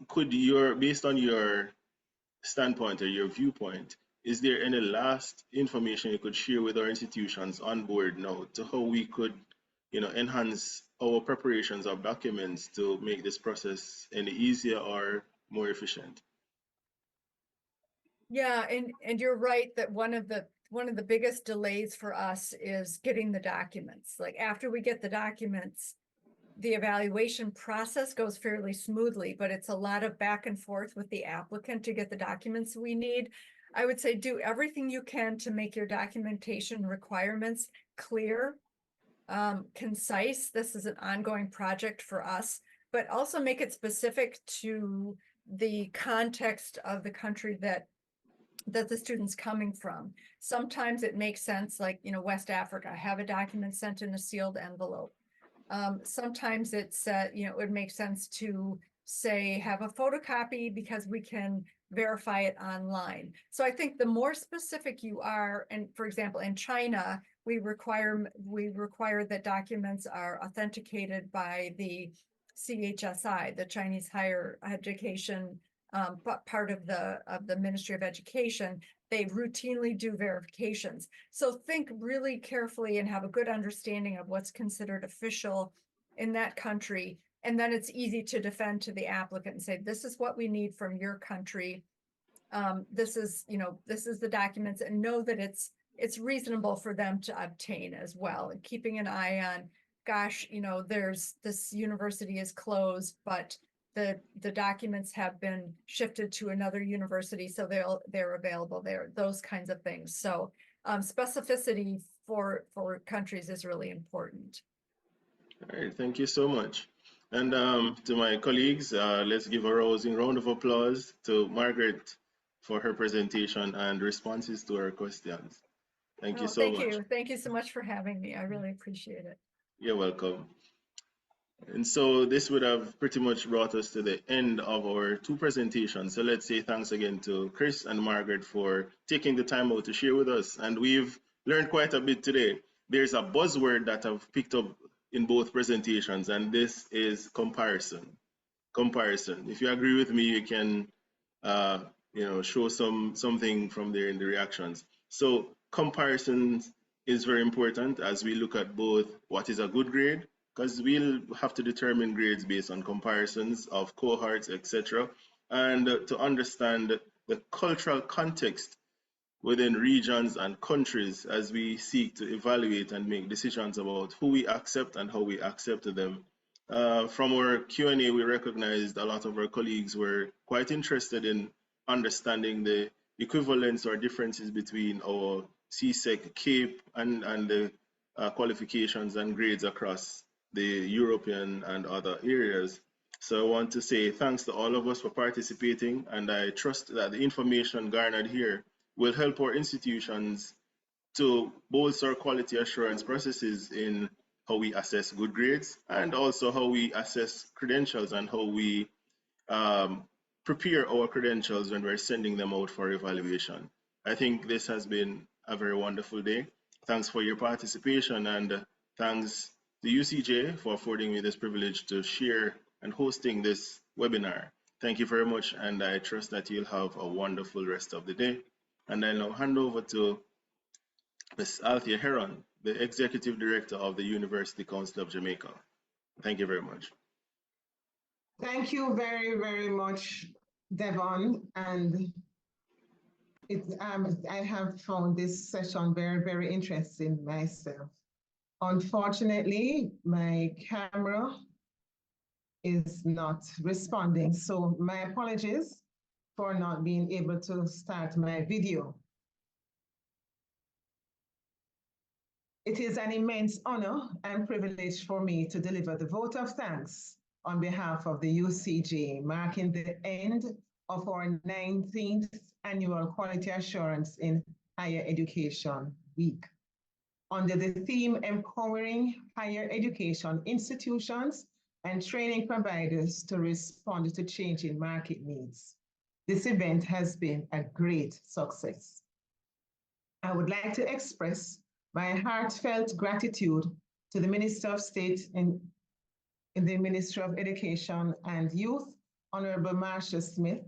could based on your standpoint or your viewpoint, is there any last information you could share with our institutions on board now to how we could, enhance our preparations of documents to make this process any easier or more efficient? Yeah, and you're right that one of the biggest delays for us is getting the documents. Like after we get the documents, the evaluation process goes fairly smoothly, but it's a lot of back and forth with the applicant to get the documents we need. I would say do everything you can to make your documentation requirements clear, concise. This is an ongoing project for us, but also make it specific to the context of the country that the student's coming from. Sometimes it makes sense, like, West Africa, have a document sent in a sealed envelope. Sometimes it's, it would make sense to say, have a photocopy because we can verify it online. So I think the more specific you are, and for example, in China, we require that documents are authenticated by the CHSI, the Chinese Higher Education, but part of the Ministry of Education. They routinely do verifications. So think really carefully and have a good understanding of what's considered official in that country. And then it's easy to defend to the applicant and say, this is what we need from your country. This is the documents, and know that it's reasonable for them to obtain as well. And keeping an eye on, gosh, there's this university is closed, but the documents have been shifted to another university, so they're available there, those kinds of things. So specificity for countries is really important. All right, thank you so much. And to my colleagues, let's give a rousing round of applause to Margaret for her presentation and responses to our questions. Thank you so much. Thank you so much for having me. I really appreciate it. You're welcome. And so this would have pretty much brought us to the end of our two presentations. So let's say thanks again to Chris and Margaret for taking the time out to share with us. And we've learned quite a bit today. There's a buzzword that I've picked up in both presentations, and this is comparison. Comparison. If you agree with me, you can show something from there in the reactions. So comparisons is very important as we look at both what is a good grade, because we'll have to determine grades based on comparisons of cohorts, etc., and to understand the cultural context within regions and countries as we seek to evaluate and make decisions about who we accept and how we accept them. From our Q&A, we recognized a lot of our colleagues were quite interested in understanding the equivalence or differences between our CSEC, CAPE, and the qualifications and grades across the European and other areas. So I want to say thanks to all of us for participating, and I trust that the information garnered here will help our institutions to bolster quality assurance processes in how we assess good grades, and also how we assess credentials and how we prepare our credentials when we're sending them out for evaluation. I think this has been a very wonderful day. Thanks for your participation, and thanks to UCJ for affording me this privilege to share and hosting this webinar. Thank you very much, and I trust that you'll have a wonderful rest of the day. And I now hand over to Ms. Althea Heron, the Executive Director of the University Council of Jamaica. Thank you very much. Thank you very, very much, Devon. And I have found this session very, very interesting myself. Unfortunately, my camera is not responding, so my apologies for not being able to start my video. It is an immense honor and privilege for me to deliver the vote of thanks on behalf of the UCJ, marking the end of our 19th annual Quality Assurance in Higher Education Week. Under the theme Empowering Higher Education Institutions and Training Providers to Respond to Changing Market Needs. This event has been a great success. I would like to express my heartfelt gratitude to the Minister of State in the Ministry of Education and Youth, Honorable Marcia Smith,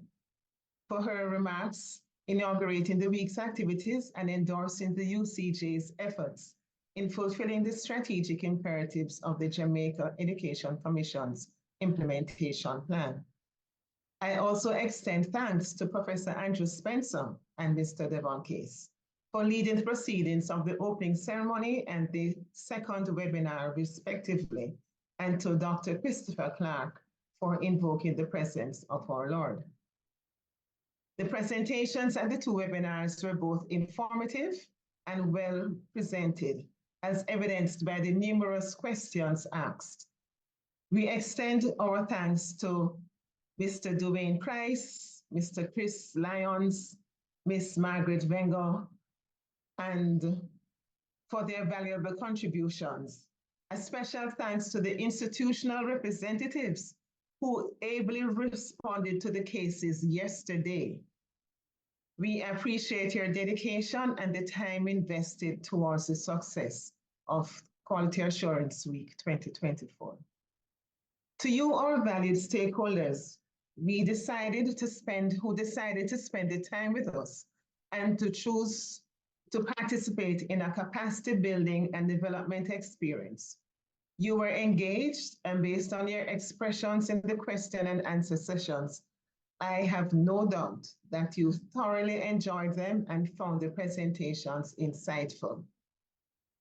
for her remarks inaugurating the week's activities and endorsing the UCJ's efforts in fulfilling the strategic imperatives of the Jamaica Education Commission's implementation plan. I also extend thanks to Professor Andrew Spencer and Mr. Devon Case for leading the proceedings of the opening ceremony and the second webinar, respectively, and to Dr. Christopher Clark for invoking the presence of our Lord. The presentations at the two webinars were both informative and well presented, as evidenced by the numerous questions asked. We extend our thanks to Mr. Dwayne Price, Mr. Chris Lyons, Miss Margaret Wenger, and for their valuable contributions. A special thanks to the institutional representatives who ably responded to the cases yesterday. We appreciate your dedication and the time invested towards the success of Quality Assurance Week 2024. To you, our valued stakeholders, who decided to spend the time with us and to choose to participate in a capacity building and development experience. You were engaged, and based on your expressions in the question and answer sessions, I have no doubt that you thoroughly enjoyed them and found the presentations insightful.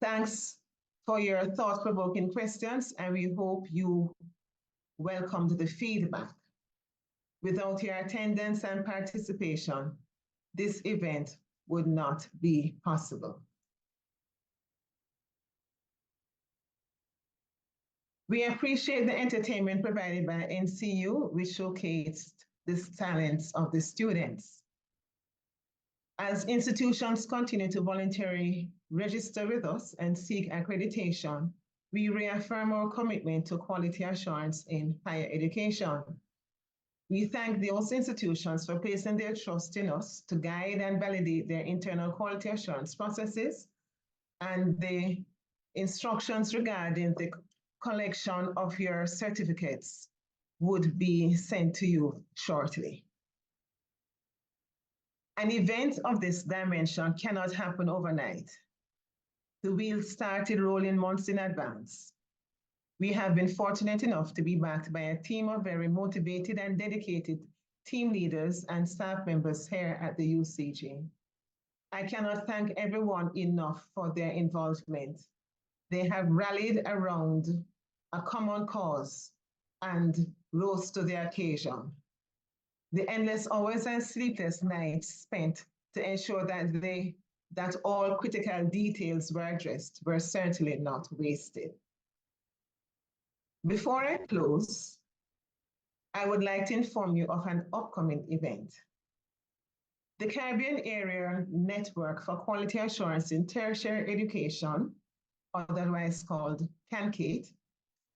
Thanks for your thought-provoking questions, and we hope you welcomed the feedback. Without your attendance and participation, this event would not be possible. We appreciate the entertainment provided by NCU, which showcased the talents of the students. As institutions continue to voluntarily register with us and seek accreditation, we reaffirm our commitment to quality assurance in higher education. We thank those institutions for placing their trust in us to guide and validate their internal quality assurance processes, and the instructions regarding the collection of your certificates would be sent to you shortly. An event of this dimension cannot happen overnight. The wheels started rolling months in advance. We have been fortunate enough to be backed by a team of very motivated and dedicated team leaders and staff members here at the UCG. I cannot thank everyone enough for their involvement. They have rallied around a common cause and rose to the occasion. The endless hours and sleepless nights spent to ensure that all critical details were addressed were certainly not wasted. Before I close, I would like to inform you of an upcoming event. The Caribbean Area Network for Quality Assurance in Tertiary Education, otherwise called CANCATE,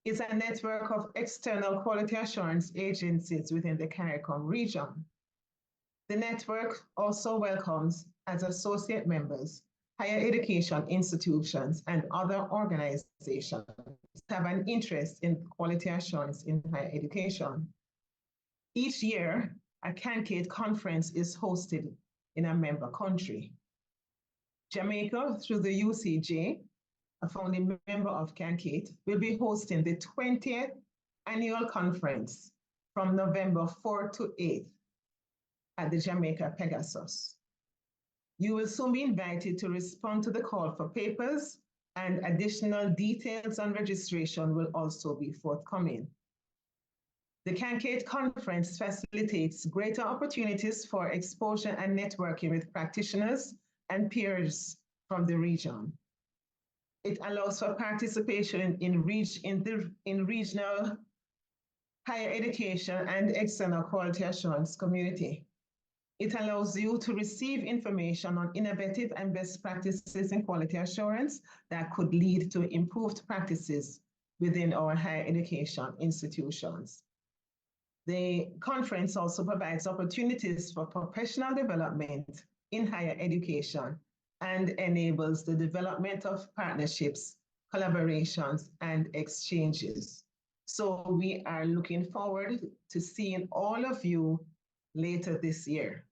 is a network of external quality assurance agencies within the CARICOM region. The network also welcomes, as associate members, higher education institutions and other organizations that have an interest in quality assurance in higher education. Each year, a CANCATE conference is hosted in a member country. Jamaica, through the UCJ, a founding member of CANCATE, will be hosting the 20th annual conference from November 4th to 8th at the Jamaica Pegasus. You will soon be invited to respond to the call for papers, and additional details on registration will also be forthcoming. The CANCATE conference facilitates greater opportunities for exposure and networking with practitioners and peers from the region. It allows for participation in regional higher education and external quality assurance community. It allows you to receive information on innovative and best practices in quality assurance that could lead to improved practices within our higher education institutions. The conference also provides opportunities for professional development in higher education and enables the development of partnerships, collaborations, and exchanges. So we are looking forward to seeing all of you later this year.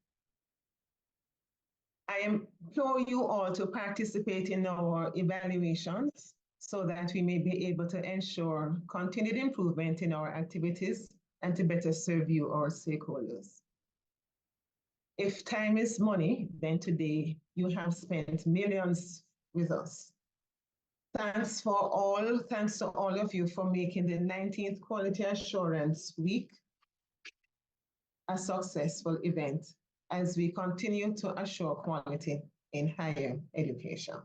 I implore you all to participate in our evaluations so that we may be able to ensure continued improvement in our activities and to better serve you, our stakeholders. If time is money, then today you have spent millions with us. Thanks to all of you for making the 19th Quality Assurance Week a successful event as we continue to assure quality in higher education.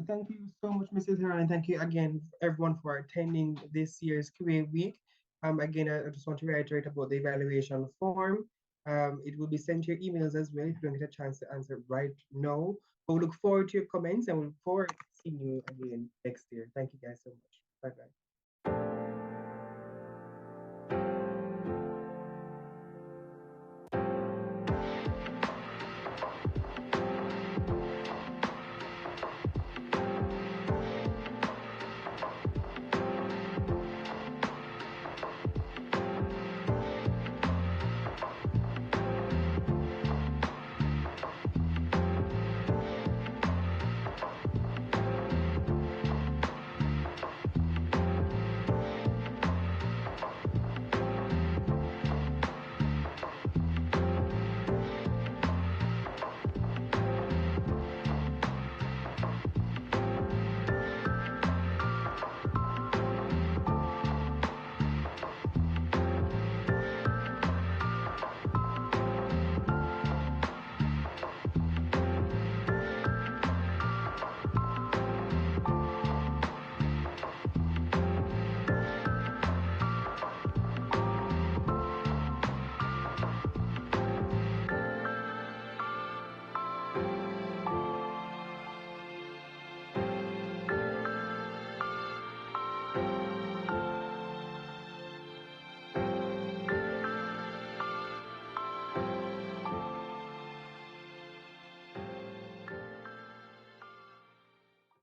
Thank you so much, Mrs. Hera, and thank you again, everyone, for attending this year's QA Week. Again, I just want to reiterate about the evaluation form. It will be sent to your emails as well if you don't get a chance to answer right now. But we look forward to your comments and we look forward to seeing you again next year. Thank you guys so much. Bye bye.